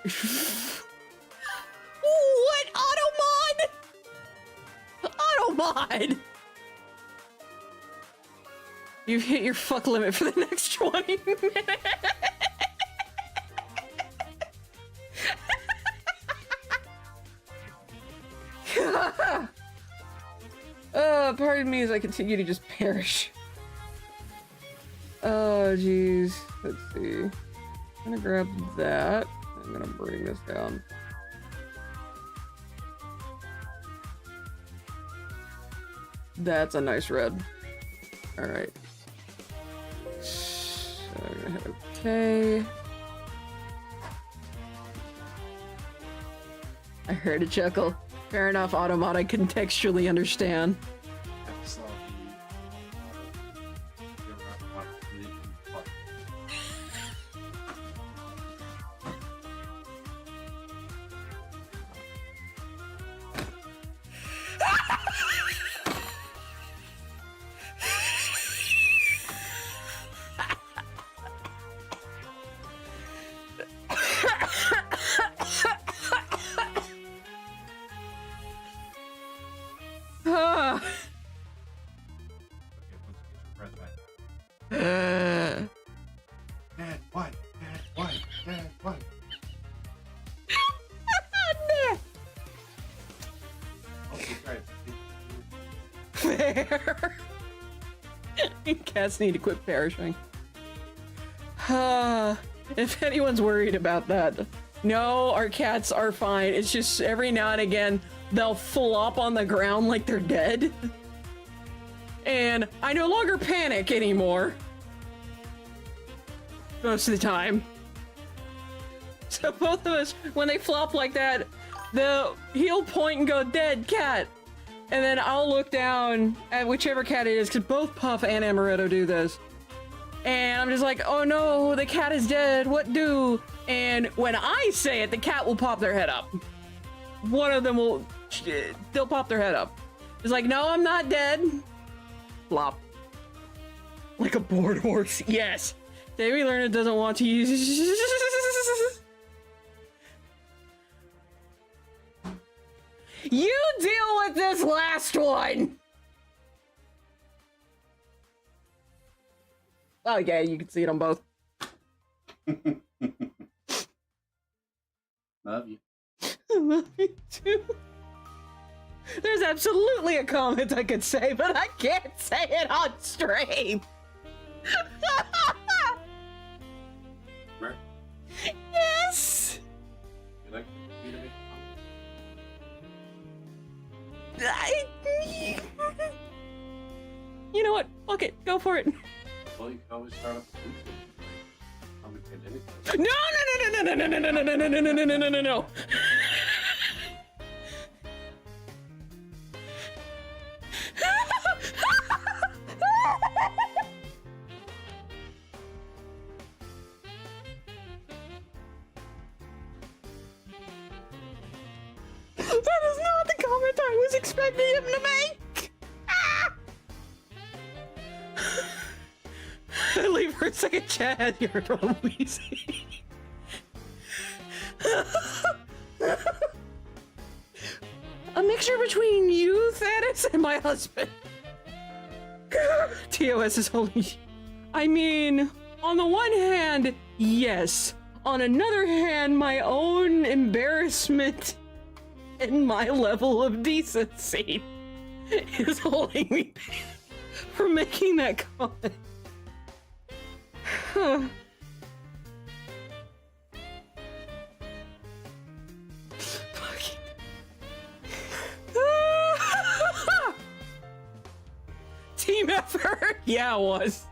What Automod? You've hit your fuck limit for the next 20 minutes. Pardon me as I continue to just perish. Oh, jeez. Let's see. I'm gonna grab that. I'm gonna bring this down. That's a nice red. Alright. So, I'm gonna hit okay. I heard a chuckle. Fair enough, Automod, I can textually understand. I saw Dad, what? Dad, what? Dad, what? Fair. Cats need to quit perishing. If anyone's worried about that, No, our cats are fine. It's just every now and again, they'll flop on the ground like they're dead. And I no longer panic anymore. Most of the time. So both of us, when they flop like that, he'll point and go, dead cat. And then I'll look down at whichever cat it is, because both Puff and Amaretto do this. And I'm just like, oh no, the cat is dead, what do? And when I say it, the cat will pop their head up. One of them they'll pop their head up. It's like, no, I'm not dead. Flop. Like a bored horse, yes. Davey Lerner doesn't want to use... You deal with this last one! Oh yeah, you can see it on both. Love you. I love you too. There's absolutely a comment I could say, but I can't say it on stream. Mer, Yes! you like me to make You know what? Fuck it. Go for it. well, you can always start up the comment anything. No, no, no, no, no, no, no, no, no, no, no, no, no, no, no, no. That is not the comment I was expecting him to make! I leave for a second, Chad. You're wheezy. A mixture between you, Thanos, and my husband. TOS is holy. I mean, on the one hand, yes. On another hand, my own embarrassment and my level of decency is holding me back from making that comment. Fucking... Team effort! Yeah, it was.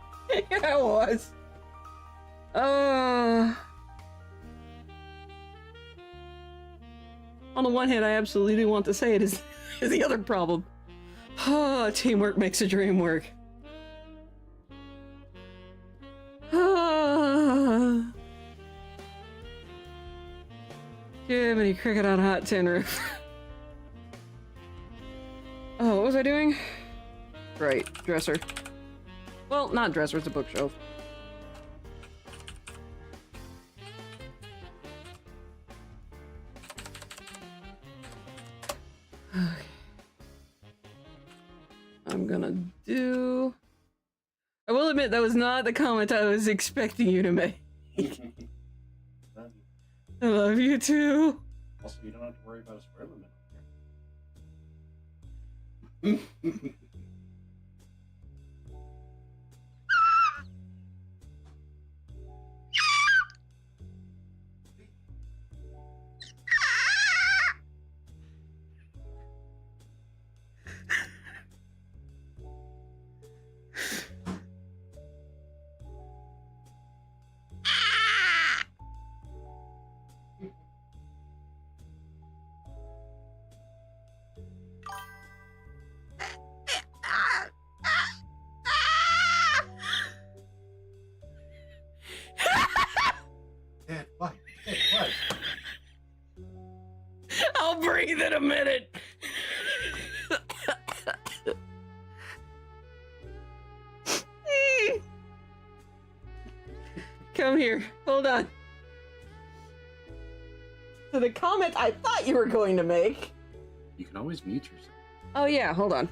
Yeah, it was. On the one hand, I absolutely do want to say it is the other problem. Teamwork makes a dream work. Jiminy Cricket on hot tin roof. Oh, what was I doing? Right, dresser. Well, not dresser, it's a bookshelf. Okay. I'm gonna do... I will admit that was not the comment I was expecting you to make. Love you. I love you too. Also, you don't have to worry about a square limit. Dad, why? Dad, why? I'll breathe in a minute. Come here. Hold on. So the comment I thought you were going to make. You can always mute yourself. Oh yeah, hold on.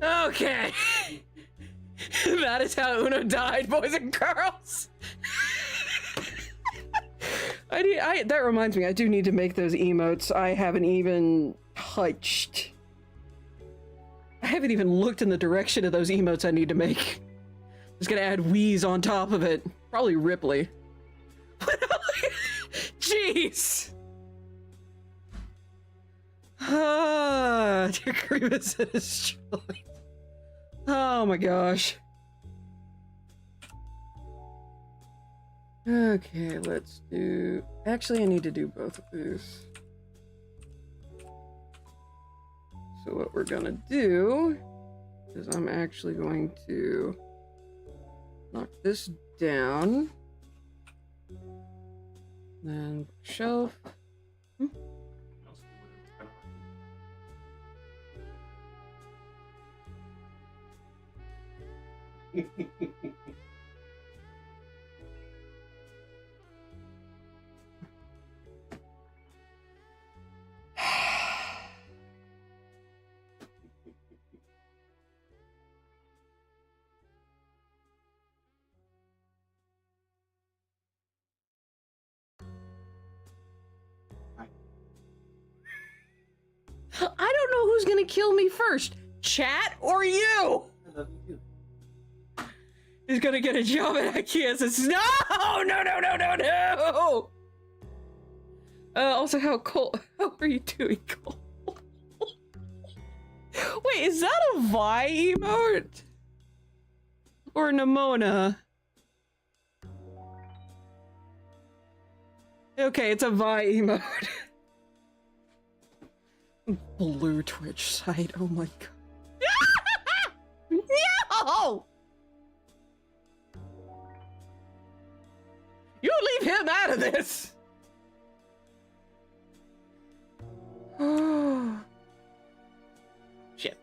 Okay. That is how Uno died, boys and girls. That reminds me, I do need to make those emotes. I haven't even touched. I haven't even looked in the direction of those emotes I need to make. I'm just gonna add Wheeze on top of it. Probably Ripley. Jeez! Ah, dear Grievous is destroyed. Oh my gosh. Okay, let's do... Actually, I need to do both of these. So what we're gonna do is I'm actually going to knock this down. Then shelf. I don't know who's gonna kill me first, chat or you. I love you too. He's gonna get a job at IKEA. Says no. Also, how are you doing, Cole? Wait, is that a Vi emote? Or Nimona? Okay, it's a Vi emote. Blue Twitch site, oh my god. No! You leave him out of this! Shit.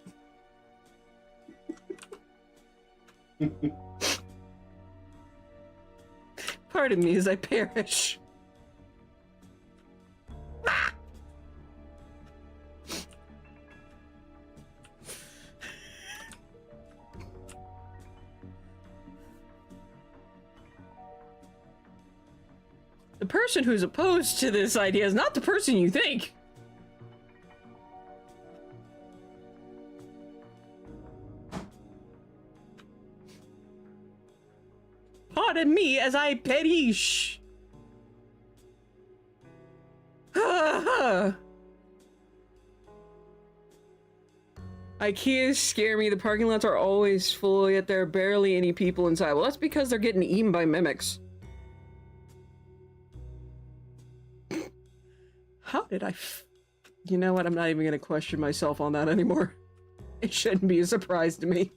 Pardon me as I perish. Ah! The person who's opposed to this idea is not the person you think. Pardon me as I perish. IKEAs scare me. The parking lots are always full, yet there are barely any people inside. Well, that's because they're getting eaten by mimics. How did I You know what? I'm not even going to question myself on that anymore. It shouldn't be a surprise to me.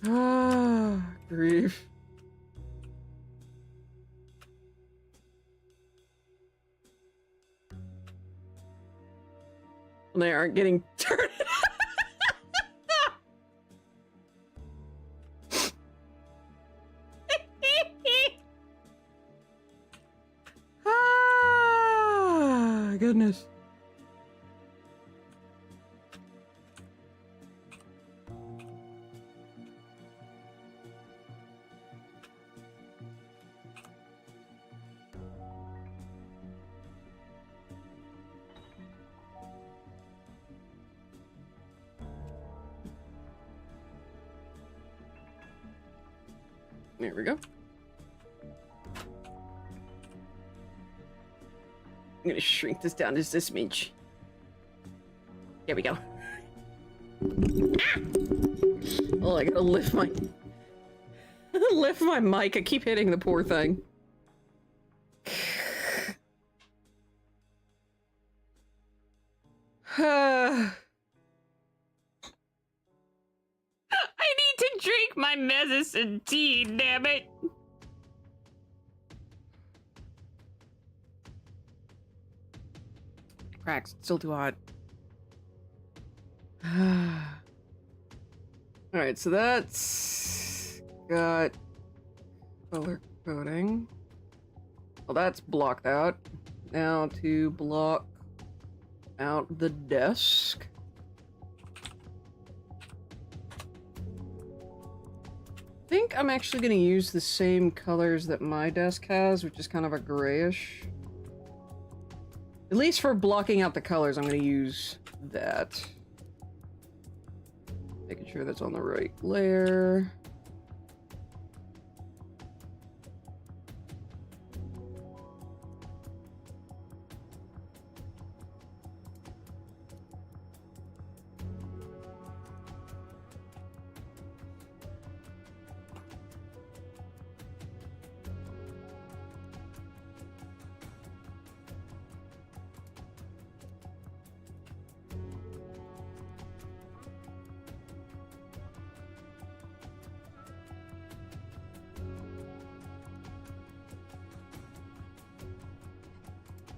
Ah, grief. They aren't getting turned. Ah, goodness. There we go. I'm gonna shrink this down to this inch. There we go. Ah! Oh, I gotta lift my lift my mic. I keep hitting the poor thing. I need to drink my medicine tea, damn it. Cracks, it's still too hot. Alright, so that's got color coding. Well, that's blocked out. Now to block out the desk. think I'm actually going to use the same colors that my desk has, which is kind of a grayish. At least for blocking out the colors, I'm going to use that. Making sure that's on the right layer.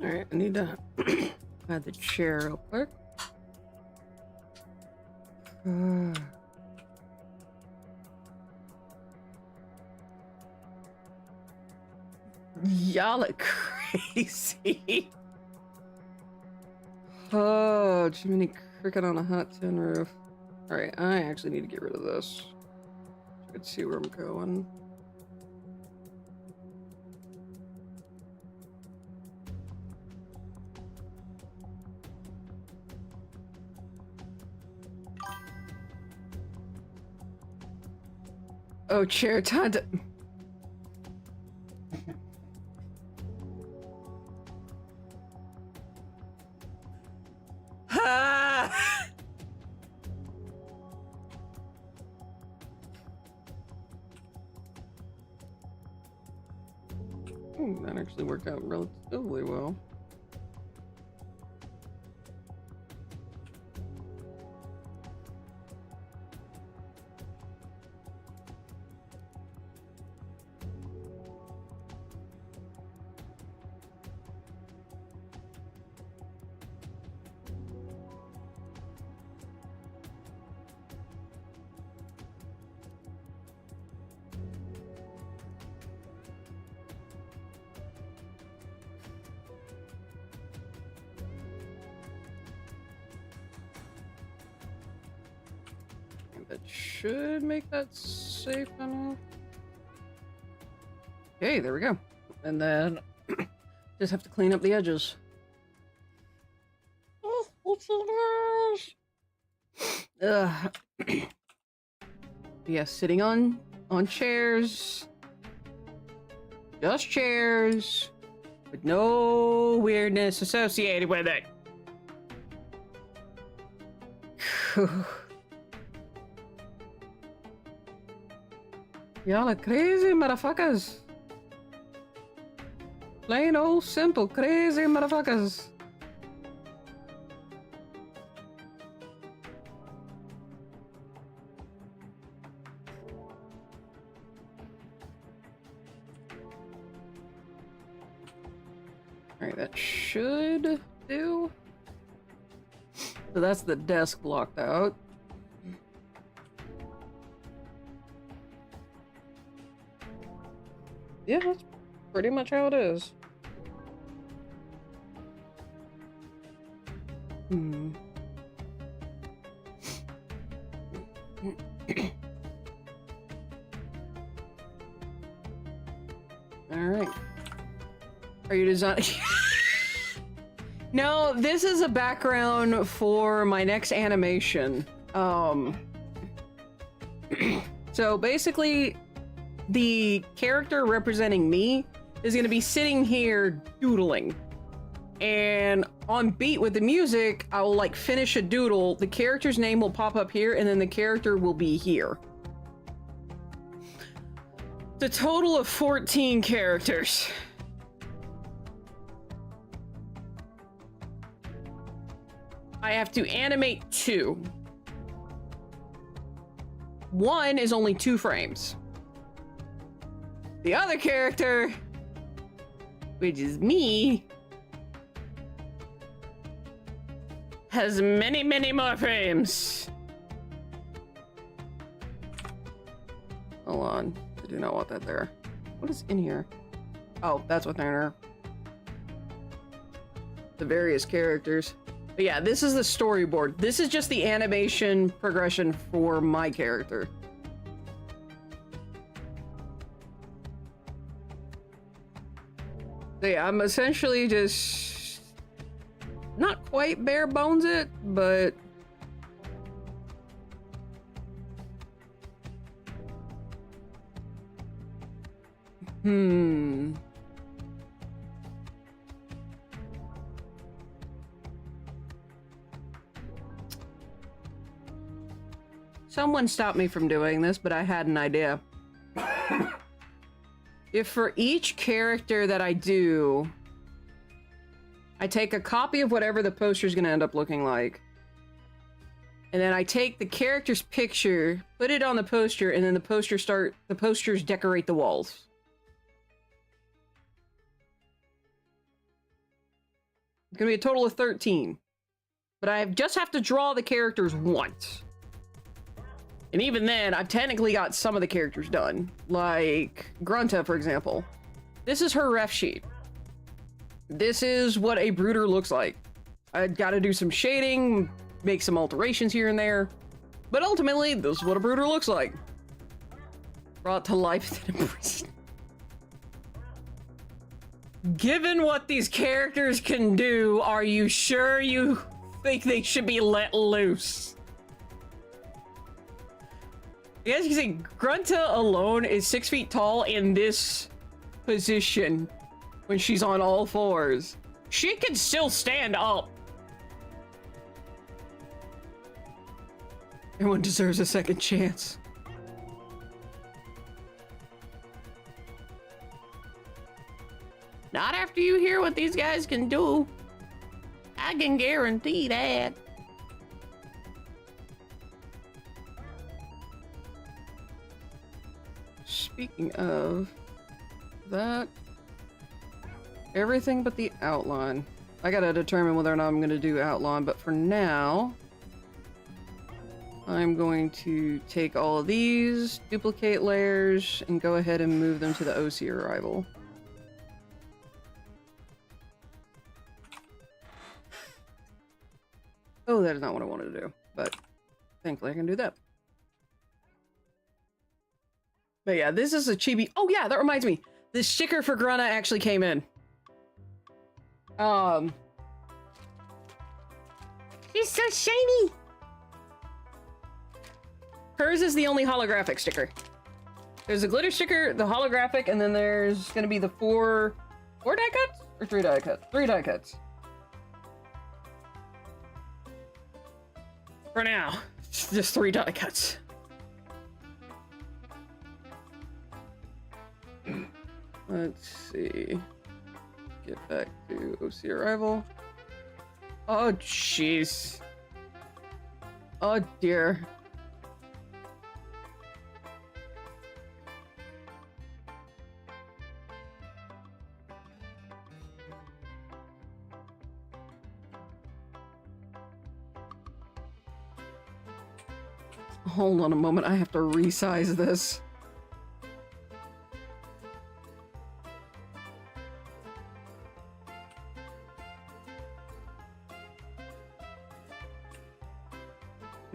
Alright, I need to add the chair real quick. Y'all look crazy. Oh, Jiminy Cricket on a hot tin roof. Alright, I actually need to get rid of this. So I can see where I'm going. Oh, chair, time to... Ah! That actually worked out relatively well. That should make that safe enough. Okay, there we go. And then just have to clean up the edges. Oh, what's so nice? Yeah, sitting on chairs. Just chairs. With no weirdness associated with it. Y'all are crazy motherfuckers. Plain old simple crazy motherfuckers. Alright, that should do. So that's the desk blocked out. Yeah, that's pretty much how it is. Alright. Are you designing? No, this is a background for my next animation. So basically, the character representing me is going to be sitting here doodling. And on beat with the music, I will like finish a doodle, the character's name will pop up here, and then the character will be here. It's a total of 14 characters. I have to animate 2. 1 is only 2 frames. The other character, which is me, has many, many more frames. Hold on. I do not want that there. What is in here? Oh, that's what they're in. The various characters. But yeah, this is the storyboard. This is just the animation progression for my character. So yeah, I'm essentially just not quite bare bones it, but Someone stopped me from doing this, but I had an idea. If for each character that I do, I take a copy of whatever the poster's gonna end up looking like, and then I take the character's picture, put it on the poster, and then the posters decorate the walls. It's gonna be a total of 13. But I just have to draw the characters once. And even then, I've technically got some of the characters done. Like Grunta, for example. This is her ref sheet. This is what a brooder looks like. I gotta do some shading, make some alterations here and there. But ultimately, this is what a brooder looks like. Brought to life in prison. Given what these characters can do, are you sure you think they should be let loose? As you can see, Grunta alone is 6 feet tall in this position when she's on all fours. She can still stand up. Everyone deserves a second chance. Not after you hear what these guys can do. I can guarantee that. Speaking of that, everything but the outline. I gotta determine whether or not I'm gonna do outline, but for now, I'm going to take all of these, duplicate layers, and go ahead and move them to the OC arrival. Oh, that is not what I wanted to do, but thankfully I can do that. But yeah, this is a chibi. Oh yeah, that reminds me. The sticker for Grunta actually came in. She's so shiny. Hers is the only holographic sticker. There's a glitter sticker, the holographic, and then there's gonna be the four die cuts? Or 3 die cuts? 3 die cuts. For now, it's just 3 die cuts. Let's see. Get back to OC arrival. Oh, jeez. Oh, dear. Hold on a moment, I have to resize this.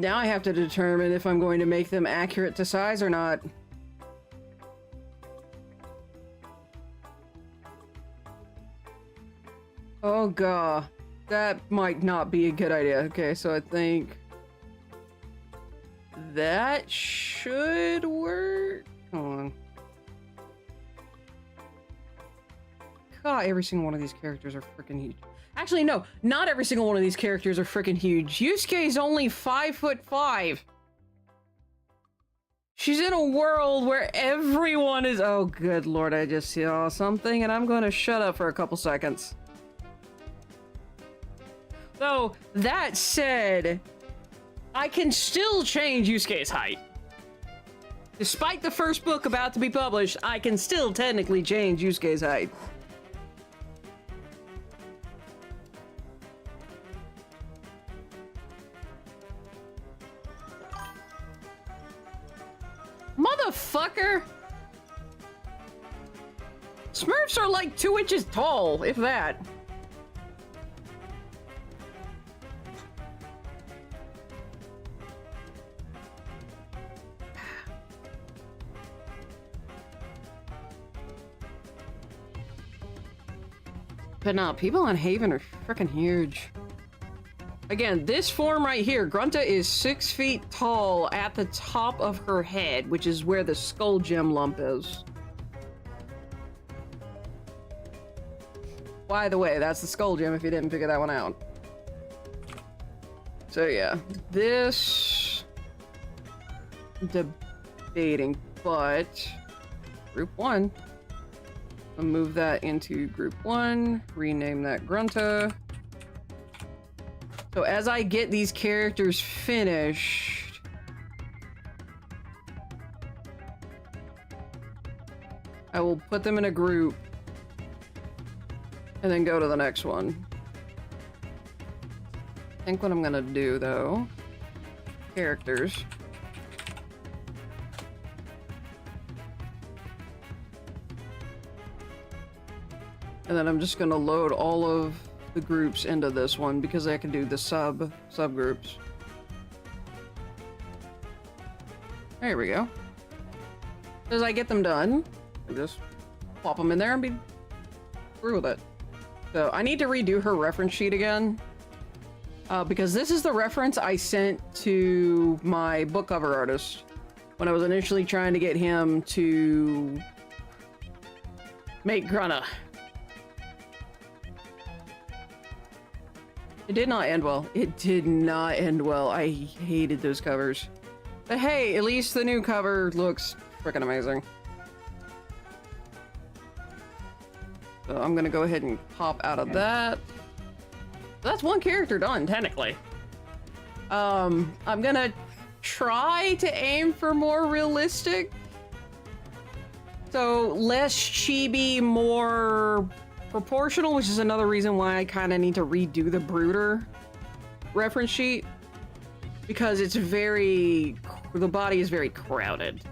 Now I have to determine if I'm going to make them accurate to size or not. Oh god, that might not be a good idea. Okay, so I think that should work. Hold on. God, every single one of these characters are freaking huge. Actually, no, not every single one of these characters are freaking huge. Yusuke is only 5'5". She's in a world where everyone is— oh, good lord, I just saw something and I'm going to shut up for a couple seconds. So, that said, I can still change Yusuke's height. Despite the first book about to be published, I can still technically change Yusuke's height. Motherfucker! Smurfs are like 2 inches tall, if that. But no, people on Haven are freaking huge. Again, this form right here, Grunta is 6 feet tall at the top of her head, which is where the skull gem lump is. By the way, that's the skull gem if you didn't figure that one out. So yeah, this... debating, but... Group 1. I'll move that into Group 1, rename that Grunta. So as I get these characters finished, I will put them in a group and then go to the next one. I think what I'm gonna do though, characters. And then I'm just gonna load all of the groups into this one because I can do the subgroups. There we go. As I get them done, I just plop them in there and be through with it. So I need to redo her reference sheet again because this is the reference I sent to my book cover artist when I was initially trying to get him to make Grunta. It did not end well. It did not end well. I hated those covers. But hey, at least the new cover looks freaking amazing. So I'm gonna go ahead and pop out of that. That's one character done, technically. I'm gonna try to aim for more realistic. So less chibi, more proportional, which is another reason why I kind of need to redo the Brooder reference sheet. Because it's very... the body is very crowded.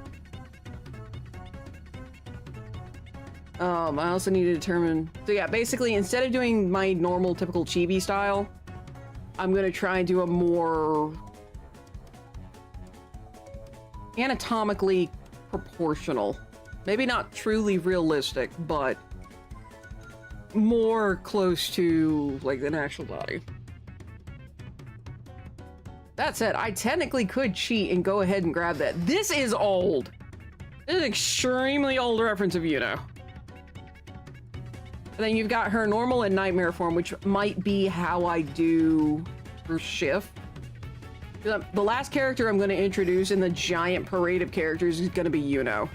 I also need to determine... So yeah, basically, instead of doing my normal, typical chibi style, I'm gonna try and do a more... anatomically proportional. Maybe not truly realistic, but more close to, like, the actual body. That said, I technically could cheat and go ahead and grab that. This is old. This is an extremely old reference of Yuno. And then you've got her normal and nightmare form, which might be how I do her shift. The last character I'm going to introduce in the giant parade of characters is going to be Yuno.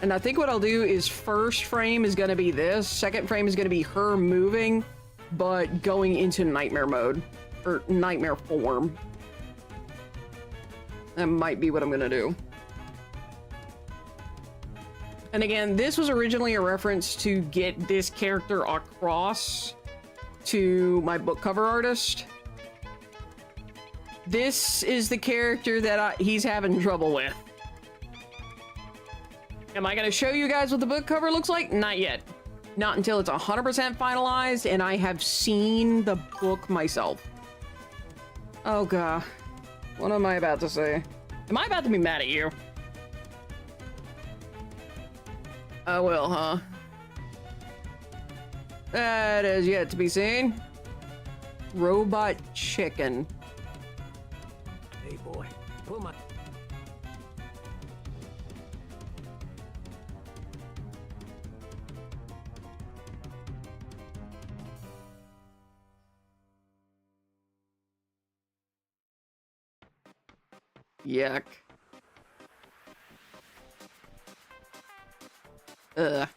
And I think what I'll do is first frame is going to be this, second frame is going to be her moving, but going into nightmare mode, or nightmare form. That might be what I'm going to do. And again, this was originally a reference to get this character across to my book cover artist. This is the character that he's having trouble with. Am I going to show you guys what the book cover looks like? Not yet. Not until it's 100% finalized and I have seen the book myself. Oh god. What am I about to say? Am I about to be mad at you? I will, huh? That is yet to be seen. Robot chicken. Hey boy, pull my... Yuck. Ugh.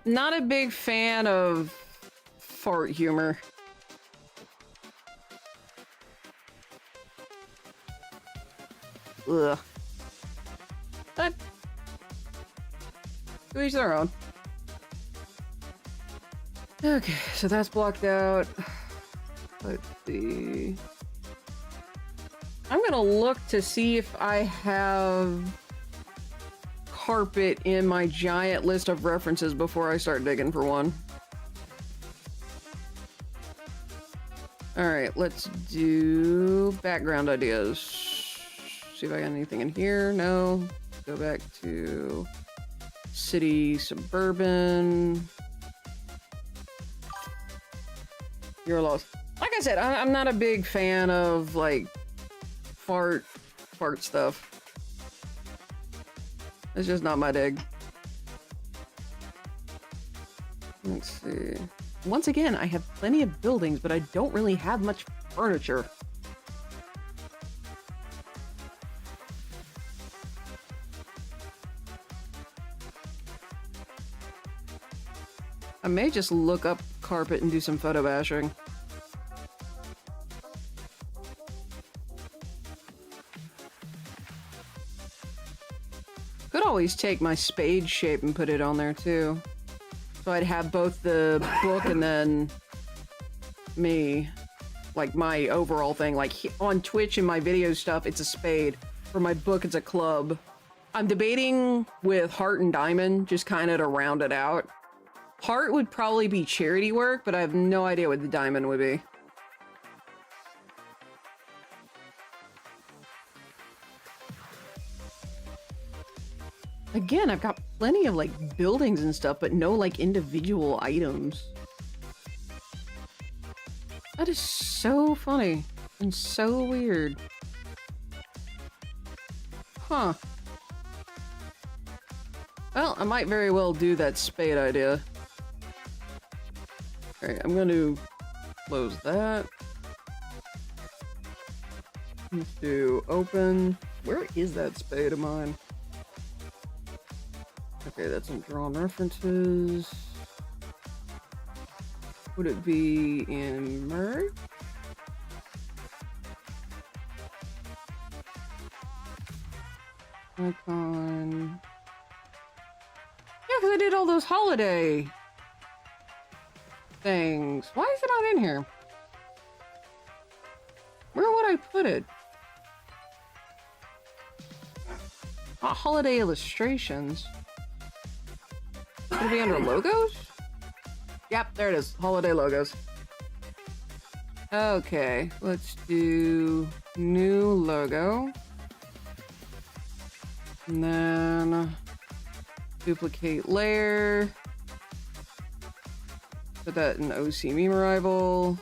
Not a big fan of fart humor. Ugh. But to each their own. Okay, so that's blocked out. Let's see. I'm gonna look to see if I have carpet in my giant list of references before I start digging for one. Alright, let's do background ideas. See if I got anything in here. No. Go back to City, suburban. You're lost. Like I said, I'm not a big fan of like fart stuff. It's just not my dig. Let's see. Once again, I have plenty of buildings, but I don't really have much furniture. I may just look up carpet and do some photo bashing. Could always take my spade shape and put it on there too. So I'd have both the book and then me, like my overall thing. Like on Twitch and my video stuff, it's a spade. For my book, it's a club. I'm debating with heart and diamond, just kind of to round it out. Heart would probably be charity work, but I have no idea what the diamond would be. Again, I've got plenty of like buildings and stuff, but no like individual items. That is so funny and so weird. Huh. Well, I might very well do that spade idea. Alright, I'm going to close that. Let's do open. Where is that spade of mine? Okay, that's in drawn references. Would it be in merge? Icon. Yeah, because I did all those holiday things. Why is it not in here? Where would I put it? Holiday illustrations. Should it be under logos? Yep, there it is. Holiday logos. Okay, let's do new logo. And then duplicate layer. Put that in OC meme arrival.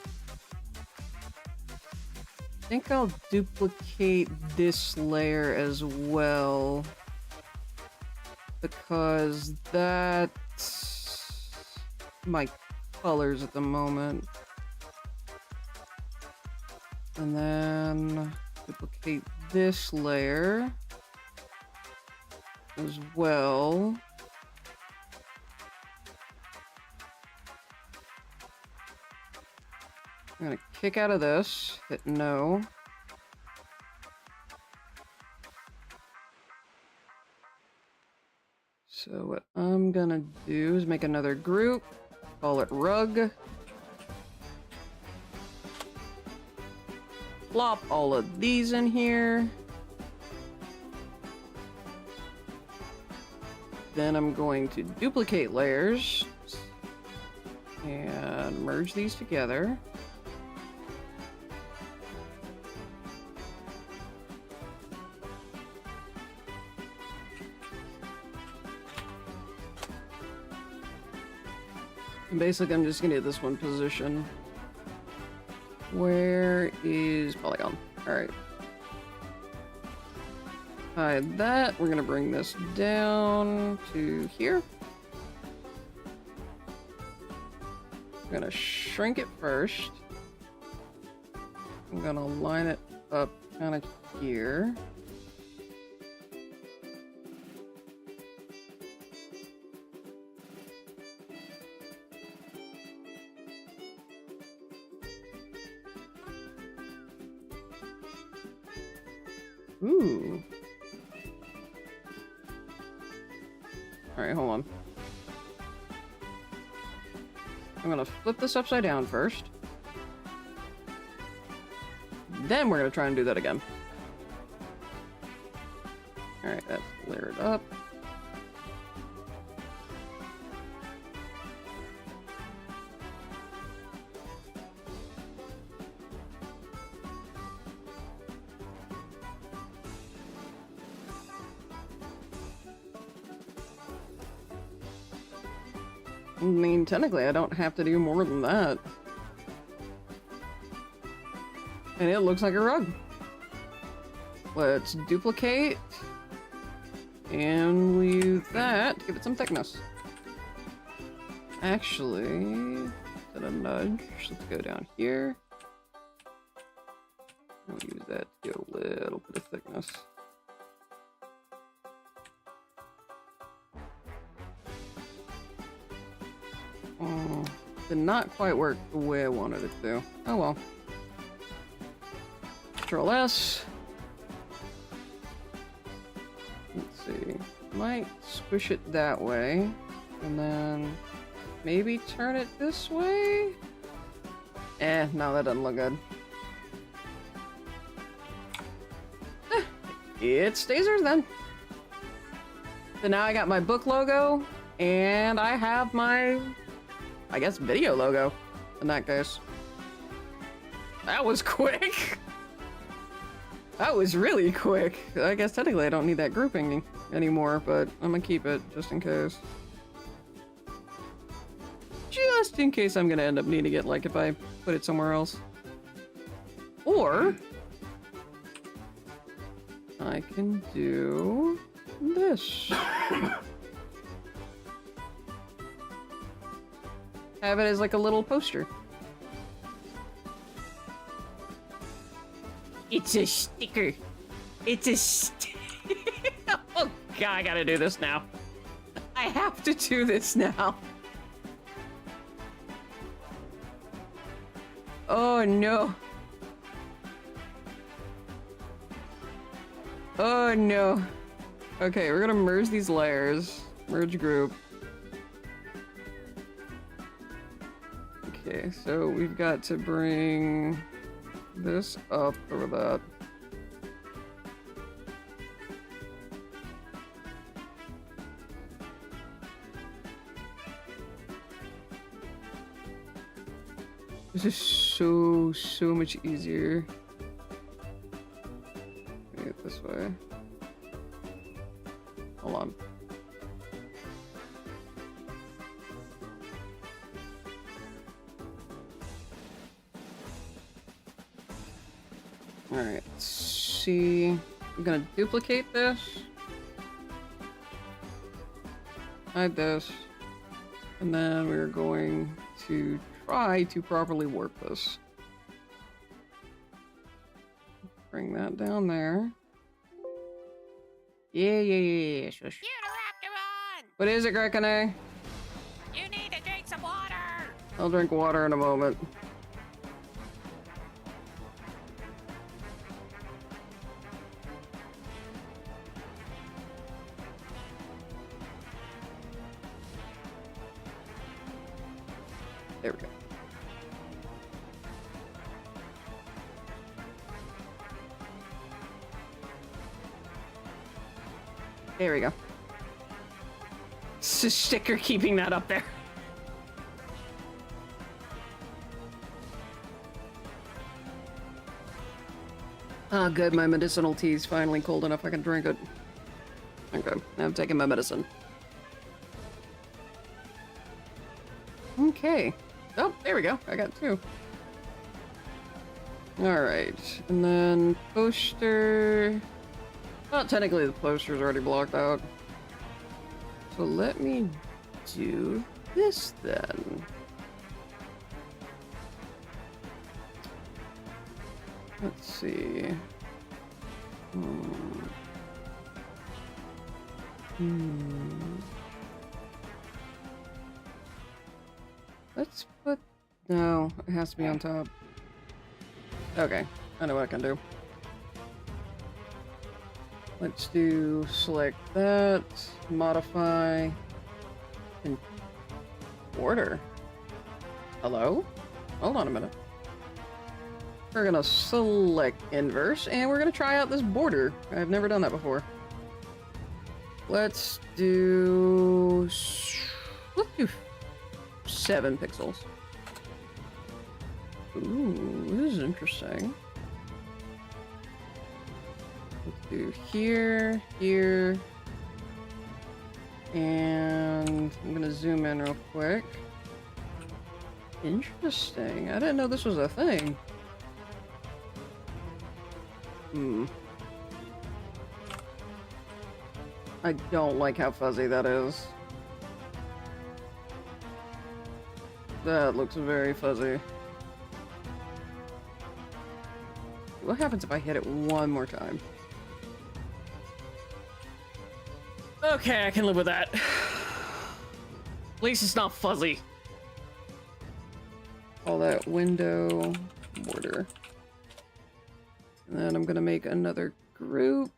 I think I'll duplicate this layer as well. Because that's my colors at the moment. And then duplicate this layer as well. I'm gonna kick out of this, hit no. So what I'm gonna do is make another group, call it rug. Plop all of these in here. Then I'm going to duplicate layers and merge these together. And basically, I'm just gonna get this one position. Where is polygon? Alright. Hide that. We're gonna bring this down to here. I'm gonna shrink it first. I'm gonna line it up kind of here. Ooh. Alright, hold on. I'm gonna flip this upside down first. Then we're gonna try and do that again. Alright, that's layered up. I mean, technically, I don't have to do more than that. And it looks like a rug. Let's duplicate. And we use that to give it some thickness. Actually, instead of nudge, let's go down here. We'll use that to get a little bit of thickness. Did not quite work the way I wanted it to. Oh well. Control S. Let's see. Might squish it that way. And then maybe turn it this way? No, that doesn't look good. It stays there then. So now I got my book logo, and I have my, I guess, video logo in that case. That was quick. That was really quick. I guess technically I don't need that grouping anymore, but I'm gonna keep it just in case. Just in case I'm gonna end up needing it, like if I put it somewhere else. Or I can do this. Have it as like a little poster. It's a sticker. It's a Oh god, I gotta do this now. I have to do this now. Oh no. Oh no. Okay, we're gonna merge these layers. Merge group. Okay, so we've got to bring this up over that. This is so much easier. Get it this way. Hold on. Alright, let's see. I'm gonna duplicate this. Hide this. And then we're going to try to properly warp this. Bring that down there. Yeah. Shush. Unilateron! What is it, Grekane? You need to drink some water! I'll drink water in a moment. There we go. There we go. It's a sticker keeping that up there. Oh, good. My medicinal tea is finally cold enough I can drink it. Okay, now I'm taking my medicine. Okay. Oh, there we go. I got two. Alright. And then poster. Well, technically the poster's already blocked out. So let me do this then. Let's see. Let's put... No, it has to be on top. Okay, I know what I can do. Let's do select that, modify, and order. Hello? Hold on a minute. We're gonna select inverse, and we're gonna try out this border. I've never done that before. Let's do 7 pixels. Ooh, this is interesting. Let's do here, here, And I'm gonna zoom in real quick. Interesting. I didn't know this was a thing. I don't like how fuzzy that is. That looks very fuzzy. What happens if I hit it one more time? Okay, I can live with that. At least it's not fuzzy. All that window border. And then I'm gonna make another group.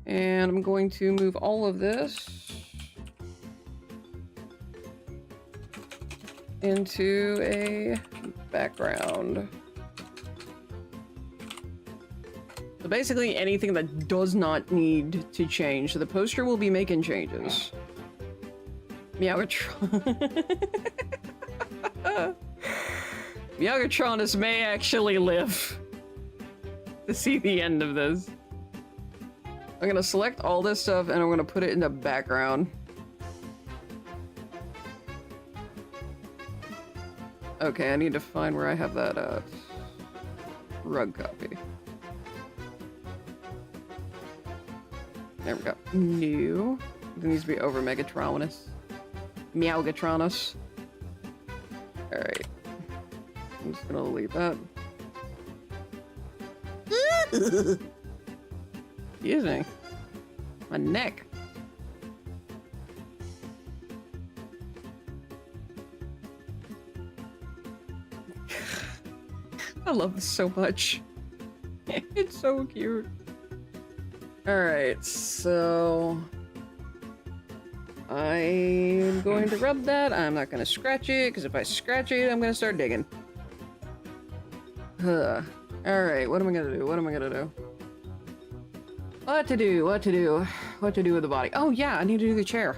And I'm going to move all of this into a background. So basically anything that does not need to change. So the poster will be making changes. Meowgatronus may actually live to see the end of this. I'm gonna select all this stuff and I'm gonna put it in the background. Okay, I need to find where I have that rug copy. There we go. New. It needs to be over Megatronus. Meowgatronus. Alright. I'm just gonna leave that. Excuse me. My neck. I love this so much. It's so cute. Alright, so... I'm going to rub that. I'm not going to scratch it, because if I scratch it, I'm going to start digging. Alright, what am I going to do? What am I going to do? What to do? What to do? What to do with the body? Oh yeah, I need to do the chair.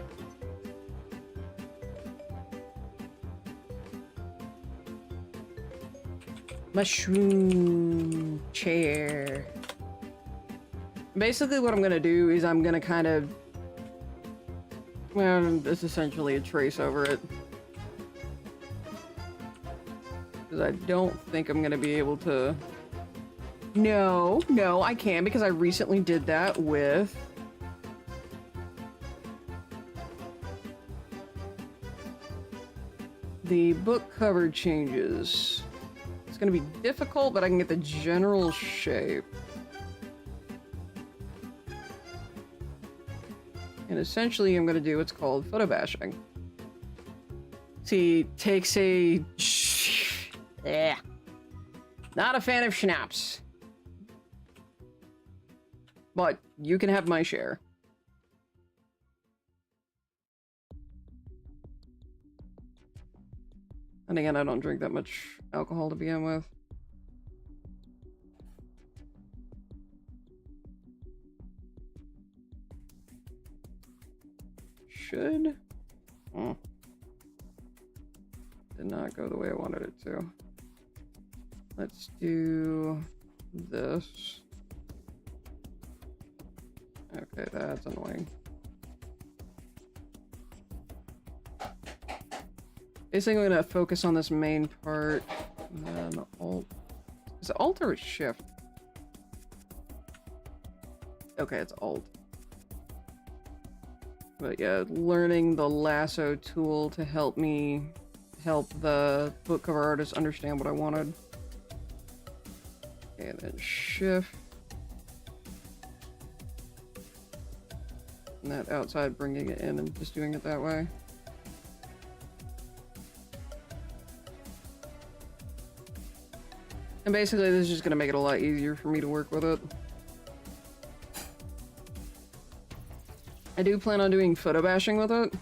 Mushroom chair. Basically what I'm gonna do is I'm gonna kind of... Well, it's essentially a trace over it. Because I don't think I'm gonna be able to... No, I can because I recently did that with... the book cover changes. It's gonna be difficult, but I can get the general shape. And essentially I'm gonna do what's called photo bashing. See, takes a... Yeah. Not a fan of schnapps. But you can have my share. And again, I don't drink that much alcohol to begin with. Should? Did not go the way I wanted it to. Let's do this. Okay, that's annoying. Basically, I'm gonna focus on this main part. And then Alt. Is it Alt or Shift? Okay, it's Alt. But yeah, learning the lasso tool to help me help the book cover artist understand what I wanted. And then Shift. And that outside, bringing it in and just doing it that way. And basically, this is just going to make it a lot easier for me to work with it. I do plan on doing photo bashing with it.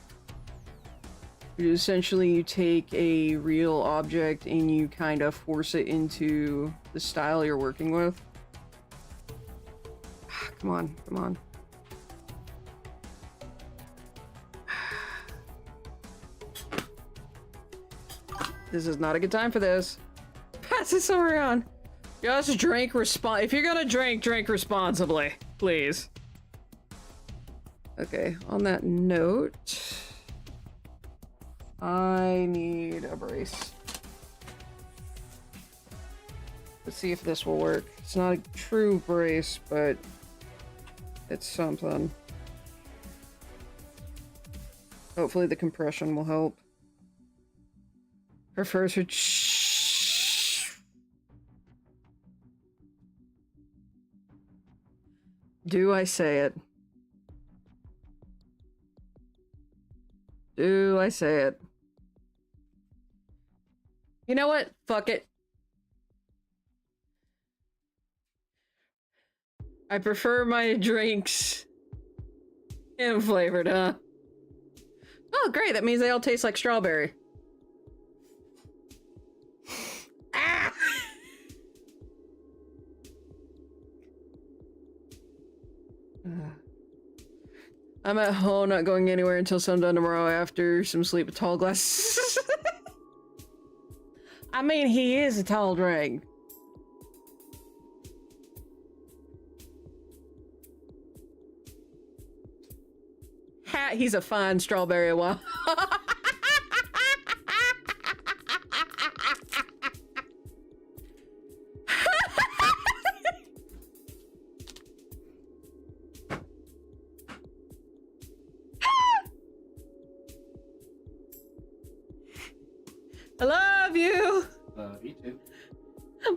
Essentially, you take a real object and you kind of force it into the style you're working with. Come on, come on. This is not a good time for this. Pass this around. Just drink if you're gonna drink, drink responsibly, please. Okay, on that note, I need a brace. Let's see if this will work. It's not a true brace, but it's something. Hopefully the compression will help. Prefers her. Do I say it? Do I say it? You know what? Fuck it. I prefer my drinks flavored, huh? Oh, great. That means they all taste like strawberry. Ah! I'm at home, not going anywhere until sundown tomorrow after some sleep with tall glass. I mean, he is a tall drink. He's a fine strawberry wine. I love you. You too.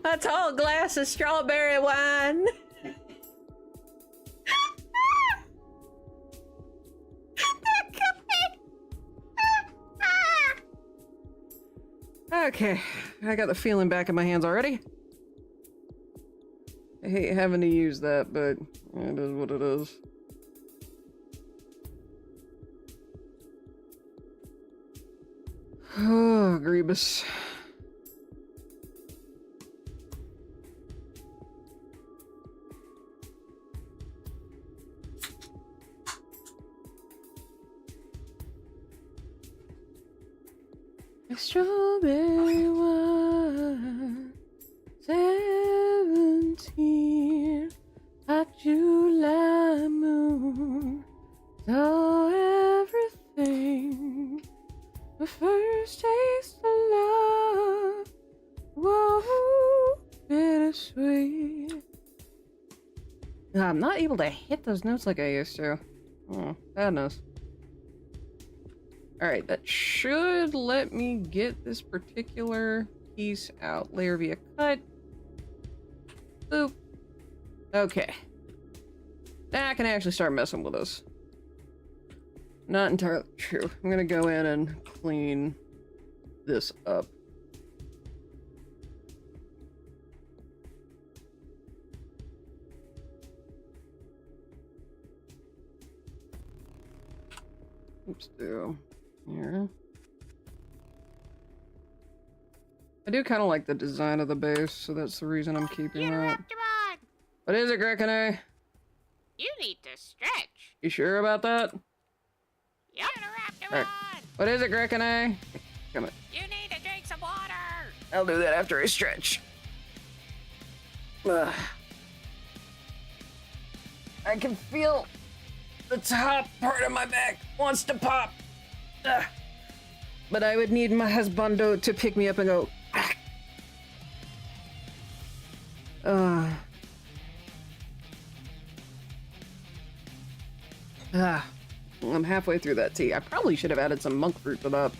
My tall glass of strawberry wine. Okay, I got the feeling back in my hands already. I hate having to use that, but it is what it is. Oh, Grievous. Strawberry wine, 17, like July moon, saw everything, the first taste of love, whoa, bittersweet. I'm not able to hit those notes like I used to. Oh, badness. Alright, that should let me get this particular piece out. Layer via cut. Boop. Okay. Now I can actually start messing with this. Not entirely true. I'm gonna go in and clean this up. Oops, do. Here. I do kind of like the design of the base, so that's the reason I'm keeping that. Raptormon! What is it, Grekene? You need to stretch. You sure about that? Yep. Raptormon! Alright. What is it, Grekene? Come on. You need to drink some water. I'll do that after I stretch. Ugh. I can feel the top part of my back wants to pop. Ugh. But I would need my husbando to pick me up and go. I'm halfway through that tea. I probably should have added some monk fruit to that.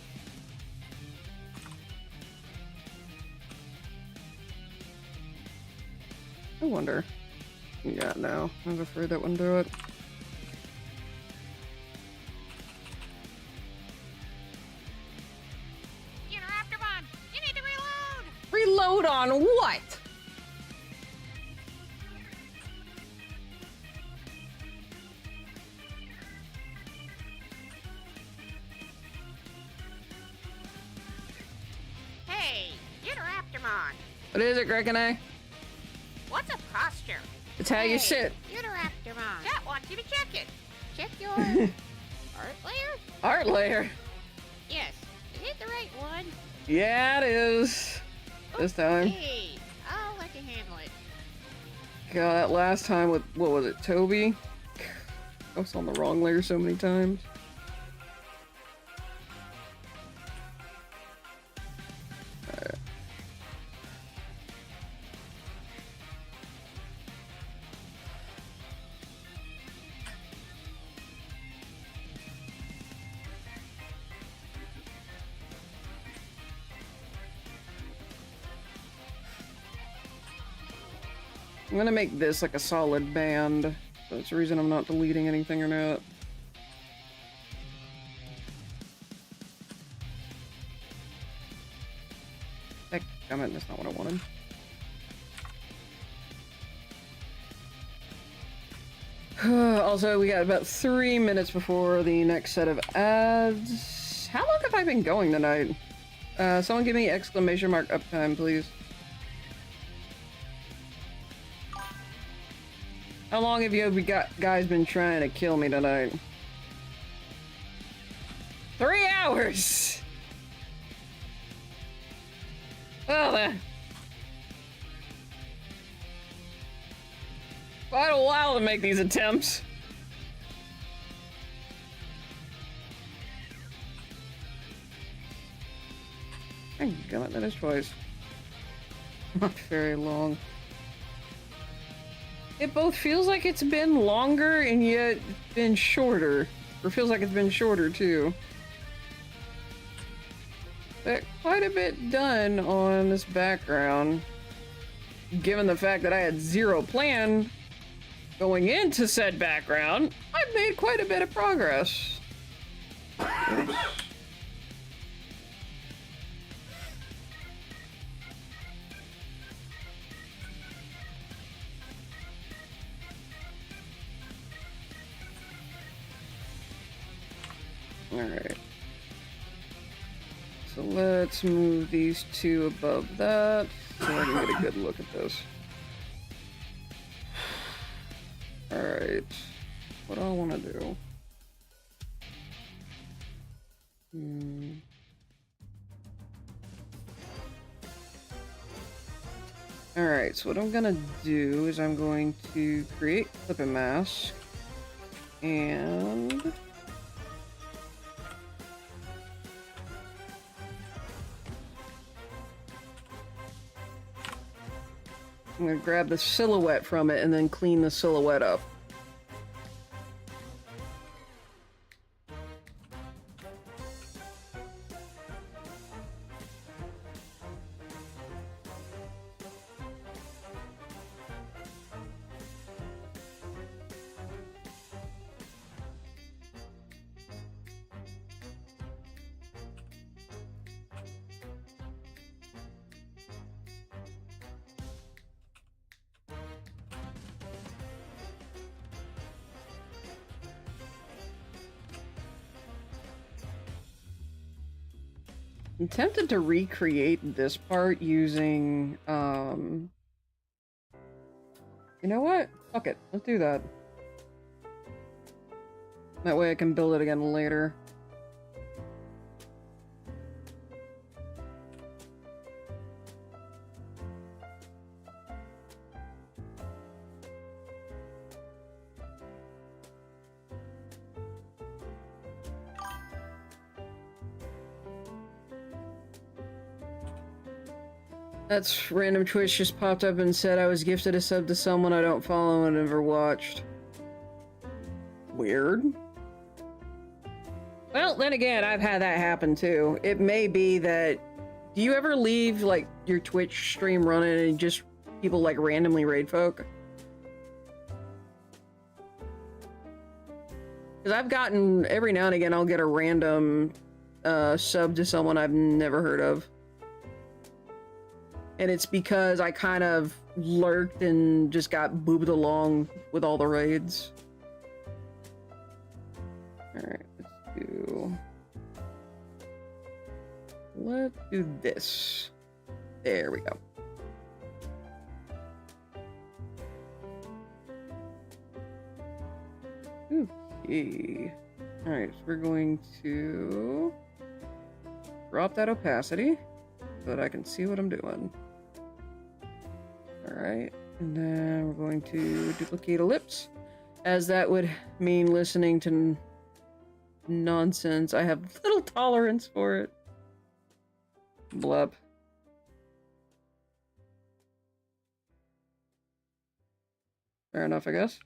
I wonder. Yeah, no. I was afraid that wouldn't do it. Raptormon, you need to reload. Reload on what? Hey, Raptormon. What is it, Grekene? What's a posture? It's how you sit. Raptormon. Chat wants you to check it. Check your art layer? Art layer. Yes. Is it the right one? Yeah, it is. This time. Hey, I'll let you handle it. God, that last time with, what was it, Toby? I was on the wrong layer so many times. Alright. I'm gonna make this like a solid band. That's the reason I'm not deleting anything or not. Heck, damn it, that's not what I wanted. Also, we got about 3 minutes before the next set of ads. How long have I been going tonight? Someone give me exclamation mark uptime, please. How long have you guys been trying to kill me tonight? 3 hours! Well then. Quite a while to make these attempts. Daggone, that is twice. Not very long. It both feels like it's been longer and yet been shorter. Or feels like it's been shorter too. But quite a bit done on this background. Given the fact that I had zero plan going into said background, I've made quite a bit of progress. Oops. Alright. So let's move these two above that so I can get a good look at this. Alright. What do I want to do? Alright, so what I'm gonna do is I'm going to create clipping mask and I'm gonna grab the silhouette from it and then clean the silhouette up. I'm tempted to recreate this part using, you know what? Fuck it. Let's do that. That way I can build it again later. That's random Twitch just popped up and said I was gifted a sub to someone I don't follow and never watched. Weird. Well, then again, I've had that happen too. It may be that... Do you ever leave, like, your Twitch stream running and just people, like, randomly raid folk? Because I've gotten... Every now and again, I'll get a random sub to someone I've never heard of. And it's because I kind of lurked and just got boobed along with all the raids. Alright, let's do this. There we go. Okay. Alright, so we're going to drop that opacity so that I can see what I'm doing. Alright, and then we're going to duplicate ellipse. as that would mean listening to nonsense. I have little tolerance for it. Blup. Fair enough, I guess.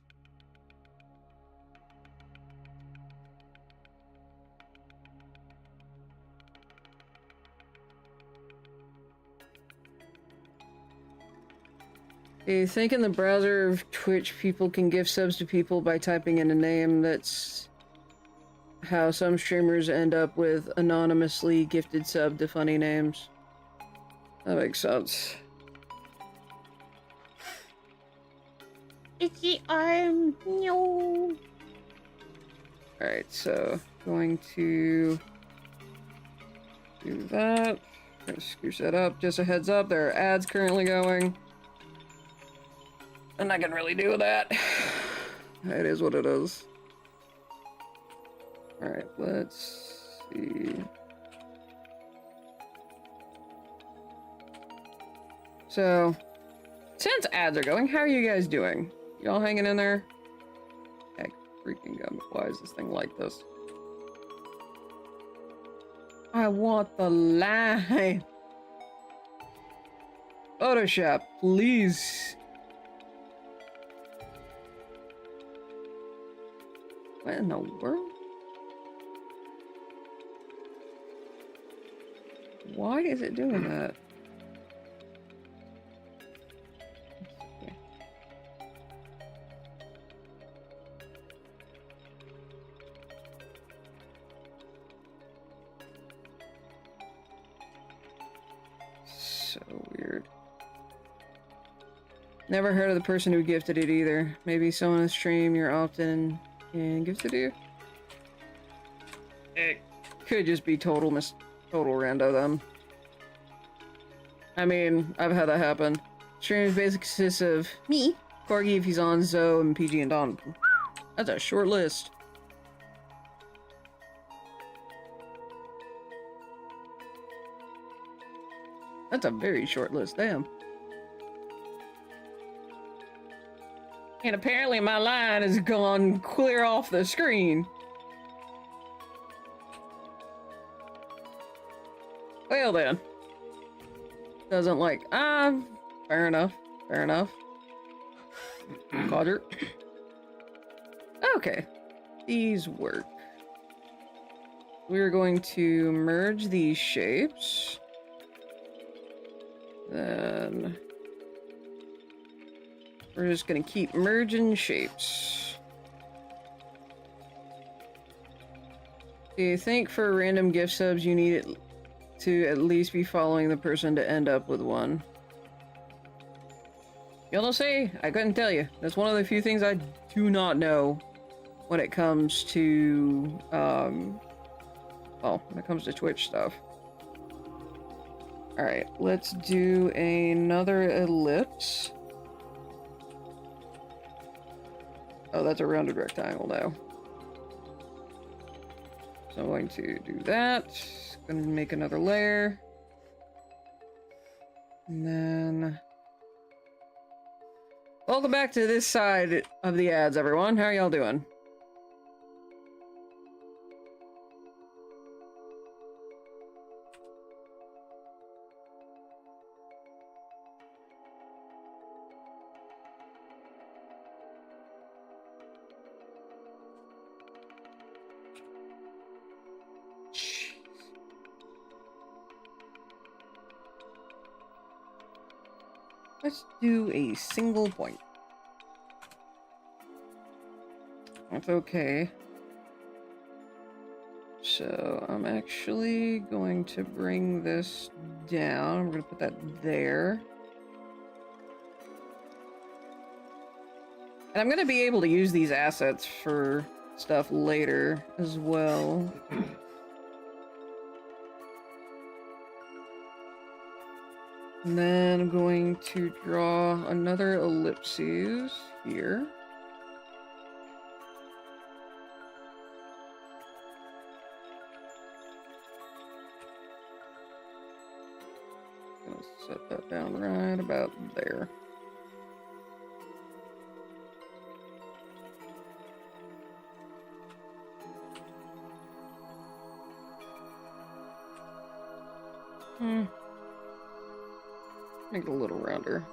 You think in the browser of Twitch people can gift subs to people by typing in a name? That's how some streamers end up with anonymously gifted sub to funny names. That makes sense. It's the arm. No. Alright, so going to do that. Gonna scooch that up. Just a heads up, there are ads currently going. I'm not gonna really do that. It is what it is. Alright, let's see. So, since ads are going, how are you guys doing? Y'all hanging in there? Heck, freaking gum. Why is this thing like this? I want the line. Photoshop, please. What in the world? Why is it doing that? So weird. Never heard of the person who gifted it either. Maybe someone on the stream you're often and gifted you? It could just be total rando then. I mean, I've had that happen. Stream's basic consists of me, Corgi if he's on, Zoe, and PG and Don. That's a short list. That's a very short list, damn. And apparently my line has gone clear off the screen. Well then. Doesn't like, fair enough, fair enough. Codger. Okay. These work. We're going to merge these shapes. Then we're just gonna keep merging shapes. Do you think for random gift subs you need it to at least be following the person to end up with one? You'll know, say, I couldn't tell you. That's one of the few things I do not know when it comes to, well, when it comes to Twitch stuff. Alright, let's do another ellipse. Oh, that's a rounded rectangle now. So I'm going to do that. Gonna make another layer. And then... Welcome back to this side of the ads, everyone. How are y'all doing? Let's do a single point. That's okay. So I'm actually going to bring this down. I'm going to put that there. And I'm going to be able to use these assets for stuff later as well. And then I'm going to draw another ellipses here. Gonna set that down right about there. Make it a little rounder.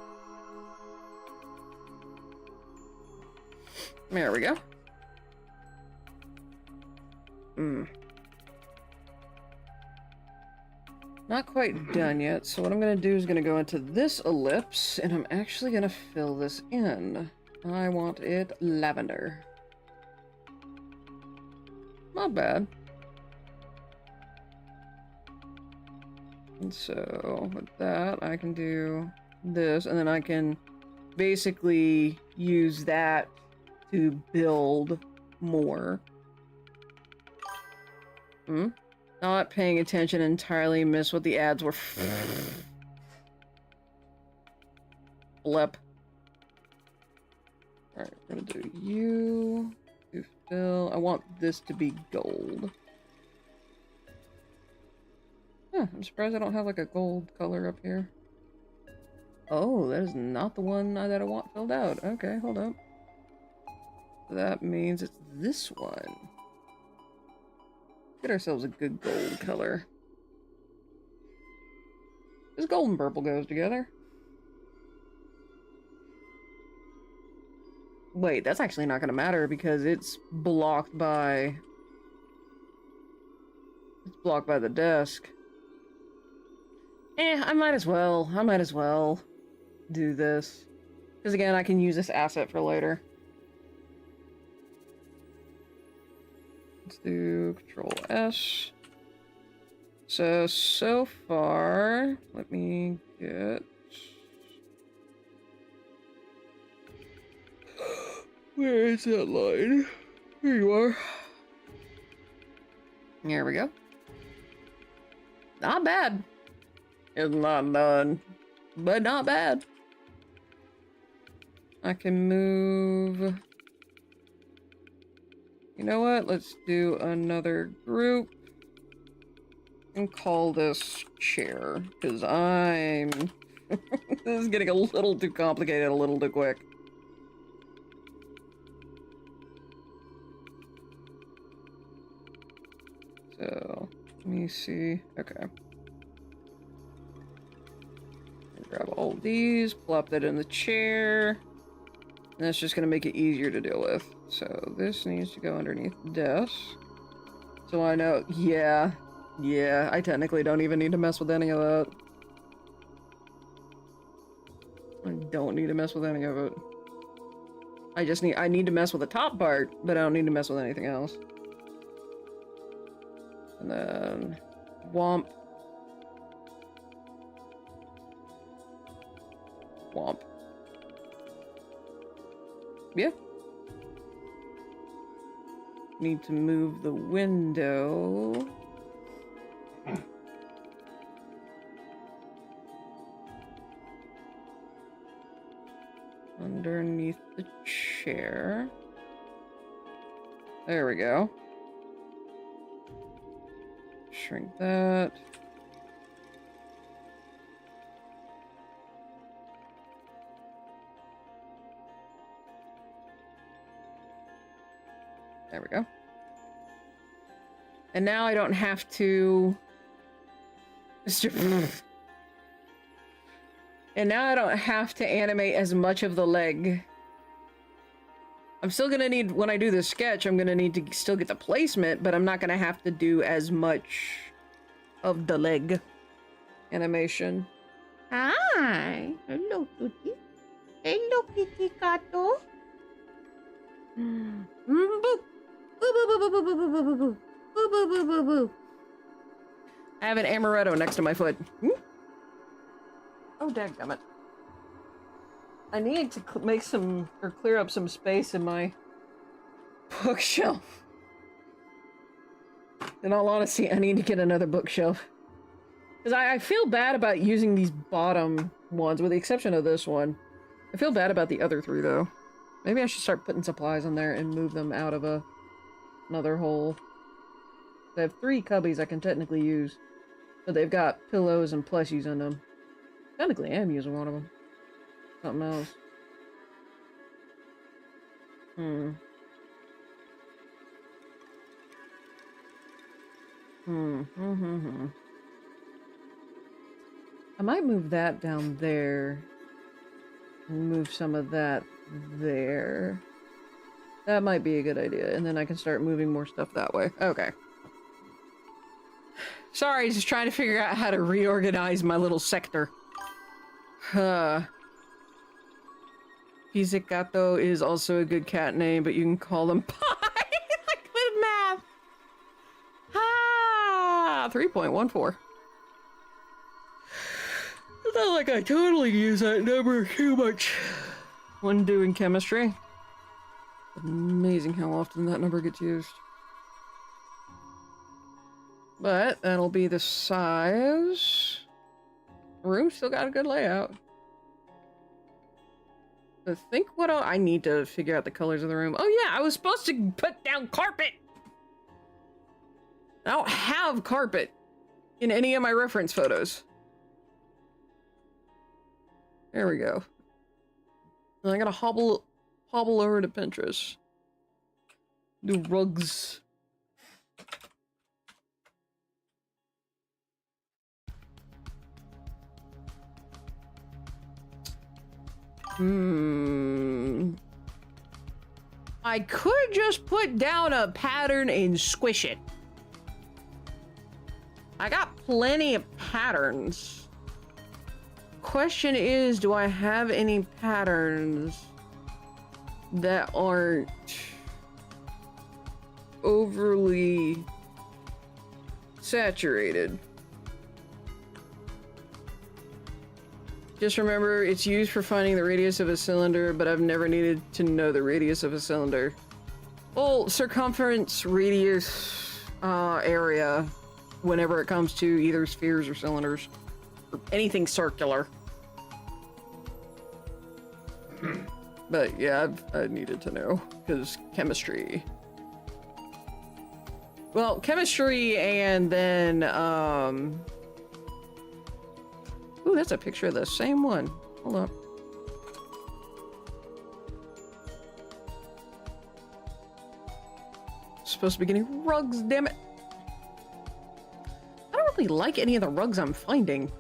There we go. Not quite done yet, so what I'm gonna do is gonna go into this ellipse, and I'm actually gonna fill this in. I want it lavender. Not bad. And so, with that, I can do this, and then I can basically use that to build more. Not paying attention entirely, miss what the ads were. Blip. Alright, we're gonna do you. Do fill. I want this to be gold. Huh, I'm surprised I don't have like a gold color up here. Oh, that is not the one that I want filled out. Okay, hold up. That means it's this one. Get ourselves a good gold color. This gold and purple goes together. Wait, that's actually not gonna matter because it's blocked by... It's blocked by the desk. I might as well do this. Because again, I can use this asset for later. Let's do Control S. So far, let me get... Where is that line? Here you are. There we go. Not bad. It's not done, but not bad. I can move... You know what? Let's do another group and call this chair, because I'm... This is getting a little too complicated, a little too quick. So, let me see. Okay. Grab all these, plop that in the chair. And that's just going to make it easier to deal with. So this needs to go underneath the desk. So I know, yeah, I technically don't even need to mess with any of that. I don't need to mess with any of it. I need to mess with the top part, but I don't need to mess with anything else. And then, womp. Womp. Yeah. Need to move the window. Underneath the chair. There we go. Shrink that. There we go. And now I don't have to... And now I don't have to animate as much of the leg. I'm still gonna need, when I do the sketch, I'm gonna need to still get the placement, but I'm not gonna have to do as much of the leg animation. Hi. Hello, Tutti. Hello, Kitty Kato. Boo. Boo, boo, boo, boo, boo, boo, boo, boo, boo, boo. Boo, boo, boo, boo, boo. I have an amaretto next to my foot. Oh, dadgummit. I need to make some, or clear up some space in my bookshelf. In all honesty, I need to get another bookshelf. Because I feel bad about using these bottom ones, with the exception of this one. I feel bad about the other three, though. Maybe I should start putting supplies in there and move them out of another hole. I have 3 cubbies I can technically use, but they've got pillows and plushies in them. Technically, I am using one of them. Something else. I might move that down there. And move some of that there. That might be a good idea. And then I can start moving more stuff that way. Okay. Sorry, just trying to figure out how to reorganize my little sector. Pizzicato is also a good cat name, but you can call them Pie. Like with math. Ah, 3.14. It's not like I totally use that number too much when doing chemistry. Amazing how often that number gets used. But that'll be the size. The room still got a good layout. I think what I need to figure out the colors of the room. Oh yeah, I was supposed to put down carpet. I don't have carpet in any of my reference photos. There we go. And I gotta hobble over to Pinterest. Do rugs. I could just put down a pattern and squish it. I got plenty of patterns. Question is, do I have any patterns that aren't overly saturated? Just remember, it's used for finding the radius of a cylinder, but I've never needed to know the radius of a cylinder. Well, circumference, radius, area, whenever it comes to either spheres or cylinders, or anything circular. But yeah, I needed to know, because chemistry. Well, chemistry and then, ooh, that's a picture of the same one. Hold up. Supposed to be getting rugs, damn it. I don't really like any of the rugs I'm finding.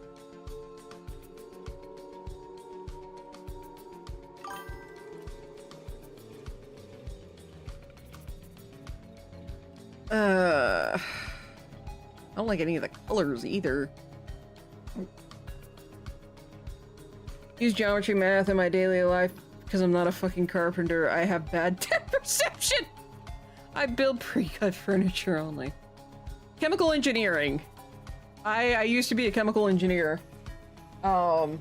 I don't like any of the colors either. Use geometry math in my daily life because I'm not a fucking carpenter. I have bad depth perception. I build pre-cut furniture only. Chemical engineering. I used to be a chemical engineer. Mind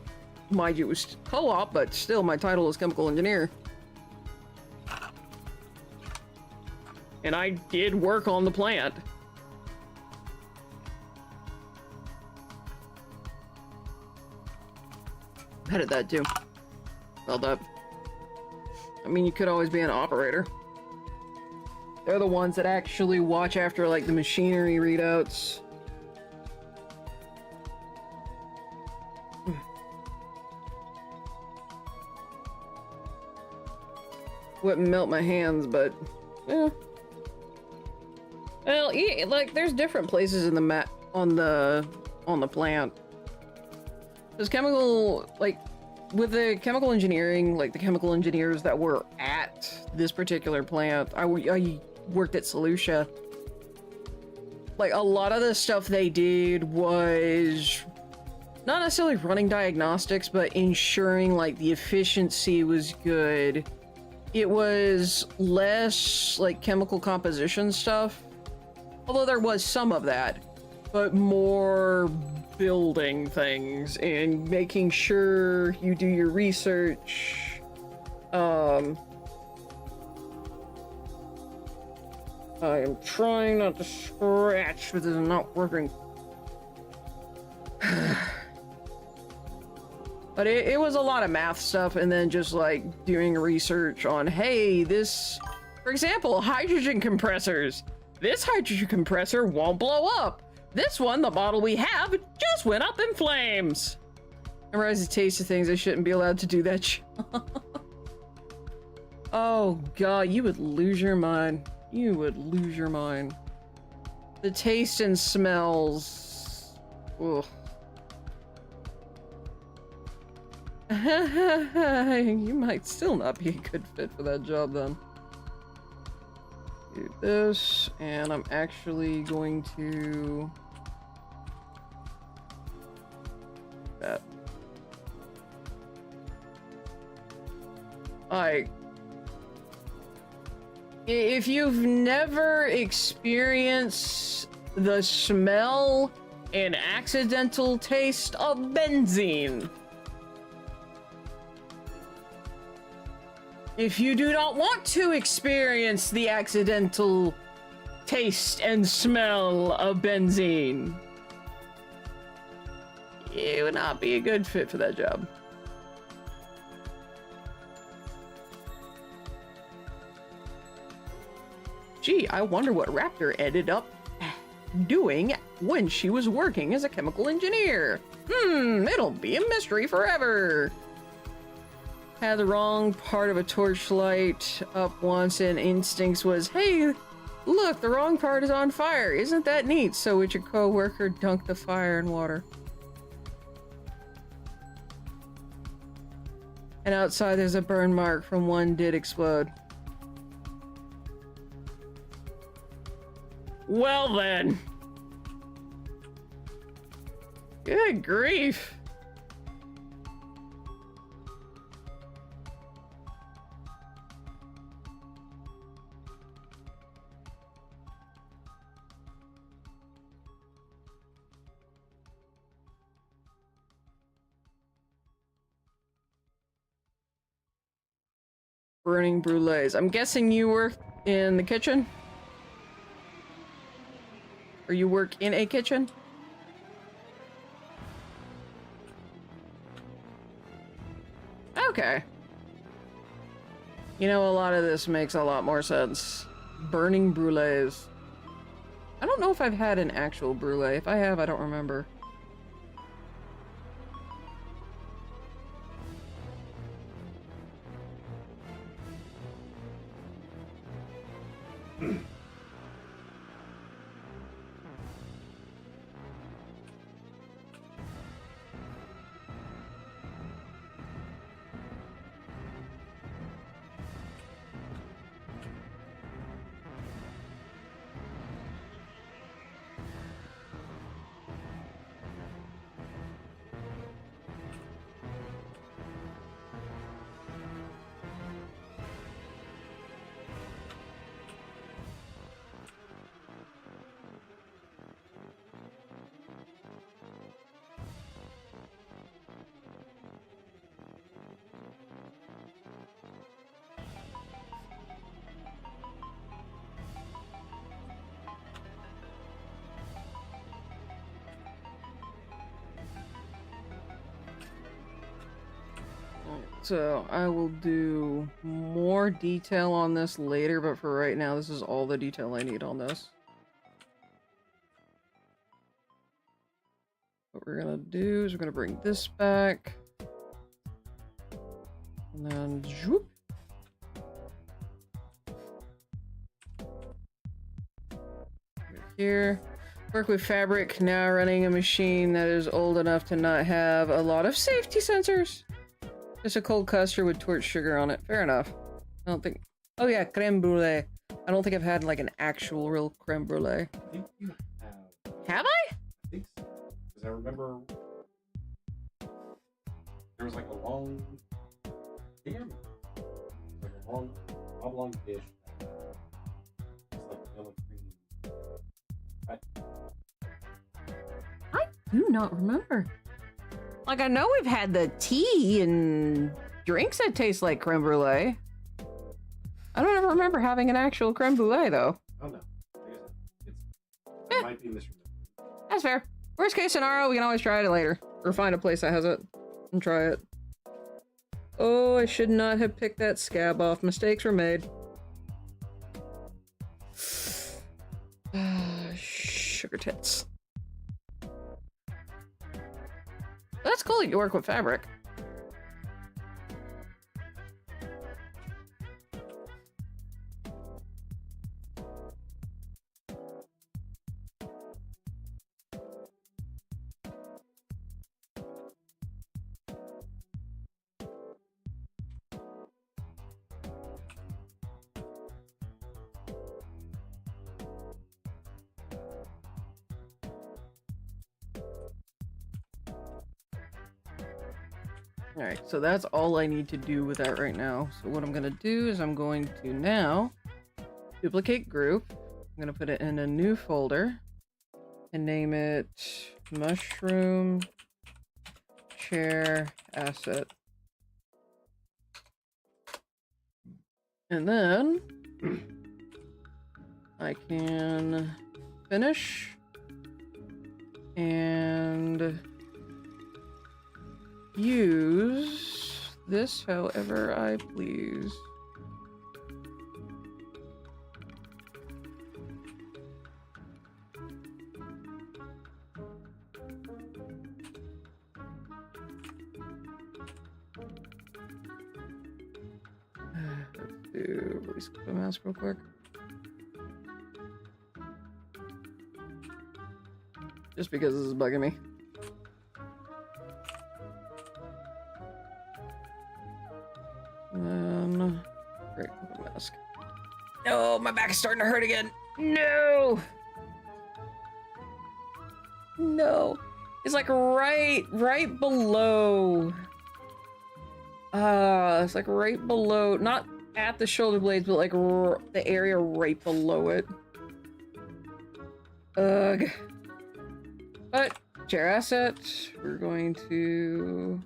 you, it was co-op, but still my title is chemical engineer. And I did work on the plant. How did that do? Held up. I mean, you could always be an operator. They're the ones that actually watch after, like, the machinery readouts. Wouldn't melt my hands, but... yeah. Well, yeah, like, there's different places in the on the plant. There's chemical, like, with the chemical engineering, like the chemical engineers that were at this particular plant, I worked at Solutia. Like, a lot of the stuff they did was not necessarily running diagnostics, but ensuring, like, the efficiency was good. It was less, like, chemical composition stuff, although there was some of that, but more building things and making sure you do your research. I am trying not to scratch, but this is not working. But it was a lot of math stuff, and then just like doing research on, hey, this, for example, hydrogen compressors. This hydrogen compressor won't blow up. This one, the model we have, just went up in flames. Memorize the taste of things. I shouldn't be allowed to do that. Oh god, you would lose your mind. You would lose your mind. The taste and smells. Ugh. You might still not be a good fit for that job then. Do this, and I'm actually going to... that. If you've never experienced the smell and accidental taste of benzene, if you do not want to experience the accidental taste and smell of benzene, you would not be a good fit for that job. Gee, I wonder what Raptor ended up doing when she was working as a chemical engineer. It'll be a mystery forever. Had the wrong part of a torchlight up once and instincts was, hey, look, the wrong part is on fire. Isn't that neat? So would your co-worker dunk the fire in water? And outside there's a burn mark from one did explode. Well then. Good grief. Burning brulees. I'm guessing you work in the kitchen? Or you work in a kitchen? Okay. You know, a lot of this makes a lot more sense. Burning brulees. I don't know if I've had an actual brulee. If I have, I don't remember. So I will do more detail on this later, but for right now, this is all the detail I need on this. What we're gonna do is we're gonna bring this back. And then zoop. Here. Work with fabric, now running a machine that is old enough to not have a lot of safety sensors. Just a cold custard with torch sugar on it. Fair enough. I don't think... Oh yeah, creme brulee. I don't think I've had like an actual real creme brulee. I think you have. Have I? I think so. Because I remember there was like a long, damn, like a long, oblong dish. It's like yellow cream. I do not remember. Like, I know we've had the tea and drinks that taste like creme brulee. I don't ever remember having an actual creme brulee, though. Oh no. I guess it might be misremembered. That's fair. Worst case scenario, we can always try it later. Or find a place that has it and try it. Oh, I should not have picked that scab off. Mistakes were made. Sugar tits. That's cool that you work with fabric. Alright, so that's all I need to do with that right now. So what I'm gonna do is I'm going to now duplicate group. I'm gonna put it in a new folder and name it Mushroom Chair Asset. And then I can finish and use this however I please. Let's do release the mask real quick. Just because this is bugging me. And then, great, the mask. No, my back is starting to hurt again. No! No. It's like right below. It's like right below, not at the shoulder blades, but like the area right below it. Ugh. But, chair asset, we're going to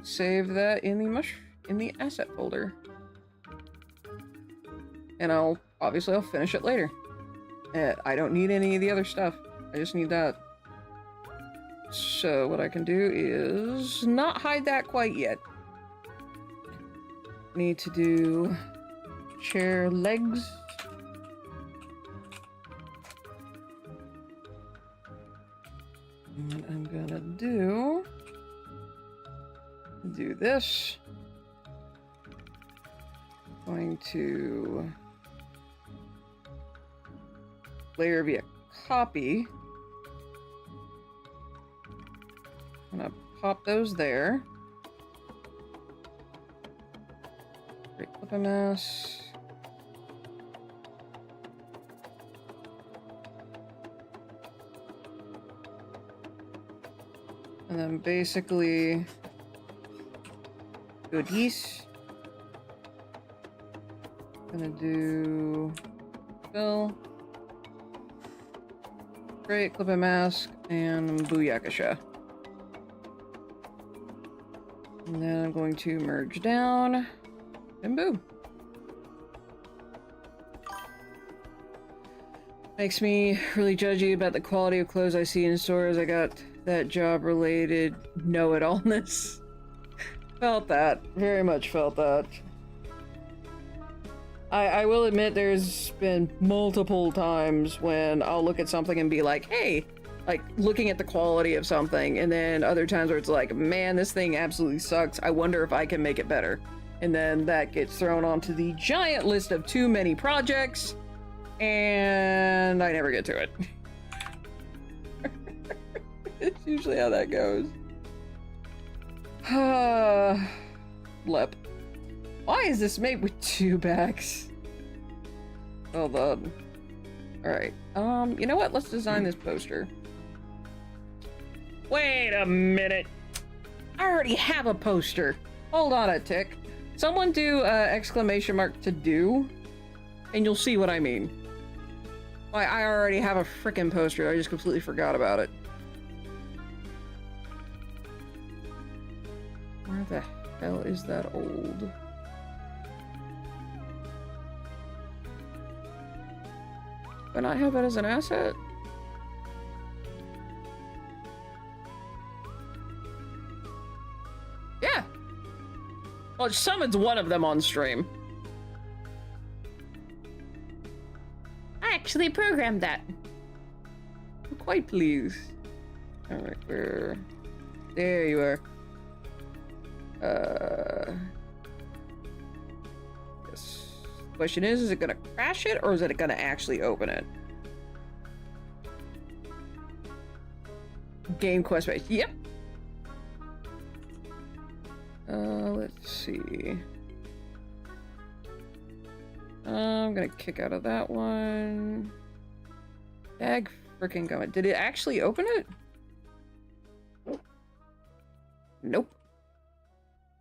save that in the asset folder. And I'll finish it later. I don't need any of the other stuff. I just need that. So what I can do is not hide that quite yet. Need to do chair legs. And I'm gonna do this. Going to layer via copy. I'm gonna pop those there. Great clip a mass. And then basically VODs. Gonna do fill. Great clip a mask and Booyakasha. And then I'm going to merge down and boom. Makes me really judgy about the quality of clothes I see in stores. I got that job-related know-it-allness. Felt that. Very much felt that. I will admit there's been multiple times when I'll look at something and be like, hey, like looking at the quality of something, and then other times where it's like, man, this thing absolutely sucks. I wonder if I can make it better. And then that gets thrown onto the giant list of too many projects, and I never get to it. It's usually how that goes. Lep. Why is this made with 2 backs? Hold on. Alright. You know what? Let's design this poster. Wait a minute. I already have a poster. Hold on a tick. Someone do exclamation mark to do, and you'll see what I mean. Why, I already have a frickin' poster. I just completely forgot about it. Where the hell is that old? Do I not have that as an asset? Yeah. Well, it summons one of them on stream. I actually programmed that. I'm quite pleased. Alright, where... There you are. Yes. Question is it gonna crash it, or is it gonna actually open it? Game quest base. Yep. Let's see. I'm gonna kick out of that one. Dag freaking gummit. Did it actually open it? Nope.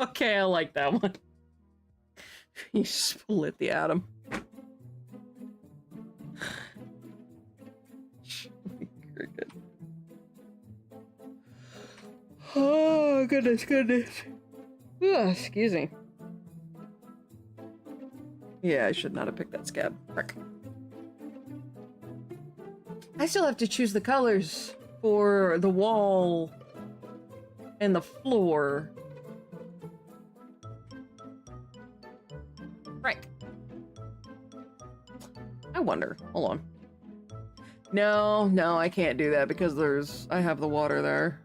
Okay, I like that one. You split the atom. Very good. Oh, goodness, goodness. Ugh, excuse me. Yeah, I should not have picked that scab. Frick. I still have to choose the colors for the wall and the floor. Right. I wonder. Hold on. No, I can't do that because I have the water there.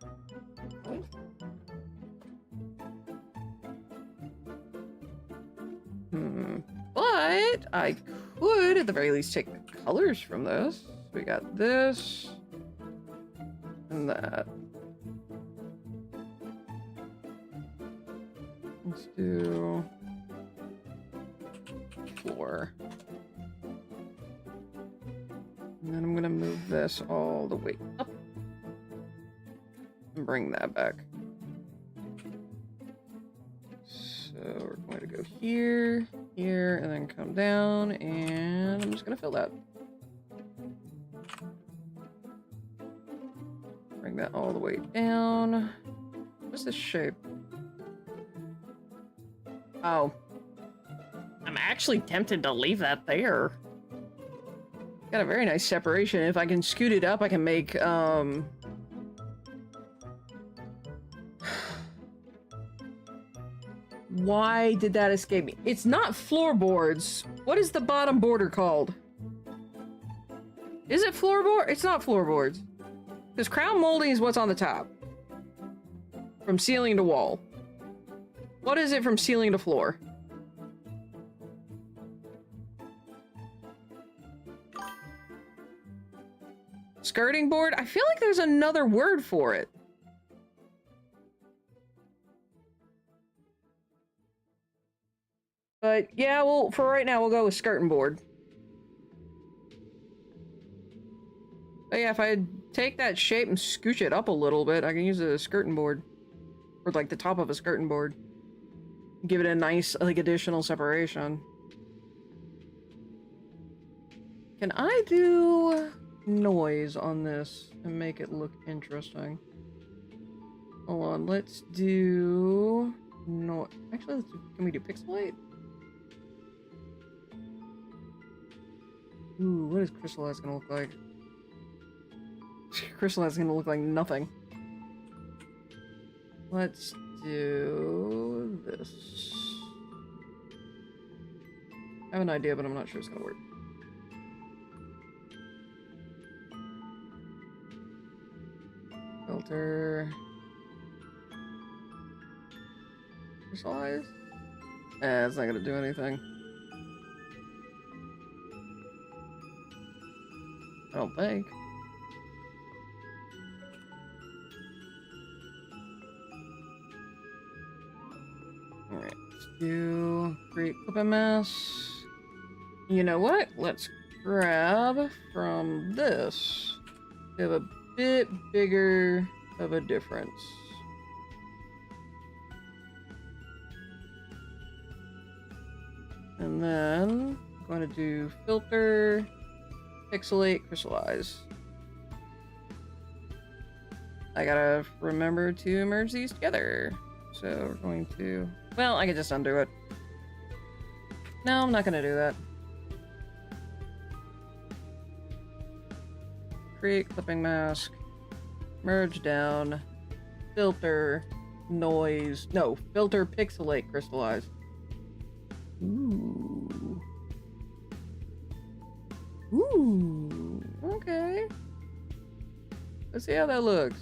But I could at the very least take the colors from this. We got this and that. Let's do floor. And then I'm gonna move this all the way up and bring that back. So we're going to go here, here, and then come down, and I'm just gonna fill that. Bring that all the way down. What's this shape? Oh. I'm actually tempted to leave that there. Got a very nice separation. If I can scoot it up, I can make, Why did that escape me? It's not floorboards. What is the bottom border called? Is it floorboard? It's not floorboards. Because crown molding is what's on the top. From ceiling to wall. What is it from ceiling to floor? Skirting board? I feel like there's another word for it. But yeah, well, for right now, we'll go with skirting board. But yeah, if I take that shape and scooch it up a little bit, I can use a skirting board. Or like the top of a skirting board. Give it a nice, like, additional separation. Can I do noise on this and make it look interesting? Hold on, let's do... No, actually, can we do pixelate? Ooh, what is crystallize gonna look like? Crystallize gonna look like nothing. Let's do this. I have an idea, but I'm not sure it's gonna work. Filter. Crystallize? It's not gonna do anything. I don't think. Alright, let's do create clipping mask. You know what? Let's grab from this. We have a bit bigger of a difference. And then I'm going to do filter, pixelate, crystallize. I gotta remember to merge these together. So we're going to... Well, I can just undo it. No, I'm not gonna do that. Create clipping mask. Merge down. Filter. Noise. No, filter, pixelate, crystallize. Ooh. Ooh. Okay. Let's see how that looks.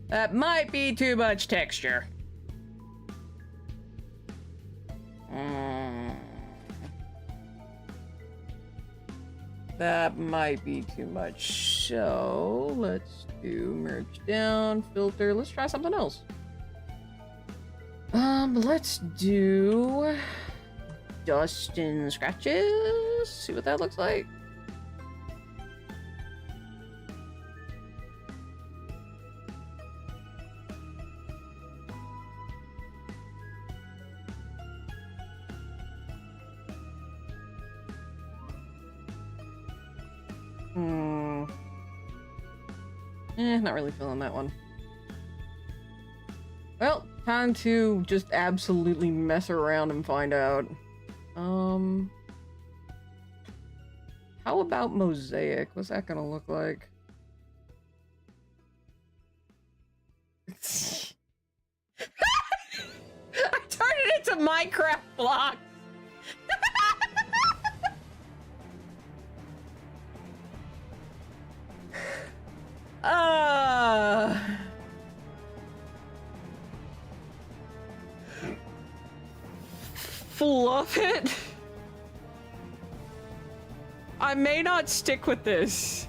That might be too much texture. That might be too much. So let's do merge down, filter. Let's try something else. Let's do dust and scratches. See what that looks like. Not really feeling that one. Well, time to just absolutely mess around and find out. How about Mosaic? What's that gonna look like? I turned it into Minecraft blocks! Fluff it? I may not stick with this.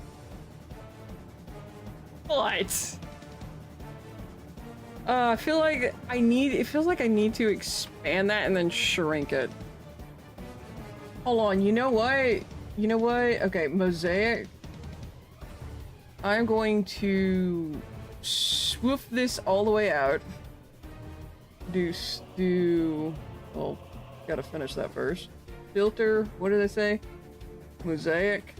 But I feel like it feels like I need to expand that and then shrink it. Hold on, you know what? You know what? Okay, Mosaic. I'm going to swoof this all the way out. Well, gotta finish that first. Filter, what did I say? Mosaic.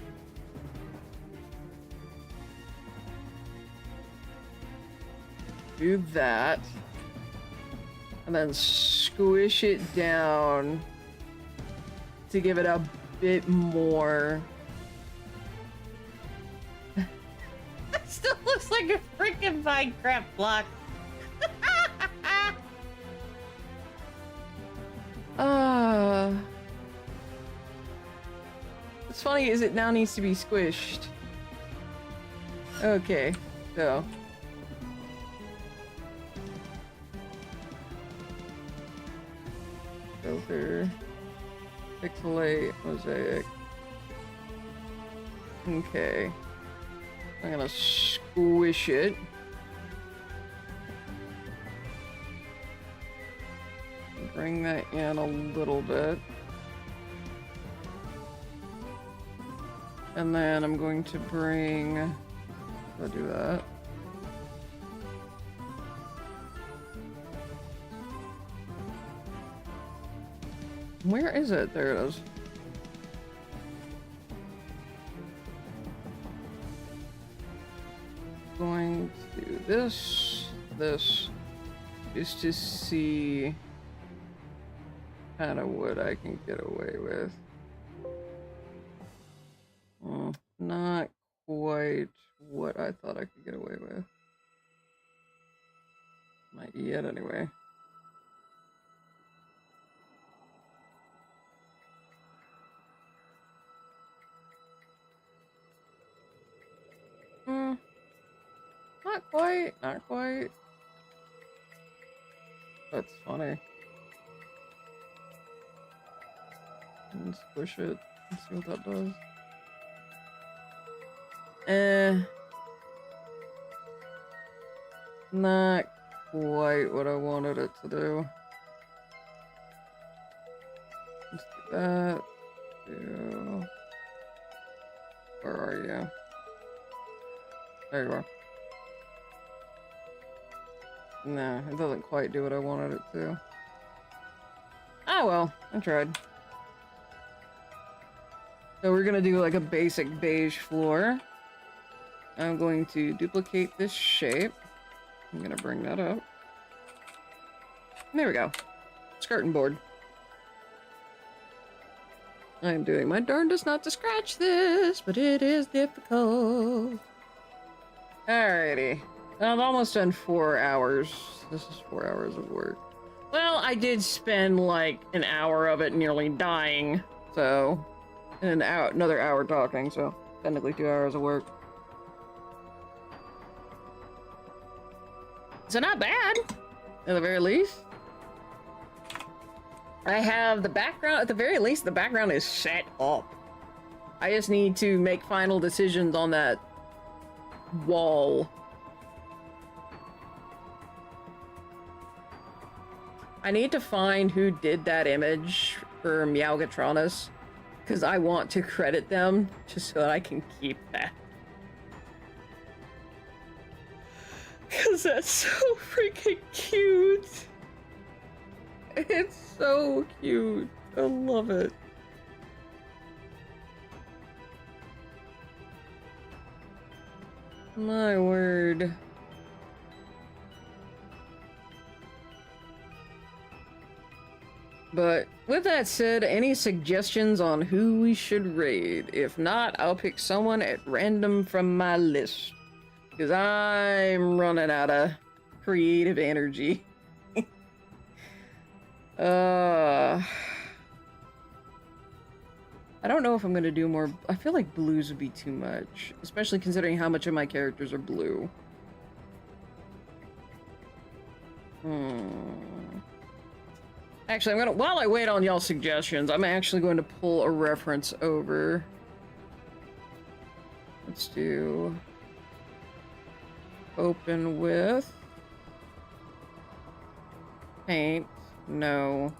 Do that. And then squish it down to give it a bit more. It still looks like a freaking Minecraft block. What's funny is it now needs to be squished. Okay, so. Filter, pixelate, mosaic. Okay. I'm gonna squish it. Bring that in a little bit. And then I'm going to bring... I'll do that. Where is it? There it is. Going to do this, just to see kind of what I can get away with. Not quite what I thought I could get away with. Not yet, anyway. Not quite, not quite. That's funny. Let's push it and see what that does. Not quite what I wanted it to do. Let's do that. Where are you? There you are. Nah, it doesn't quite do what I wanted it to. Ah well, I tried. So we're gonna do like a basic beige floor. I'm going to duplicate this shape. I'm gonna bring that up. And there we go. Skirting board. I am doing my darndest not to scratch this, but it is difficult. Alrighty. I've almost done 4 hours. This is 4 hours of work. Well, I did spend like an hour of it nearly dying, so... And another hour talking, so technically 2 hours of work. So not bad, at the very least. I have the background, at the very least, the background is set up. I just need to make final decisions on that wall. I need to find who did that image for Meowgatronus, because I want to credit them just so that I can keep that. Because that's so freaking cute. It's so cute. I love it. My word. But with that said, any suggestions on who we should raid? If not, I'll pick someone at random from my list. Because I'm running out of creative energy. I don't know if I'm gonna do more. I feel like blues would be too much. Especially considering how much of my characters are blue. Actually, while I wait on y'all's suggestions, I'm actually going to pull a reference over. Let's do open with paint. No.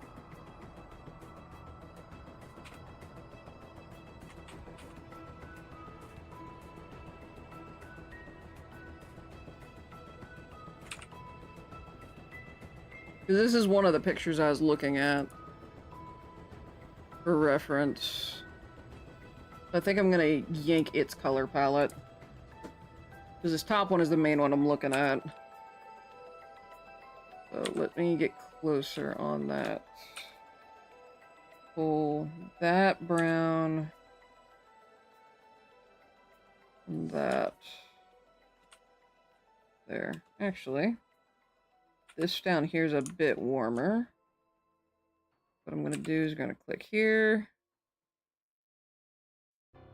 This is one of the pictures I was looking at for reference. I think I'm gonna yank its color palette. Because this top one is the main one I'm looking at. So let me get closer on that. Pull that brown. And that. There. Actually, this down here is a bit warmer. What I'm going to do is going to click here.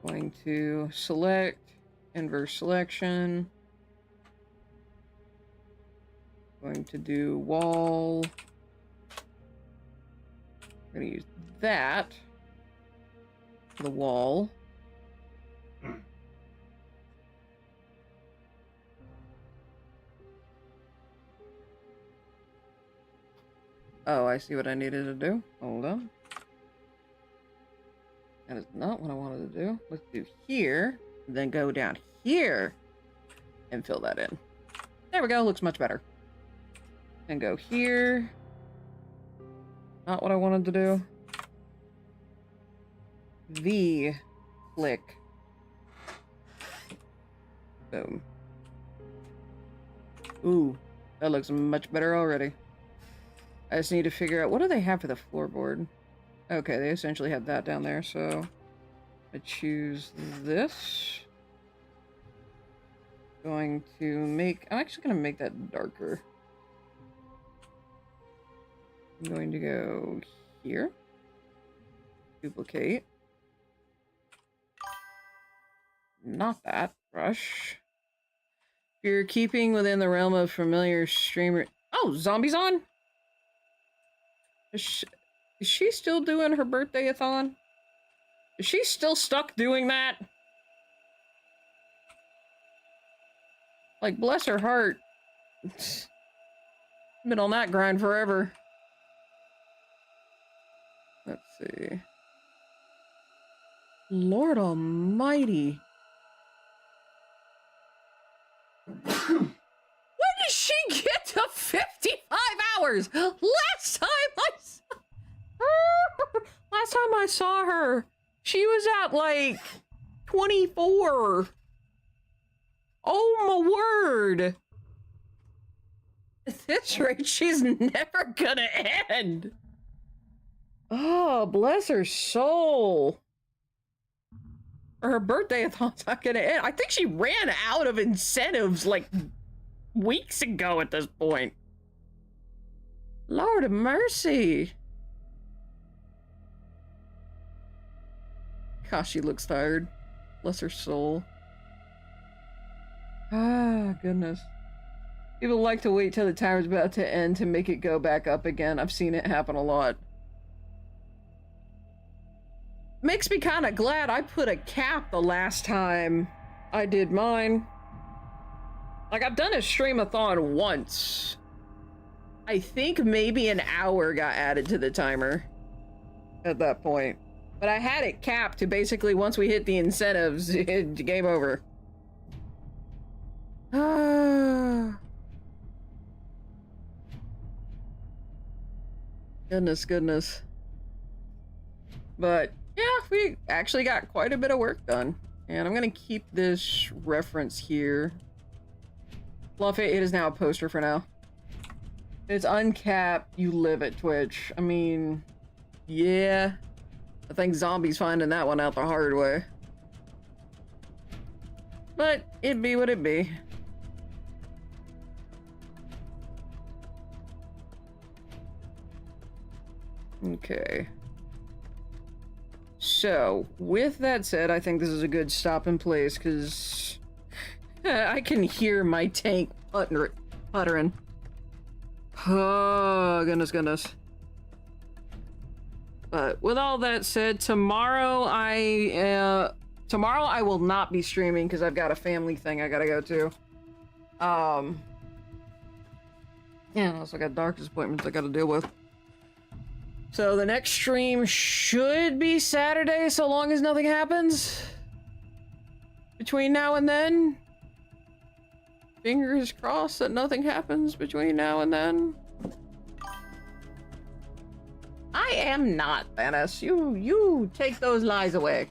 Going to select, inverse selection. Going to do wall. I'm going to use that for the wall. Oh, I see what I needed to do. Hold on. That is not what I wanted to do. Let's do here, then go down here and fill that in. There we go, looks much better. And go here. Not what I wanted to do. V click. Boom. Ooh, that looks much better already. I just need to figure out, what do they have for the floorboard? Okay, they essentially have that down there, so I choose this. I'm actually going to make that darker. I'm going to go here. Duplicate. Not that. Brush. If you're keeping within the realm of familiar streamer... Oh, Zombies on? Is she still doing her birthday-a-thon? Is she still stuck doing that? Like, bless her heart. Been on that grind forever. Let's see. Lord almighty. When did she get to 55 hours? Last time I saw her, she was at like 24. Oh my word. At this rate, she's never gonna end. Oh, bless her soul. Her birthday-a-thon's not gonna end. I think she ran out of incentives like weeks ago at this point. Lord of mercy. Gosh, she looks tired. Bless her soul. Ah, goodness. People like to wait till the timer's about to end to make it go back up again. I've seen it happen a lot. Makes me kind of glad I put a cap the last time I did mine. Like, I've done a stream-a-thon once. I think maybe an hour got added to the timer at that point. But I had it capped to basically once we hit the incentives, game over. Goodness. But yeah, we actually got quite a bit of work done. And I'm gonna keep this reference here Fluffy, it is now a poster for now. It's uncapped, you live at Twitch. I mean, yeah. I think Zombie's finding that one out the hard way. But it be what it be. Okay. So, with that said, I think this is a good stop in place, because I can hear my tank puttering. Oh, goodness. But with all that said, tomorrow I will not be streaming because I've got a family thing I gotta go to. Yeah, I also got doctor's appointments I gotta deal with. So the next stream should be Saturday, so long as nothing happens between now and then. Fingers crossed that nothing happens between now and then. I am not, Thanos. You take those lies away.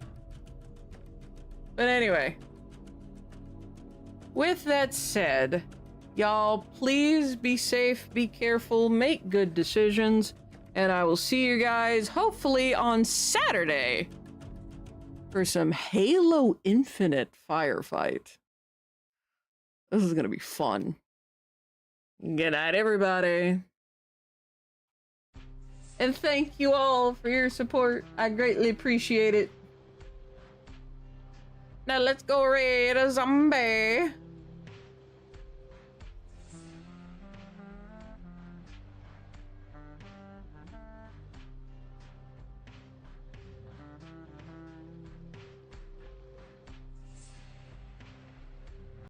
But anyway. With that said, y'all, please be safe, be careful, make good decisions, and I will see you guys hopefully on Saturday for some Halo Infinite firefight. This is gonna be fun. Good night, everybody. And thank you all for your support. I greatly appreciate it. Now let's go raid a zombie.